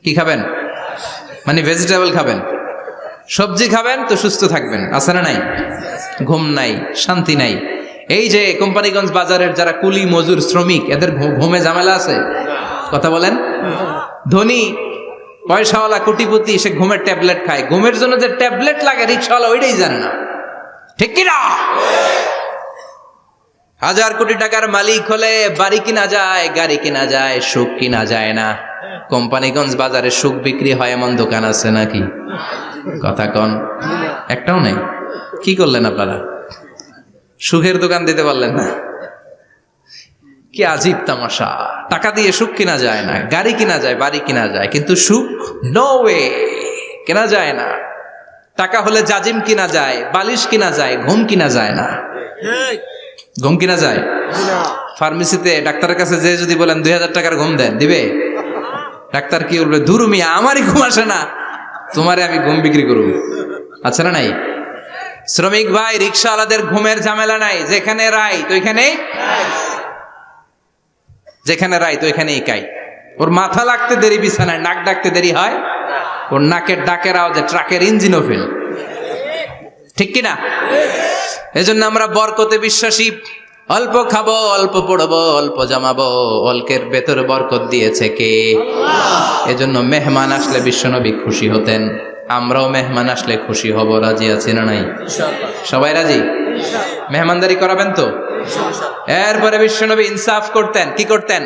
কি খাবেন? মানে ভেজিটেবল খাবেন, সবজি খাবেন তো সুস্থ থাকবেন, আছে না নাই? ঘুম নাই, শান্তি নাই। এই যে কোম্পানিগঞ্জ বাজারের যারা কুলি মজুর শ্রমিক, এদের ঘুমে ঝামেলা আছে? কথা বলেন। ধনী পয়সাওয়ালা কোটিপতি, সে ঘুমের ট্যাবলেট খায়। ঘুমের জন্য যে ট্যাবলেট লাগে রিক্সাওয়ালা ওইটাই জানে না, ঠিক কিনা? 1000 কোটি টাকার মালিক হলে বাড়ি কিনা যায়, গাড়ি কিনা যায়, সুখ কিনা যায় না। কোম্পানিগঞ্জ বাজারে সুখ বিক্রি হয় এমন দোকান আছে নাকি? কথা কন, একটাও নেই। কি করলেন আপনারা? সুখের দোকান দিতে পারলেন না? কি আজীব তামাশা। টাকা দিয়ে সুখ কিনা যায় না, গাড়ি কিনা যায়, বাড়ি কিনা যায়, কিন্তু সুখ নো ওয়ে, কেনা যায় না। টাকা হলে জাজিম কিনা যায়, বালিশ কিনা যায়, ঘুম কিনা যায় না। ঘুম কিনা যায়? ফার্মেসিতে ডাক্তারের কাছে যে যদি বলেন 2000 টাকার ঘুম দেন, দিবে? ডাক্তার কি বলবে? দূর মিয়া, আমারই ঘুম আসে না, তোমারে আমি ঘুম বিক্রি করব। আচ্ছা না নাই? শ্রমিক ভাই, রিক্সাওয়ালাদের ঘুমের ঝামেলা নাই। যেখানে রাই তো এখানেই, যেখানে রাই তো এখানেই কাই। ওর মাথা লাগতে দেরি বিছানায়, নাক ডাকতে দেরি হয়। ওর নাকের ডাকের আওয়াজে ট্রাকের ইঞ্জিনও ফেল, ঠিক কিনা? এজন্য আমরা বরকতে বিশ্বাসী। অল্প খাবো, অল্প পড়বো, অল্প জমাবো, অল্পের ভেতর বরকত দিয়েছে কে? এজন্য মেহমান আসলে বিশ্বনবী খুশি হতেন। আমরাও মেহমান আসলে খুশি হব। রাজি আছি না নাই? সবাই রাজি? মেহমানদারি করাবেন তো? এরপরে বিশ্বনবী ইনসাফ করতেন। কি করতেন?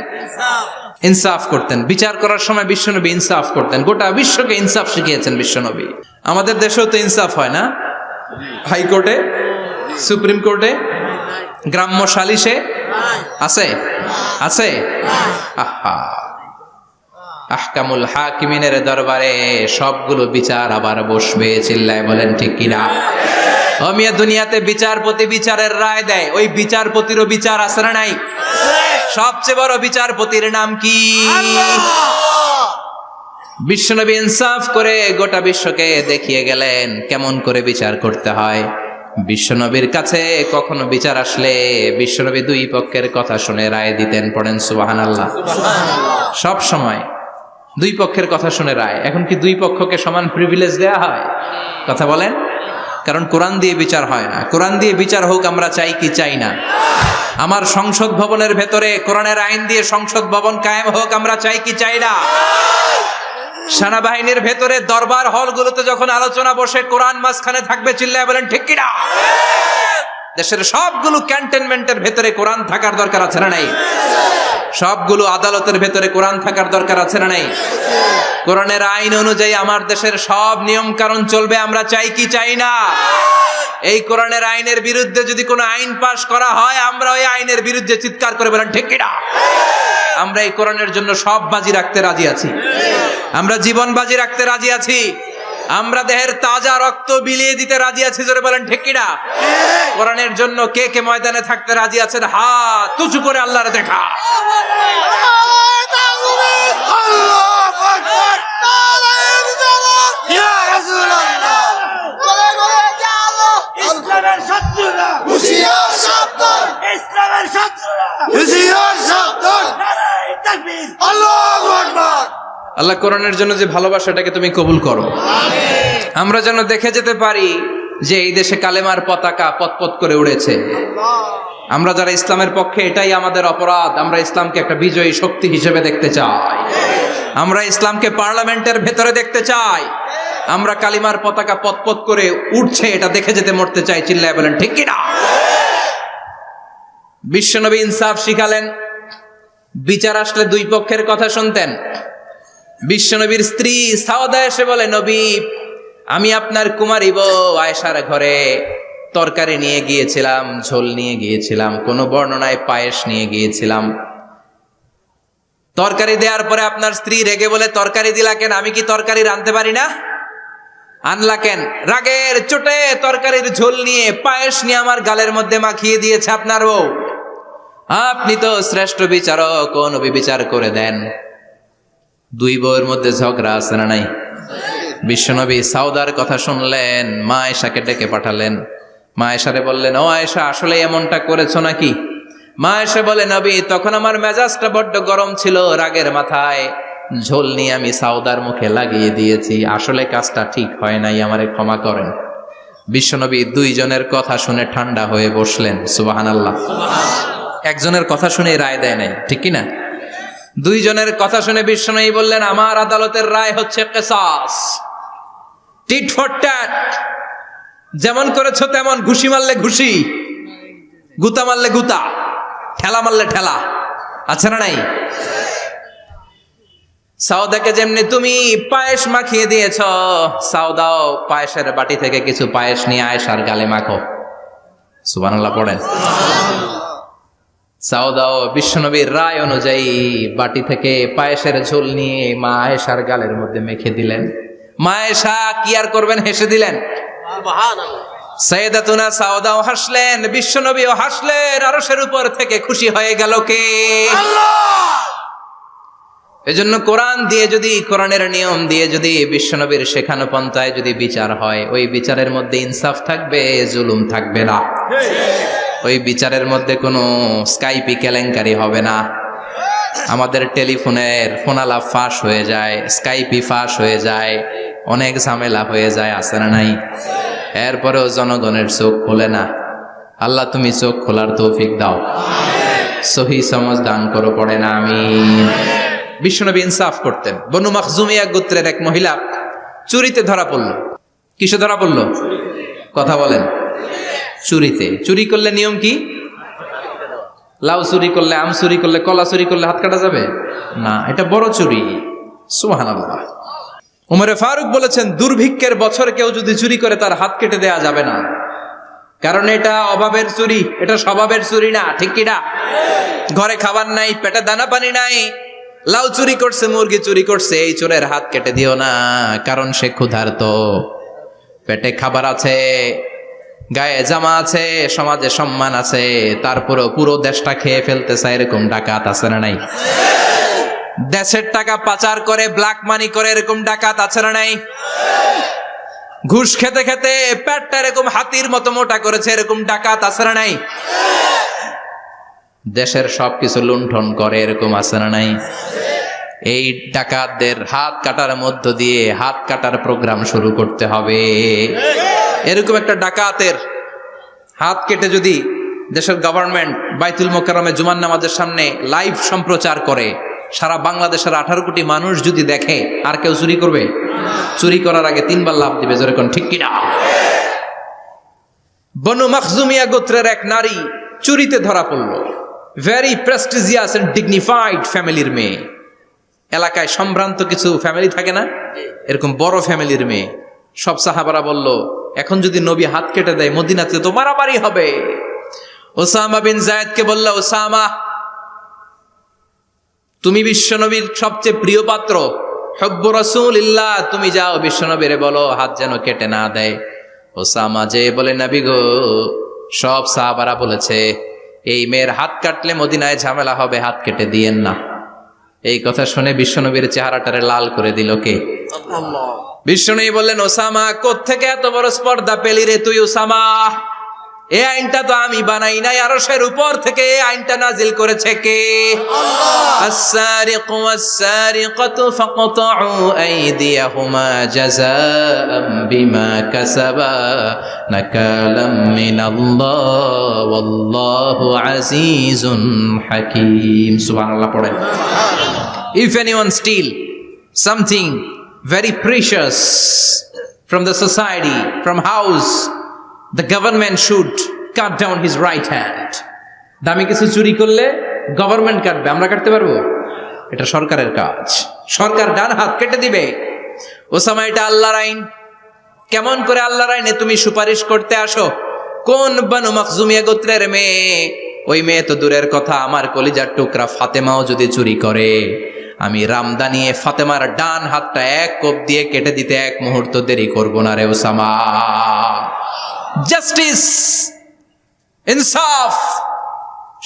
ইনসাফ করতেন। বিচার করার সময় বিশ্বনবী ইনসাফ করতেন। গোটা বিশ্বকে ইনসাফ শিখিয়েছেন বিশ্বনবী। আমাদের দেশেও তো ইনসাফ হয় না? হাইকোর্টে, সুপ্রিম কোর্টে, গ্রাম্য সালিশে আছে? আছে? আহা, আহকামুল হাকিমিনের দরবারে সবগুলো বিচার আবার বসবে। চিল্লায় বলেন ঠিক কিনা? ও মিয়া, দুনিয়াতে বিচারপতি বিচারের রায় দেয়, ওই বিচারপতিরও বিচার আছে না নাই? সবচেয়ে বড় বিচারপতির নাম কি? বিশ্বনবী ইনসাফ করে গোটা বিশ্বকে দেখিয়ে গেলেন কেমন করে বিচার করতে হয়। বিশ্বনবীর কাছে কখনো বিচার আসলে বিশ্বনবী দুই পক্ষের কথা শুনে রায় দিতেন। পড়েন সুবহানাল্লাহ। সব সময় দুই পক্ষের কথা শুনে রায়। এখন কি দুই পক্ষকে সমান প্রিভিলেজ দেয়া হয়? কথা বলেন। কারণ কোরআন দিয়ে বিচার হয় না। কোরআন দিয়ে বিচার হোক আমরা চাই কি চাই না? আমার সংসদ ভবনের ভেতরে কোরআনের আইন দিয়ে সংসদ ভবন কায়েম হোক আমরা চাই কি চাই না? সেনাবাহিনীর ভেতরে দরবার হলগুলোতে যখন আলোচনা বসে কোরআন মাঝখানে থাকবে। চিল্লায় বলেন ঠিক কিনা? দেশের সবগুলো ক্যান্টনমেন্টের ভেতরে কোরআন থাকার দরকার আছে না নাই? সবগুলো আদালতের ভেতরে কোরআন থাকার দরকার আছে না নাই? কোরআনের আইন অনুযায়ী আমার দেশের সব নিয়ম কানুন চলবে আমরা চাই কি চাই না? এই কোরআনের আইনের বিরুদ্ধে যদি কোনো আইন পাশ করা হয় আমরা ওই আইনের বিরুদ্ধে চিৎকার করে বলেন ঠিক কিনা? আমরা এই কোরআনের জন্য সব বাজি রাখতে রাজি আছি। আমরা জীবন বাজি রাখতে রাজি আছি। আমরা দেহের তাজা রক্ত বিলিয়ে দিতে রাজি আছি। জোরে বলেন ঠিক কিনা? কোরআনের জন্য কে কে ময়দানে থাকতে রাজি আছেন? হাত উঁচু করে আল্লাহর দেখা। ইসলামের শত্রুরা হুঁশিয়ার সাবধান, ইসলামের শত্রুরা হুঁশিয়ার সাবধান। নারায়ে তাকবীর, আল্লাহু আকবার। আল্লাহ কোরআনের জন্য যে ভালোবাসাটাকে তুমি কবুল করো। আমরা যেন দেখে যেতে পারি যে এই দেশে কালেমার পতাকা পতপত করে উড়েছে। আমরা যারা ইসলামের পক্ষে, এটাই আমাদের অপরাধ। আমরা ইসলামকে একটা বিজয়ী শক্তি হিসেবে দেখতে চাই। আমরা ইসলামকে পার্লামেন্টের ভেতরে দেখতে চাই। আমরা কালিমার পতাকা পতপত করে উঠছে এটা দেখে যেতে মরতে চাই। চিল্লায় বলেন ঠিক কিনা? বিশ্বনবী ইনসাফ শিখালেন। বিচার আসলে দুই পক্ষের কথা শুনতেন। বিশ্বনবীর স্ত্রী সাওদা এসে বলে, নবী, আমি আপনার কুমারী বউ আয়েশার ঘরে তরকারি নিয়ে গিয়েছিলাম, ঝোল নিয়ে গিয়েছিলাম, কোন বর্ণনায় পায়েস নিয়ে গিয়েছিলাম। তরকারি দেওয়ার পরে আপনার স্ত্রী রেগে বলে, তরকারি দিলা কেন? আমি কি তরকারি রাঁধতে পারি না? আনলা কেন? রাগের চোটে তরকারির ঝোল নিয়ে পায়েস নিয়ে আমার গালের মধ্যে মাখিয়ে দিয়েছে আপনার বউ। আপনি তো শ্রেষ্ঠ বিচারক, ও নবী বিচার করে দেন। দুই বউয়ের মধ্যে ঝগড়া আছে না নাই? বিশ্বনবী সাউদার কথা শুনলেন, মা আয়েশাকে ডেকে পাঠালেন। মা আয়েশারে বললেন, ও আয়েশা, আসলে এমনটা করেছো নাকি? মা আয়েশা বলে, নবী, তখন আমার মেজাজটা বড্ড গরম ছিল, রাগের মাথায় ঝোল নিয়ে আমি সাউদার মুখে লাগিয়ে দিয়েছি। আসলে কাজটা ঠিক হয় নাই, আমারে ক্ষমা করেন। বিশ্বনবী দুইজনের কথা শুনে ঠান্ডা হয়ে বসলেন। সুবহানাল্লাহ। একজনের কথা শুনে রায় দেয় নাই, ঠিক কিনা? দুইজনের কথা শুনে বিশ্বনবী বললেন, আমার আদালতের রায় হচ্ছে কিসাস, টিট ফর ট্যাট। যেমন করেছো তেমন, ঘুষি মারলে ঘুষি, গুতা মারলে গুতা, ঠেলা মারলে ঠেলা। আছে না নাই? সাউদাকে যেমনি তুমি পায়েস মাখিয়ে দিয়েছ, সাউদাও পায়েসের বাটি থেকে কিছু পায়েস নিয়ে আয়েশার গালে মাখো। সুবহানাল্লাহ পড়েন। সাউদাও বিশ্বনবীর রায় অনুযায়ী বাটি থেকে পায়েসের ঝোল নিয়ে মা আয়েশার গালের মধ্যে মেখে দিলেন। মা আয়েশা কি আর করবেন, হেসে দিলেন। সাইয়েদাতুনা সাউদাও হাসলেন, বিশ্বনবীও হাসলেন। আরশের উপর থেকে খুশি হয়ে গেল কে? আল্লাহ। এজন্য কোরআন দিয়ে যদি, কোরআনের নিয়ম দিয়ে যদি, বিশ্বনবীর শেখানো পন্থায় যদি বিচার হয়, ওই বিচারের মধ্যে ইনসাফ থাকবে, জুলুম থাকবে না। ওই বিচারের মধ্যে কোনো স্কাইপি কেলেঙ্কারি হবে না। আমাদের টেলিফোনের ফোনালাপ ফাঁস হয়ে যায়, স্কাইপি ফাঁস হয়ে যায়, অনেক ঝামেলা হয়ে যায়। আছে না নাই? এরপরেও জনগণের চোখ খোলে না। আল্লাহ তুমি চোখ খোলার তৌফিক দাও, সহি সমঝ দান করো। পড়ে না আমিন। বিশ্বনবী ইনসাফ করতেন। বনু মাখজুমিয়া গোত্রের এক মহিলা চুরিতে ধরা পড়ল। কিসে ধরা পড়ল? কথা বলেন। চুরিতে। চুরি করলে নিয়ম কি? লাউ চুরি করলে, আম চুরি করলে, কলা চুরি করলে হাত কাটা যাবে না, এটা বড় চুরি। সুবহানাল্লাহ। উমরে ফারুক বলেছেন, দুর্ভিক্ষের বছর কেউ যদি চুরি করে তার হাত কেটে দেয়া যাবে না, কারণ এটা অভাবের চুরি, এটা স্বভাবের চুরি না। ঠিক কিনা? ঘরে খাবার নাই, পেটে দানা পানি নাই, লাউ চুরি করছে, মুরগি চুরি করছে, এই চোরের হাত কেটে দিও না, কারণ সে ক্ষুধার্ত, পেটে খাবার আছে, গায়ে জামা আছে, সমাজে সম্মান আছে, তারপরেও পুরো দেশটা খেয়ে ফেলতে চায়, এরকম ডাকাত আছে না নাই? দেশের টাকা পাচার করে, ব্ল্যাক মানি করে, এরকম ডাকাত আছে না নাই? ঘুষ খেতে খেতে পেটটা এরকম হাতির মতো মোটা করেছে, এরকম ডাকাত আছে না নাই? দেশের সবকিছু লুণ্ঠন করে, এরকম আছে না নাই? এই ডাকাতদের হাত কাটার মধ্য দিয়ে হাত কাটার প্রোগ্রাম শুরু করতে হবে। এরকম একটা ডাকাতের হাত কেটে যদি দেশের গভর্নমেন্ট বাইতুল মোকাররমে জুমার নামাজের সামনে লাইভ সম্প্রচার করে, সারা বাংলাদেশের 18 কোটি মানুষ যদি দেখে, আর কেউ চুরি করবে? চুরি করার আগে 3 বার লাফ দিবে, যেরকম ঠিক কিনা? বনু মাখজুমিয়া গোত্রের এক নারী চুরিতে ধরা পড়ল। ভেরি প্রেস্টিজিয়াস এন্ড ডিগনিফাইড ফ্যামিলির মেয়ে। এলাকায় সম্ভ্রান্ত কিছু ফ্যামিলি থাকে না, এরকম বড় ফ্যামিলির মেয়ে। সব সাহাবারা বলল, এখন যদি নবী হাত কেটে দেয় মদিনাতে তো মারামারি হবে। ওসামা বিন যায়েদকে বলল, ওসামা, তুমি বিশ্বনবীর সবচেয়ে প্রিয় পাত্র, হুব্বু রাসূলিল্লাহ, তুমি যাও বিশ্বনবীরে বলো হাত যেন কেটে না দেয়। ওসামা যে বলে, নবী গো, সব সাহাবারা বলেছে এই মেয়ের হাত কাটলে মদিনায় ঝামেলা হবে, হাত কেটে দিয়েন না। এই কথা শুনে বিশ্বনবীর চেহারাটারে লাল করে দিল কে? বিশ্বনবী বললেন, ওসামা, কোত্থেকে এত বড় স্পর্ধা পেলি রে তুই ওসামা? এই আইনটা তো আমি বানাই নাই, আরশের উপর থেকে এই আইনটা নাজিল করেছে কে? আস-সারিকু ওয়াস-সারিকাতু ফাকতাউ আইদিয়াহুমা জাযাআম বিমা কাসাবা নাকালাম মিনাল্লাহ ওয়াল্লাহু আজিজুন হাকীম। সুবহানাল্লাহ পড়েন। If anyone steal something very precious from the society, from house, the government should cut down his right hand. দামি কিছু চুরি করলে গভর্নমেন্ট কাটবে, আমরা কাটতে পারবো? এটা সরকারের কাজ, সরকার ডান হাত কেটে দিবে। ওসামা, এটা আল্লাহর আইন। কেমন করে আল্লাহর আইনে তুমি সুপারিশ করতে আসো? কোন বনু মাখজুমিয়া গোত্রের মেয়ে? ওই মেয়ে তো দূরের কথা, আমার কলিজার টুকরা ফাতেমাও যদি চুরি করে, আমি রামদা নিয়ে ফাতেমার ডান হাতটা এক কোপ দিয়ে কেটে দিতে এক মুহূর্ত দেরি করব না রে ওসামা। জাস্টিস, ইনসাফ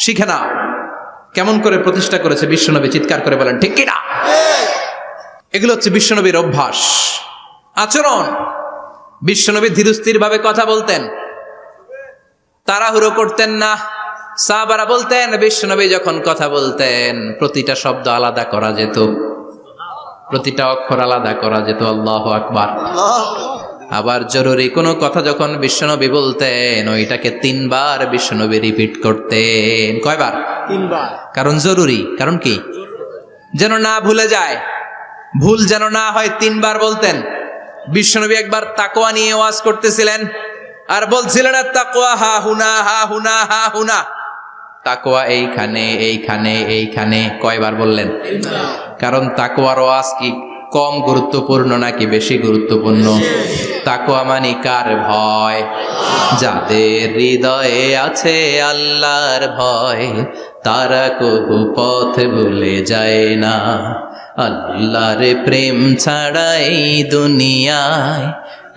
শিখে নাও। কেমন করে প্রতিষ্ঠা করেছে বিশ্বনবী, চিৎকার করে বলেন ঠিক কিনা? এগুলো হচ্ছে বিশ্বনবীর অভ্যাস, আচরণ। বিশ্বনবী ধীরস্থির ভাবে কথা বলতেন, তাড়াহুড়ো করতেন না। সাহাবারা বলতেন, বিশ্বনবী যখন কথা বলতেন প্রতিটা শব্দ আলাদা করা যেত, প্রতিটা অক্ষর আলাদা করা যেত। আল্লাহু আকবার। আবার জরুরি কোনো কথা যখন বিশ্বনবী বলতেন, ওইটাকে 3 বার বিশ্বনবী রিপিট করতেন। কয়বার? 3 বার। কারণ জরুরি। কারণ কি? যেন না ভুলে যায়, ভুল যেন না হয়, 3 বার বলতেন। বিশ্বনবী একবার তাকওয়া নিয়ে ওয়াজ করতেছিলেন, আর বলছিলেন, তাকওয়া হা হুনা, হা হুনা, হা হুনা। তাকওয়া এইখানে, এইখানে, এইখানে। কয়বার বললেন? কারণ তাকওয়ার ওয়াজ কি কম গুরুত্বপূর্ণ নাকি বেশি গুরুত্বপূর্ণ? তাকওয়া মানে কার ভয়? যাদের হৃদয়ে আছে আল্লাহর ভয়, তারা কবু পথ ভুলে যায় না। আল্লাহর প্রেম ছাড়া এই দুনিয়ায়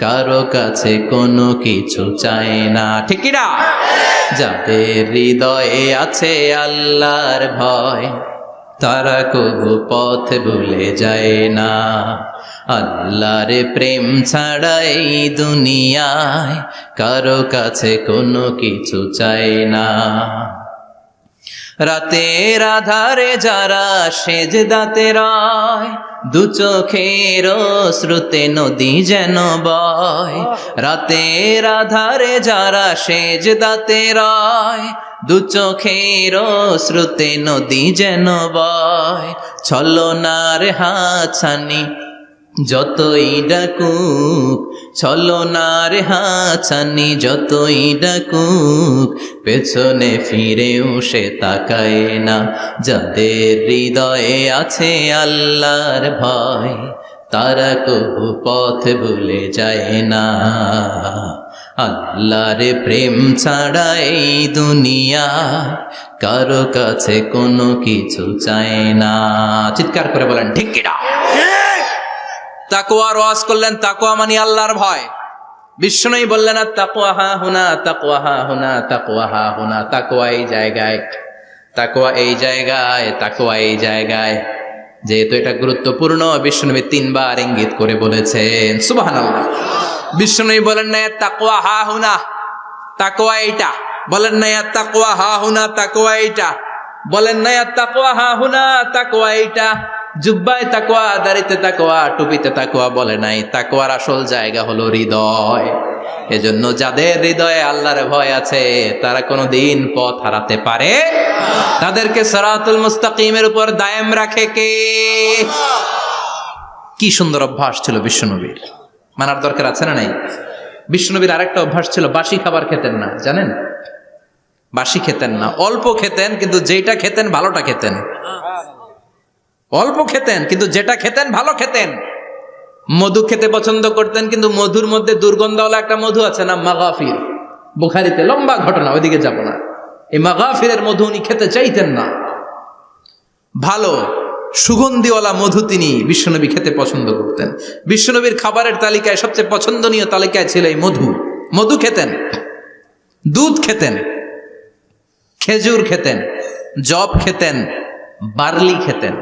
কারো কাছে কোনো কিছু চায় না। ঠিক কি না? যাদের হৃদয়ে আছে আল্লাহর ভয়, তারা কবু পথ ভুলে যায় না। আল্লাহর প্রেম ছাড়া এই দুনিয়ায় কারো কাছে কোনো কিছু চায় না। রাতের আধারে যারা সেজদাতে রয়, দু চোখের শ্রুতে নদী যেন বয়। রাতের আধারে যারা সেজদাতে রয়, দু চোখের শ্রুতে নদী যেন বয়। ছলনার হাতছানি যতই ডাকুক ছলনার হাছানি, যতই ডাকুক পেছনে ফিরেও সে তাকায় না। যাদের হৃদয়ে আছে আল্লাহর ভয়, তারা কবু পথ ভুলে যায় না। আল্লাহর প্রেম ছাড়া এই দুনিয়া কারো কাছে কোনো কিছু চায় না। চিৎকার করে বলেন ঠিক কিনা? তাকওয়ার ওয়াজ করলেন, তাকওয়া মানে আল্লাহর ভয়। বিষ্ণুই বললেন আর তাকওয়া হা হুনা, তাকওয়া হা হুনা, তাকওয়া হা হুনা। তাকওয়া এই জায়গায়, তাকওয়া এই জায়গায়, তাকওয়া এই জায়গায়। যেহেতু এটা গুরুত্বপূর্ণ, বিষ্ণুনবী 3 বার ইঙ্গিত করে বলেছেন। সুবহানাল্লাহ। বিষ্ণুনবী বলেন না তাকওয়া হা হুনা, তাকওয়া এইটা। বলেন না তাকওয়া হা হুনা, তাকওয়া এইটা। বলেন না তাকওয়া হা হুনা, তাকওয়া এইটা। জুব্বায় তাকওয়া, দাড়িতে তাকওয়া, টুপিতে তাকওয়া বলে নাই। তাকওয়ার আসল জায়গা হলো হৃদয়। এজন্য যাদের হৃদয়ে আল্লাহর ভয় আছে তারা কোনোদিন পথ হারাতে পারে, তাদেরকে সিরাতুল মুস্তাকিমের উপর দায়েম রাখে কে? কি সুন্দর অভ্যাস ছিল বিশ্বনবীর, মানার দরকার আছে না নাই? বিশ্বনবীর আরেকটা অভ্যাস ছিল, বাসি খাবার খেতেন না, জানেন? বাসি খেতেন না, অল্প খেতেন, কিন্তু যেটা খেতেন ভালোটা খেতেন। অল্প খেতেন কিন্তু যেটা খেতেন ভালো খেতেন। মধু খেতে পছন্দ করতেন, কিন্তু মধুর মধ্যে দুর্গন্ধওয়ালা একটা মধু আছে না, মাগাফির। বুখারীতে লম্বা ঘটনা, ওইদিকে যাব না। এই মাগাফিরের মধু উনি খেতে চাইতেন না। ভালো সুগন্ধিওয়ালা মধু তিনি বিশ্বনবী খেতে পছন্দ করতেন। বিশ্বনবীর খাবারের তালিকায় সবচেয়ে পছন্দনীয় তালিকায় ছিল এই মধু। মধু খেতেন, দুধ খেতেন, খেজুর খেতেন, জব খেতেন, বার্লি খেতেন,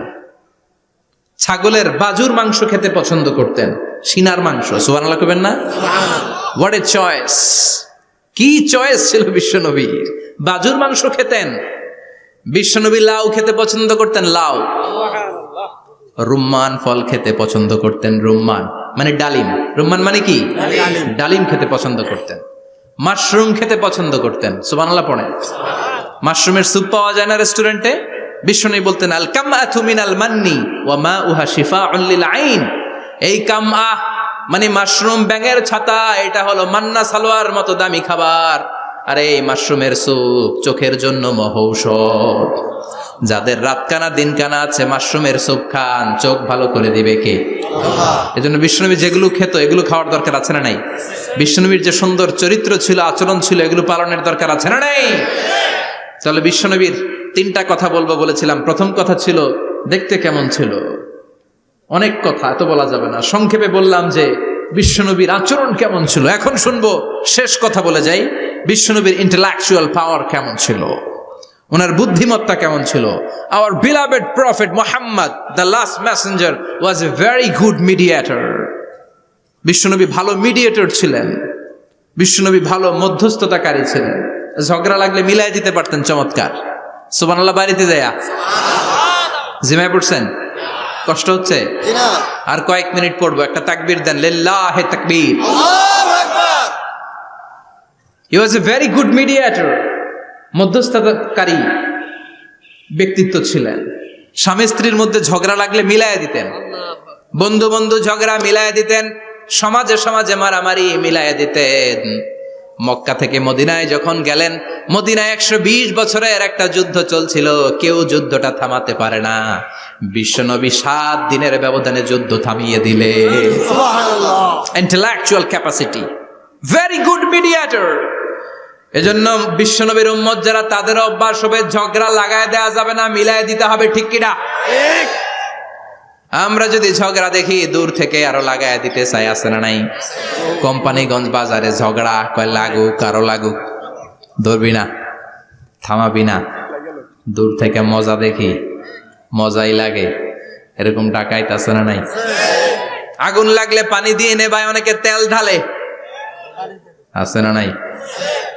ছাগলের বাজুর মাংস খেতে পছন্দ করতেন, সিনার মাংস। সুবহানাল্লাহ কইবেন না? What a choice! কি চয়েস ছিল বিশ্বনবীর! বাজুর মাংস খেতেন। বিশ্বনবী লাউ খেতে পছন্দ করতেন, লাউ। রুম্মান ফল খেতে পছন্দ করতেন, রুম্মান মানে ডালিম। রুম্মান মানে কি? ডালিম খেতে পছন্দ করতেন। মাশরুম খেতে পছন্দ করতেন। সুবহানাল্লাহ পড়েন। মাশরুমের স্যুপ পাওয়া যায় না রেস্টুরেন্টে? বিশ্বনবী বলতেন আল কামআতু মিনাল মান্নি ওয়া মাউহা শিফাউন লিল আইন। এই কামআ মানে মাশরুম, ব্যাঙের ছাতা, এটা হলো মান্না সালোয়ার মতো দামি খাবার। আর এই মাশরুমের স্যুপ চোখের জন্য মহৌষধ। যাদের রাত কানা দিন কানা আছে, মাশরুমের স্যুপ খান, চোখ ভালো করে দিবে কে? আল্লাহ। এজন্য বিশ্বনবী যেগুলো খেত এগুলো খাওয়ার দরকার আছে না নাই? বিশ্বনবীর যে সুন্দর চরিত্র ছিল, আচরণ ছিল, এগুলো পালনের দরকার আছে না নাই? তাহলে বিশ্বনবীর 3টা কথা বলবো বলেছিলাম। প্রথম কথা ছিল দেখতে কেমন ছিল। অনেক কথা এত বলা যাবে না, সংক্ষেপে বললাম যে বিশ্বনবীর আচরণ কেমন ছিল। এখন শুনবো, শেষ কথা বলে যাই, বিশ্বনবীর ইন্টেলেকচুয়াল পাওয়ার কেমন ছিল, ওনার বুদ্ধিমত্তা কেমন ছিল। Hour beloved prophet Muhammad, the last Messenger, was a very good mediator. বিশ্বনবী ভালো মিডিয়েটর ছিলেন। বিশ্বনবী ভালো মধ্যস্থতাকারী ছিলেন। ঝগড়া লাগলে মিলাই দিতে পারতেন, চমৎকার। সুবহানাল্লাহ। বাড়িতে যায়া জিমায় পড়ছেন? কষ্ট হচ্ছে? আর কয়েক মিনিট পড়বো, একটা তাকবীর দেন, লিল্লাহি তাকবীর। আল্লাহু আকবার। হি ওয়াজ এ ভেরি গুড মিডিয়েটর। মধ্যস্থতাকারী ব্যক্তিত্ব ছিলেন। স্বামী স্ত্রীর মধ্যে ঝগড়া লাগলে মিলাইয়া দিতেন, বন্ধু বন্ধু ঝগড়া মিলাইয়া দিতেন, সমাজে সমাজে মারামারি মিলাইয়া দিতেন। মক্কা থেকে মদিনায় যখন গেলেন, মদিনায় 120 বছরের একটা যুদ্ধ চলছিল, কেউ যুদ্ধটা থামাতে পারে না। বিশ্বনবী 7 দিনের ব্যবধানে যুদ্ধ থামিয়ে দিলে। Intellectual capacity, very good mediator. এজন্য বিশ্বনবীর উম্মত যারা, তাদের অভ্যাস হবে ঝগড়া লাগায় দেওয়া যাবে না, মিলায় দিতে হবে। ঠিক কিনা? আমরা যদি ঝগড়া দেখি দূর থেকে আরো লাগায় দিতে চাই, আছে না নাই? কোম্পানিগঞ্জ বাজারে ঝগড়া, কয় লাগুক আরো লাগুক, ধরবি না, থামাবি না। দূর থেকে মজা দেখি, মজাই লাগে, এরকম ডাকাইত আছে না নাই? আগুন লাগলে পানি দিয়ে নেবায়, অনেকে তেল ঢালে, আছে না নাই?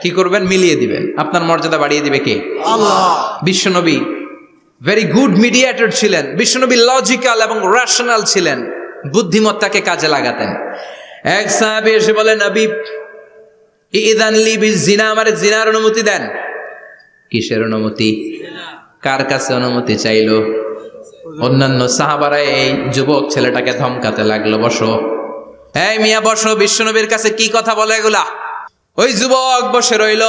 কি করবেন? মিলিয়ে দিবেন। আপনার মর্যাদা বাড়িয়ে দিবে কে? আল্লাহ। বিশ্বনবী ভেরি গুড মিডিয়েটর ছিলেন। বিশ্বনবী লজিক্যাল এবং রেশনাল ছিলেন, বুদ্ধিমত্তাকে কাজে লাগাতেন। এক সাহাবী এসে বলে, নবী ইযান লি বিজিনা, আমারে জিনার অনুমতি দেন। কিসের অনুমতি? কার কাছে অনুমতি চাইলো? অন্যান্য সাহাবারা এই যুবক ছেলেটাকে ধমকাতে লাগলো, বসো, এই মিয়া বসো, বিশ্বনবীর কাছে কি কথা বলে এগুলা? ওই যুবক বসে রইল।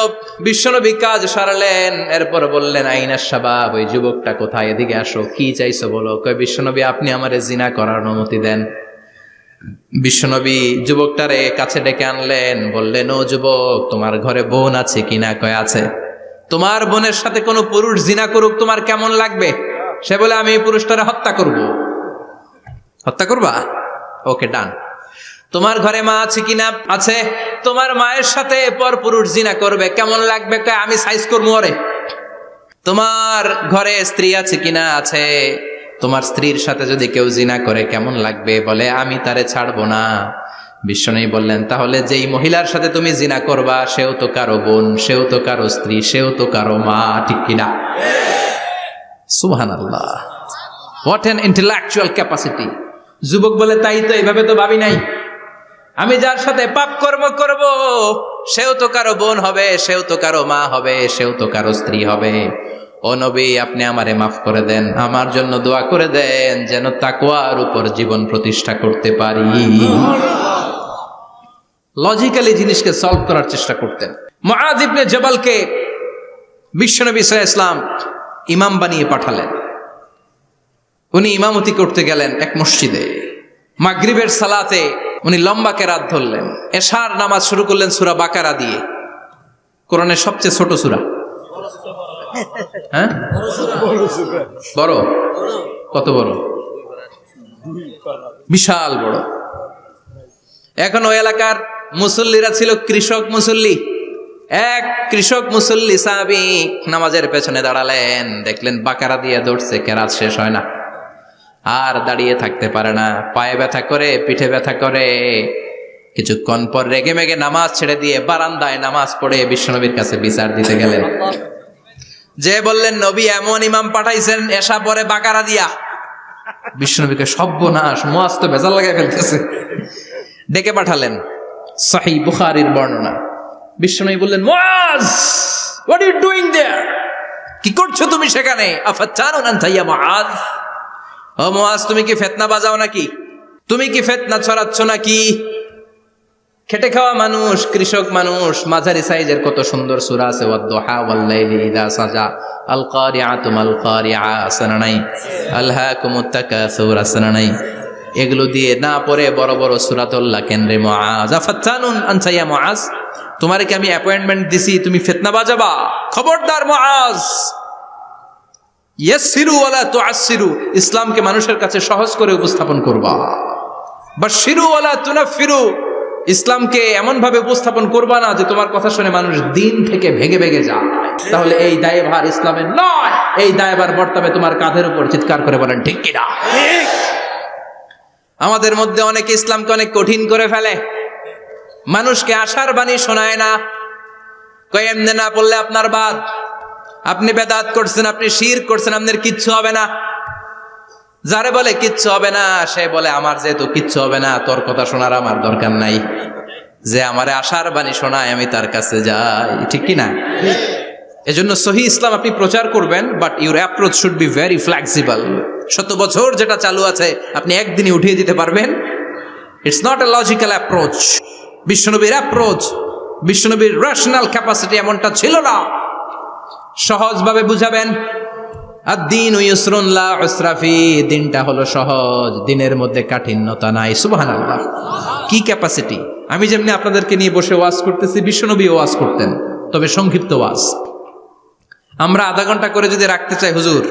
বিশ্বনবী কাজ সারালেন, এরপর বললেন, আইনা শাবাব, ওই যুবকটা কোথায়, এদিকে আসো, কি চাইছো বলো। কয়, বিশ্বনবী আপনি আমারে জিনা করার অনুমতি দেন। বিশ্বনবী যুবকটারে কাছে ডেকে আনলেন, বললেন, ও যুবক, তোমার ঘরে বোন আছে কিনা? কয় আছে। তোমার বোনের সাথে কোনো পুরুষ জিনা করুক তোমার কেমন লাগবে? সে বলে, আমি এই পুরুষটারে হত্যা করব। হত্যা করবা? ওকে, ডান। তোমার ঘরে মা আছে কিনা? আছে। তোমার মায়ের সাথে পর পুরুষ জিনা করবে কেমন লাগবে? কয়, আমি সাইজ করবো ওরে। তোমার ঘরে স্ত্রী আছে কিনা? আছে। তোমার স্ত্রীর সাথে যদি কেউ জিনা করে কেমন লাগবে? বলে, আমি তারে ছাড়বো না। বিশ্বনবী বললেন, তাহলে যেই মহিলার সাথে তুমি জিনা করবা সেও তো কারো বোন, সেও তো কারো স্ত্রী, সেও তো কারো মা, ঠিক কিনা? সুবহানাল্লাহ, হোয়াট অ্যান ইন্টেলেকচুয়াল ক্যাপাসিটি। যুবক বলে, তাই তো, এইভাবে তো ভাবি নাই। আমি যার সাথে পাপ কর্ম করব সেও তো কারো বোন হবে, সেও তো কারো মা হবে, সেও তো কারো স্ত্রী হবে। ও নবী, আপনি আমারে মাফ করে দেন, আমার জন্য দোয়া করে দেন যেন তাকওয়ার উপর জীবন প্রতিষ্ঠা করতে পারি। লজিক্যালি জিনিসকে সলভ করার চেষ্টা করতেন। মুআয ইবনে জাবালকে বিশ্বনবী সাল্লাল্লাহু আলাইহি ওয়াসাল্লাম ইমাম বানিয়ে পাঠালেন। উনি ইমামতি করতে গেলেন এক মসজিদে। মাগরিবের সালাতে উনি লম্বা কেরাত ধরলেন। এশার নামাজ শুরু করলেন সূরা বাকারা দিয়ে, কোরআনের সবচেয়ে ছোট সূরা। হ্যাঁ, বড়? কত বড়? বিশাল বড়। এখন ওই এলাকার মুসল্লিরা ছিল কৃষক মুসল্লি। এক কৃষক মুসল্লি সাহাবী নামাজের পেছনে দাঁড়ালেন, দেখলেন বাকারা দিয়ে ধরছে, কেরাত শেষ হয় না, আর দাঁড়িয়ে থাকতে পারে না, পায়ে ব্যথা করে, পিঠে ব্যথা করে। কিছুক্ষণ পর রেগে মেগে নামাজ ছেড়ে দিয়ে বারান্দায় নামাজ পড়ে বিশ্বনবীর কাছে বিচার দিতে গেলেন। যে বললেন, নবী এমন ইমাম পাঠাইছেন এশা পরে বাকারা দিয়া। বিশ্বনবীকে সর্বনাশ, মুআয তো ভেজাল লাগাই ফেলতেছে। ডেকে পাঠালেন, সহিহ বুখারীর বর্ণনা। বিশ্বনবী বললেন, মুআয, হোয়াট আর ইউ ডুইং দেয়ার? কি করছো তুমি সেখানে? আফাতানুন আনতা ইয়া মুআয? ও মুআয, তুমি কি ফিতনা বাজাও নাকি? তুমি কি ফিতনা ছড়াচ্ছ নাকি? খেটে খাওয়া মানুষ, কৃষক মানুষ, মাঝারি সাইজের কত সুন্দর সূরা আছে, ওয়াদ-দুহা ওয়াল-লাইলি ইযা সাজা, আল কারিআতু মাল কারিআ, আসনা নাই, আলহাকুমুত তাকাসুর, আসনা নাই। এগুলো দিয়ে না পড়ে বড় বড় সূরাতুল্লাহ কেন্দ্রে মুআয, আফাতানুন আনতা ইয়া মুআয, তোমারে কি আমি অ্যাপয়েন্টমেন্ট দিছি তুমি ফিতনা বাজাবা? খবরদার মুআয, ইয়াসসিরু ওয়ালা তুআসসিরু, ইসলামকে মানুষের কাছে সহজ করে উপস্থাপন করবা। বাশশিরু ওয়ালা তুনাফফিরু, ইসলামকে এমন ভাবে উপস্থাপন করবা না যে তোমার কথা শুনে মানুষ দিন থেকে ভেগে ভেগে যায়। তাহলে এই দায়ভার ইসলামের নয়, এই দায়ভার বর্তাবে তোমার কাঁধের উপর। চিৎকার করে বলেন ঠিক কিনা? আমাদের মধ্যে অনেকে ইসলামকে অনেক কঠিন করে ফেলে, মানুষকে আশার বাণী শোনায় না। কয়, এমনি না পড়লে আপনার বাদ, আপনি বেদাত করছেন, আপনি শিরক করছেন, আপনার কিচ্ছু হবে না। যারে বলে কিচ্ছু হবে না, সে বলে আমার যেহেতু কিচ্ছু হবে না, তোর কথা শোনার আমার দরকার নাই। যে আমারে আশার বাণী শোনায় আমি তার কাছে যাই, ঠিক কি না? এজন্য সহিহ ইসলাম আপনি প্রচার করবেন, but your approach should be very flexible. 100 বছর যেটা চালু আছে আপনি একদিনই উঠিয়ে দিতে পারবেন? It's not a logical approach. বিশ্বনবীর অ্যাপ্রোচ, বিশ্বনবীর রেশনাল ক্যাপাসিটি এমনটা ছিল না। সহজভাবে বুঝাবেন। আদ-দীনু ইউসরুন লা উসরা ফি, দিনটা হলো সহজ, দিনের মধ্যে কাঠিন্যতা নাই। সুবহানাল্লাহ, কি ক্যাপাসিটি! আমি যেমনি আপনাদেরকে নিয়ে বসে ওয়াজ করতেছি, বিশ্বনবী ওয়াজ করতেন, তবে সংক্ষিপ্ত ওয়াজ। আমরা আধা ঘন্টা করে যদি রাখতে চাই, হুজুর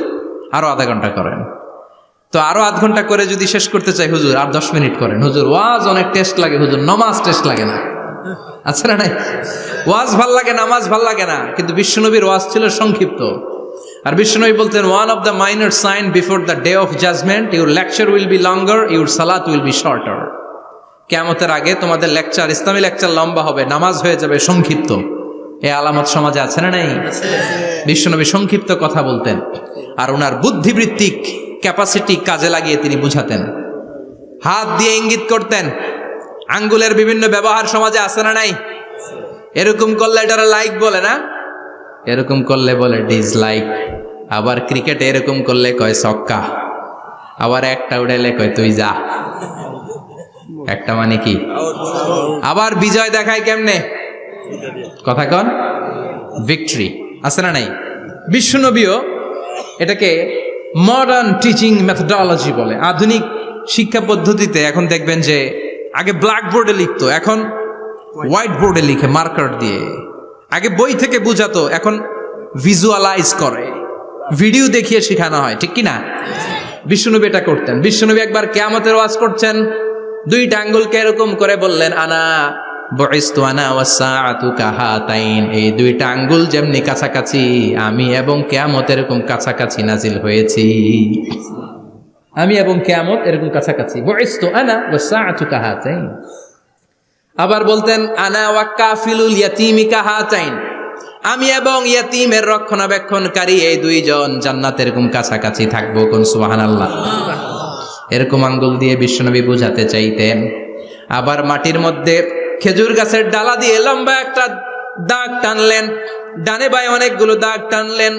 আরো আধা ঘন্টা করেন। তো আরো আধ ঘন্টা করে যদি শেষ করতে চাই, হুজুর আর 10 মিনিট করেন। হুজুর ওয়াজ অনেক টেস্ট লাগে, হুজুর নামাজ টেস্ট লাগে না। আচ্ছা না নাই? ওয়াজ ভাল লাগে, নামাজ ভাল লাগে না, কিন্তু বিশ্বনবীর ওয়াজ ছিল সংক্ষিপ্ত। আর বিশ্বনবী বলতেন, one of the minor sign before the day of judgement, your lecture will be longer, your সালাত উইল বি শর্টার। কিয়ামতের আগে তোমাদের লেকচার, ইসলামী লেকচার লম্বা হবে, নামাজ হয়ে যাবে সংক্ষিপ্ত। এই আলামত সমাজে আছে না নাই? বিশ্বনবী সংক্ষিপ্ত কথা বলতেন, আর ওনার বুদ্ধিবৃত্তিক ক্যাপাসিটি কাজে লাগিয়ে তিনি বুঝাতেন। হাত দিয়ে ইঙ্গিত করতেন, আঙ্গুলের বিভিন্ন ব্যবহার সমাজে আছে না নাই? এরকম করলে এটারা লাইক বলে না, এরকম করলে বলে ডিসলাইক। আবার ক্রিকেটে এরকম করলে কয় ছক্কা, আবার একটা উড়াইলে কয় তুই যা। একটা মানে কি? আবার বিজয় দেখায় কেমনে? কথা কন, ভিক্টরি আছে না নাই? বিশ্বনবীও এটাকে মডার্ন টিচিং মেথডোলজি বলে। আধুনিক শিক্ষা পদ্ধতিতে এখন দেখবেন যে আগে ব্ল্যাক বোর্ডে লিখতো, এখন হোয়াইট বোর্ডে লিখে মার্কার দিয়ে। আগে বই থেকে বুঝাতো, এখন ভিজুয়ালাইজ করে, ভিডিও দেখিয়ে শেখানো হয়, ঠিক কি না? বিশ্বনবী এটা করতেন। বিশ্বনবী একবার কিয়ামতের ওয়াজ করছেন, দুইটা আঙ্গুলকে এরকম করে বললেন, আনা বুইসতু আনা ওয়াসসাআতু কাহাতাইন, এই দুইটা আঙ্গুল যেমনি কাছাকাছি, আমি এবং কিয়ামত এরকম কাছাকাছি নাজিল হয়েছি। আমি এবং কিয়ামত এরকম কাছাকাছি। বুইসতু আনা ওয়াসসাআতু কাহাতাইন। আবার বলতেন, আনা ওয়া কাফিলুল ইয়াতীমি কাহাতাইন, আমি এবং ইয়াতীমের রক্ষণাবেক্ষণকারী এই দুইজন জান্নাতে এরকম কাছাকাছি থাকবো। কোন সুবহানাল্লাহ। এরকম আঙ্গুল দিয়ে বিশ্বনবী বুঝাতে চাইতেন। আবার মাটির মধ্যে খেজুর গাছের ডালা দিয়ে লম্বা একটা দাগ টানলেন, ডানে বায়ে অনেকগুলো দাগ টানলেন।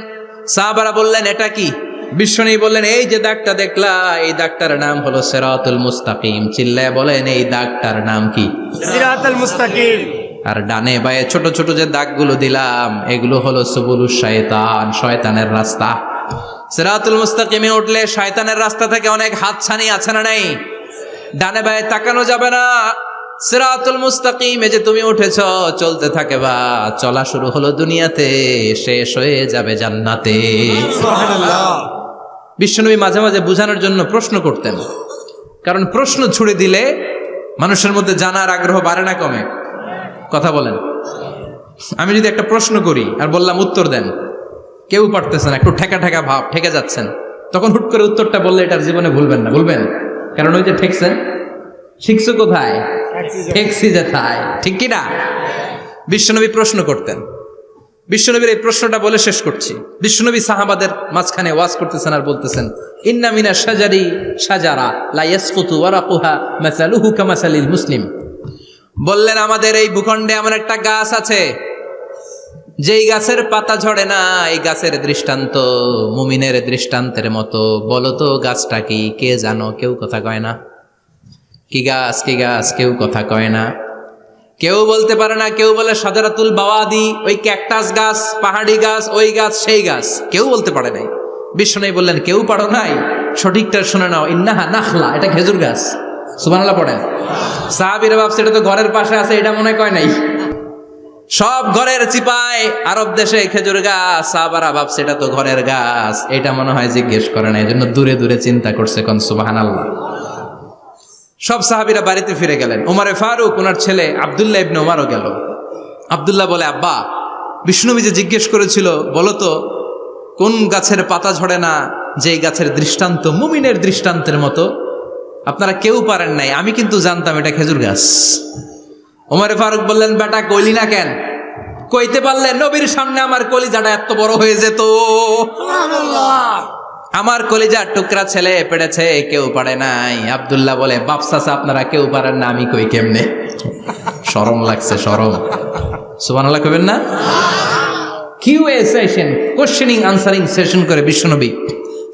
সাহাবারা বললেন, এটা কি? বিশ্বনবী বললেন, এই যে দাগটা দেখলা, এই দাগটার নাম হলো সিরাতুল মুস্তাকিম। চিল্লায় বলেন, এই দাগটার নাম কি? সিরাতুল মুস্তাকিম। আর ডানে বায়ে ছোট ছোট যে দাগগুলো দিলাম, এগুলো হলো সুবুলুশ শায়তান, শয়তানের রাস্তা। সিরাতুল মুস্তাকিমে উঠলে শয়তানের রাস্তা থেকে অনেক হাতছানি আছে না নাই? ডানে বায়ে তাকানো যাবে না। সিরাতুল মুস্তাকিমে যে তুমি উঠেছো, চলতে থাকে বা চলা শুরু হলো দুনিয়াতে, শেষ হয়ে যাবে জান্নাতে। সুবহানাল্লাহ। বিশ্বনবী মাঝে মাঝে বোঝানোর জন্য প্রশ্ন করতেন, কারণ প্রশ্ন ছুড়ে দিলে মানুষের মধ্যে জানার আগ্রহ বাড়ে না কমে? কথা বলেন। আমি যদি একটা প্রশ্ন করি আর বললাম উত্তর দেন, কেউ পারতেছেন, একটু ঠেকা ঠেকা ভাব, ঠেকে যাচ্ছেন, তখন হুট করে উত্তরটা বললে এটার জীবনে ভুলবেন না, ভুলবেন? কারণ ওই যে ঠেকছেন, শিখছো কোথায়? ঠেকছি যেথায়, ঠিক কি না? বিশ্বনবী প্রশ্ন করতেন। বিশ্বনবীর এই প্রশ্নটা বলে শেষ করছি। বিশ্বনবী সাহাবাদের মাঝখানে ওয়াজ করতেছেন আর বলতেছেন, ইন্না মিনা শাজারি শাজারা লা ইয়াসকুতু ওয়ারাকুহা মাসালুহু কামাসালিল মুসলিম। বললেন, আমাদের এই ভূখণ্ডে এমন একটা গাছ আছে, যেই গাছের পাতা ঝরে না, এই গাছের দৃষ্টান্ত মুমিনের দৃষ্টান্তের মতো। বলো তো গাছটা কি? কে জানো? কেউ কথা কয় না। কি গাছ? কি গাছ? কেউ কথা কয় না, কেউ বলতে পারে না। কেউ বলে শাজারাতুল বাওয়াদি, ওই ক্যাকটাস গাছ, পাহাড়ি গাছ, ওই গাছ, সেই গাছ, কেউ বলতে পারে নাই। বিশ্বনবী বললেন, কেউ পারো নাই? সঠিকটা শুনে নাও, ইন্নাহা নাখলা, এটা খেজুর গাছ। সুবহানাল্লাহ পড়েন। সাহাবীরা ভাবছে এটা তো ঘরের পাশে আছে, এটা মনে কয় নাই। সব ঘরের চিপায় আরব দেশে খেজুর গাছ, সাহাবারা ভাবছে এটা তো ঘরের গাছ, এটা মনে হয় জিজ্ঞেস করে না, এজন্য দূরে দূরে চিন্তা করছে। কোন সুবহানাল্লাহ। সব সাহাবীরা বাড়িতে ফিরে গেলেন। ওমরে ফারুক, ওনার ছেলে আব্দুল্লাহ ইবনে ওমরও গেল। আব্দুল্লাহ বলে, আব্বা, বিষ্ণুনবী যে জিজ্ঞেস করেছিল, বলো তো কোন গাছের পাতা ঝরে না, যে গাছের দৃষ্টান্ত মুমিনের দৃষ্টান্তের মতো, আপনারা কেউ পারেন নাই, আমি কিন্তু জানতাম এটা খেজুর গাছ। ওমরে ফারুক বললেন, বেটা কইলি না কেন? কইতে পারলে নবীর সামনে আমার কলিজাটা এত বড় হয়ে যেত। আমার কলিজার টুকরা ছেলে পেড়েছে, কেউ পারে নাই। আব্দুল্লাহ বলে, বাপ চাচা আপনারা কেউ পারেন না, আমি কই কেমনে? শরম লাগছে, শরম। সুবহানাল্লাহ কইবেন না? QA session, questioning answering session করে বিশ্বনবী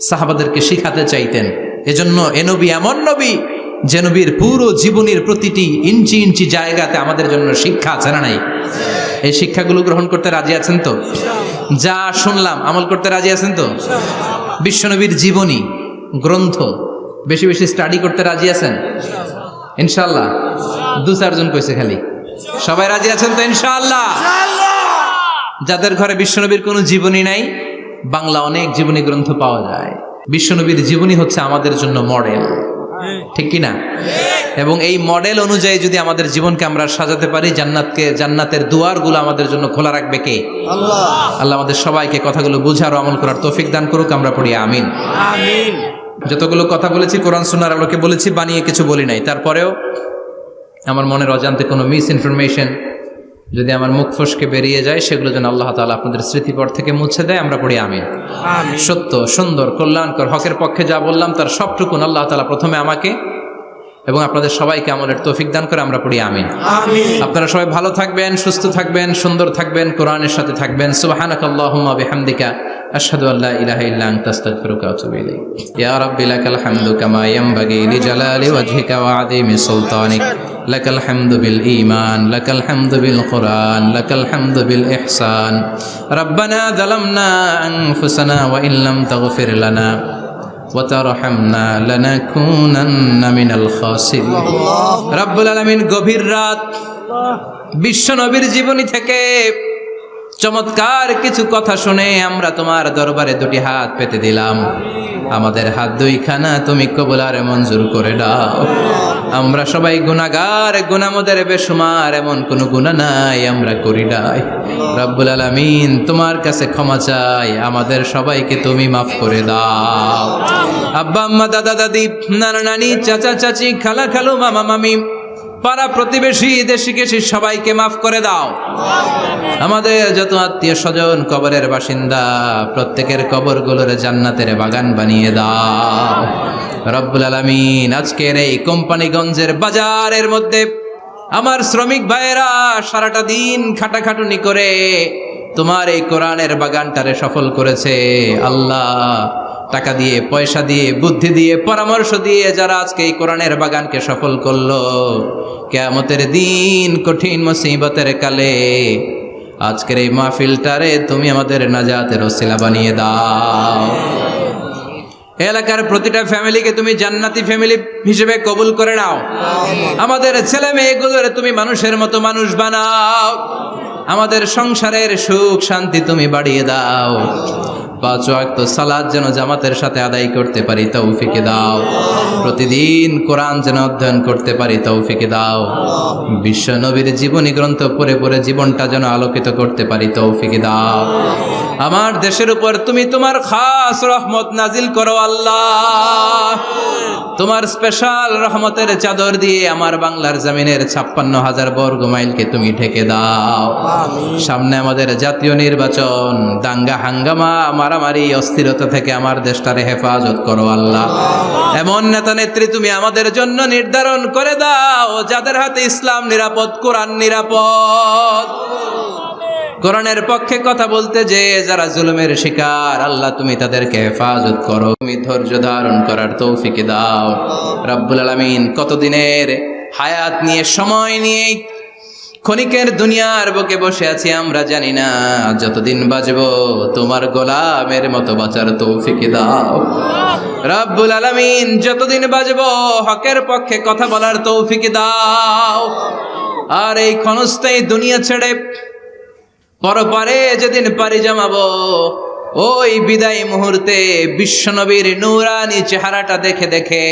সাহাবাদেরকে শিখাতে চাইতেন। এজন্য এ নবী এমন নবী, যে নবীর পুরো জীবনের প্রতিটি ইঞ্চি ইঞ্চি জায়গাতে আমাদের জন্য শিক্ষা আছে না নাই? এই শিক্ষাগুলো গ্রহণ করতে রাজি আছেন তো? যা শুনলাম আমল করতে রাজি আছেন তো? বিশ্বনবীর জীবনী গ্রন্থ বেশি বেশি স্টাডি করতে রাজি আছেন ইনশাআল্লাহ? 2-4 জন কইছে খালি। সবাই রাজি আছেন তো ইনশাআল্লাহ? যাদের ঘরে বিশ্বনবীর কোনো জীবনী নাই, বাংলা অনেক জীবনী গ্রন্থ পাওয়া যায়। বিশ্বনবীর জীবনী হচ্ছে আমাদের জন্য মডেল, ঠিক কি না? এবং এই মডেল অনুযায়ী যদি আমাদের জীবনকে আমরা সাজাতে পারি, জান্নাতের দুয়ারগুলো আমাদের জন্য খোলা রাখবে কে? আল্লাহ। আল্লাহ আমাদের সবাইকে কথাগুলো বুঝার ও আমল করার তৌফিক দান করুক। আমরা পড়ি আমিন। আমিন। যতগুলো কথা বলেছি কোরআন সুন্নাহর আলোকে বলেছি, বানিয়ে কিছু বলি নাই। তারপরেও আমার মনের অজান্তে কোনো মিস ইনফরমেশন যদি আমার মুখ ফসকে বেরিয়ে যায়, সেগুলো যেন আল্লাহ তাআলা আপনাদের স্মৃতিপট থেকে মুছে দেয়। আমরা পড়ি আমিন। সত্য, সুন্দর, কল্যাণকর, হকের পক্ষে যা বললাম তার সবটুকুন আল্লাহ তাআলা প্রথমে আমাকে এবং আপনাদের সবাইকে আমলের তৌফিক দান করে। আমরা পড়ি আমিন। আপনারা সবাই ভালো থাকবেন, সুস্থ থাকবেন, সুন্দর থাকবেন, কোরআনের সাথে থাকবেন। সুবহানাকাল্লাহুম্মা বিহামদিকা আশহাদু আল্লা ইলাহা ইল্লা আনতা আস্তাগফিরুকা ওয়া আতুবু ইলাইক। ইয়া রাব্বি লাকাল হামদু কামা ইয়ানবাগি লিজালালি ওয়াজহিকা ওয়া আযীমি সুলতানিক। লাকাল হামদু বিল ঈমান, লাকাল হামদু বিল কুরআন, লাকাল হামদু বিল ইহসান। রব্বানা যালামনা আনফুসানা ওয়া ইল্লাম তাগফির লানা ওয়া তারহামনা লানাকুনান্না মিনাল খাসিরিন। রব্বুল আলামিন গভীর রাত বিশ্ব নবীর জীবনী থেকে চমৎকার কিছু কথা শুনে আমরা তোমার দরবারে দুটি হাত পেতে দিলাম। আমাদের হাত দুইখানা তুমি কবুল আর মঞ্জুর করে দাও। আমরা সবাই গুনাহগার, গুনাহমদের বেশুমার, এমন কোনো গুনাহ নাই আমরা করি নাই। রব্বুল আলামিন তোমার কাছে ক্ষমা চাই, আমাদের সবাইকে তুমি মাফ করে দাও। আব্বা আম্মা, দাদা দাদি, নানা নানি, চাচা চাচি, খালা খালু, মামা মামি, পাড়া প্রতিবেশী, দেশি কেশি সবাইকে মাফ করে দাও। আমাদের যত আত্মীয় স্বজন কবরের বাসিন্দা, প্রত্যেকের কবরগুলোর জান্নাতের বাগান বানিয়ে দাও। রব্বুল আলামিন আজকের এই কোম্পানিগঞ্জের বাজারের মধ্যে আমার শ্রমিক ভাইয়েরা সারাটা দিন খাটাখাটুনি করে তোমার এই কোরআনের বাগানটারে সফল করেছে। আল্লাহ, টাকা দিয়ে, পয়সা দিয়ে, বুদ্ধি দিয়ে, পরামর্শ দিয়ে যারা আজকে এই কোরআনের বাগানকে সফল করলো, কিয়ামতের দিন কঠিন মুসিবতের কালে আজকের এই মাহফিলটারে তুমি আমাদের নাজাতের ওসিলা বানিয়ে দাও। এলাকার প্রতিটা ফ্যামিলিকে তুমি জান্নাতি ফ্যামিলি হিসেবে কবুল করে নাও। আমাদের ছেলে মেয়েগুলোরে তুমি মানুষের মতো মানুষ বানাও। আমাদের সংসারের সুখ শান্তি তুমি বাড়িয়ে দাও। 5 ওয়াক্ত সালাত যেন জামাতের সাথে আদায় করতে পারি তৌফিক দাও। প্রতিদিন কোরআন যেন অধ্যয়ন করতে পারি তৌফিক দাও। বিশ্ব নবীর জীবনী গ্রন্থ পড়ে পড়ে জীবনটা যেন আলোকিত করতে পারি তৌফিক দাও। আমার দেশের উপর তুমি তোমার খাস রহমত নাজিল করো আল্লাহ। তোমার স্পেশাল রহমতের চাদর দিয়ে আমার বাংলার জমিনের 56,000 বর্গ মাইলকে তুমি ঢেকে দাও। সামনে আমাদের জাতীয় নির্বাচন, দাঙ্গা হাঙ্গামা, মারামারি, অস্থিরতা থেকে আমার দেশটারে হেফাজত করো আল্লাহ। এমন নেতা নেত্রী তুমি আমাদের জন্য নির্ধারণ করে দাও যাদের হাতে ইসলাম নিরাপদ, কোরআন নিরাপদ। কোরআনের পক্ষে কথা বলতে যে যারা জুলুমের শিকার, আল্লাহ তুমি তাদেরকে হেফাজত করো। তুমি ধৈর্য ধারণ করার তৌফিক দাও। রব্বুল আলামিন কতদিনের হায়াত নিয়ে, সময় নিয়ে ক্ষণিকের দুনিয়ার বুকে বসে আছি আমরা জানি না। যতদিন বাঁচবো তোমার গোলামের মতো বাঁচার তৌফিক দাও। রব্বুল আলামিন যতদিন বাঁচবো হকের পক্ষে কথা বলার তৌফিক দাও। আর এই ক্ষণস্থায়ী দুনিয়া ছেড়ে পরপারে যেদিন পাড়ি জমাবো, ওই বিদায় মুহূর্তে বিশ্বনবীর নূরানি চেহারাটা দেখে দেখে,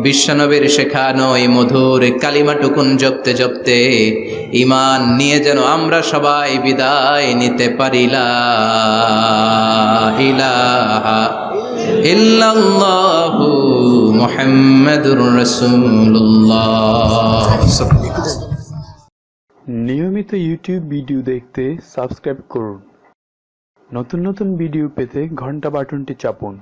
বিশ্বনবীর শেখানো এই মধুর কালিমাটুকুন জপতে জপতে ঈমান নিয়ে যেন আমরা সবাই বিদায় নিতে পারি। লা ইলাহা ইল্লাল্লাহু মুহাম্মাদুর রাসূলুল্লাহ। নিয়মিত ইউটিউব ভিডিও দেখতে সাবস্ক্রাইব করুন। নতুন নতুন ভিডিও পেতে ঘন্টা বাটনটি চাপুন।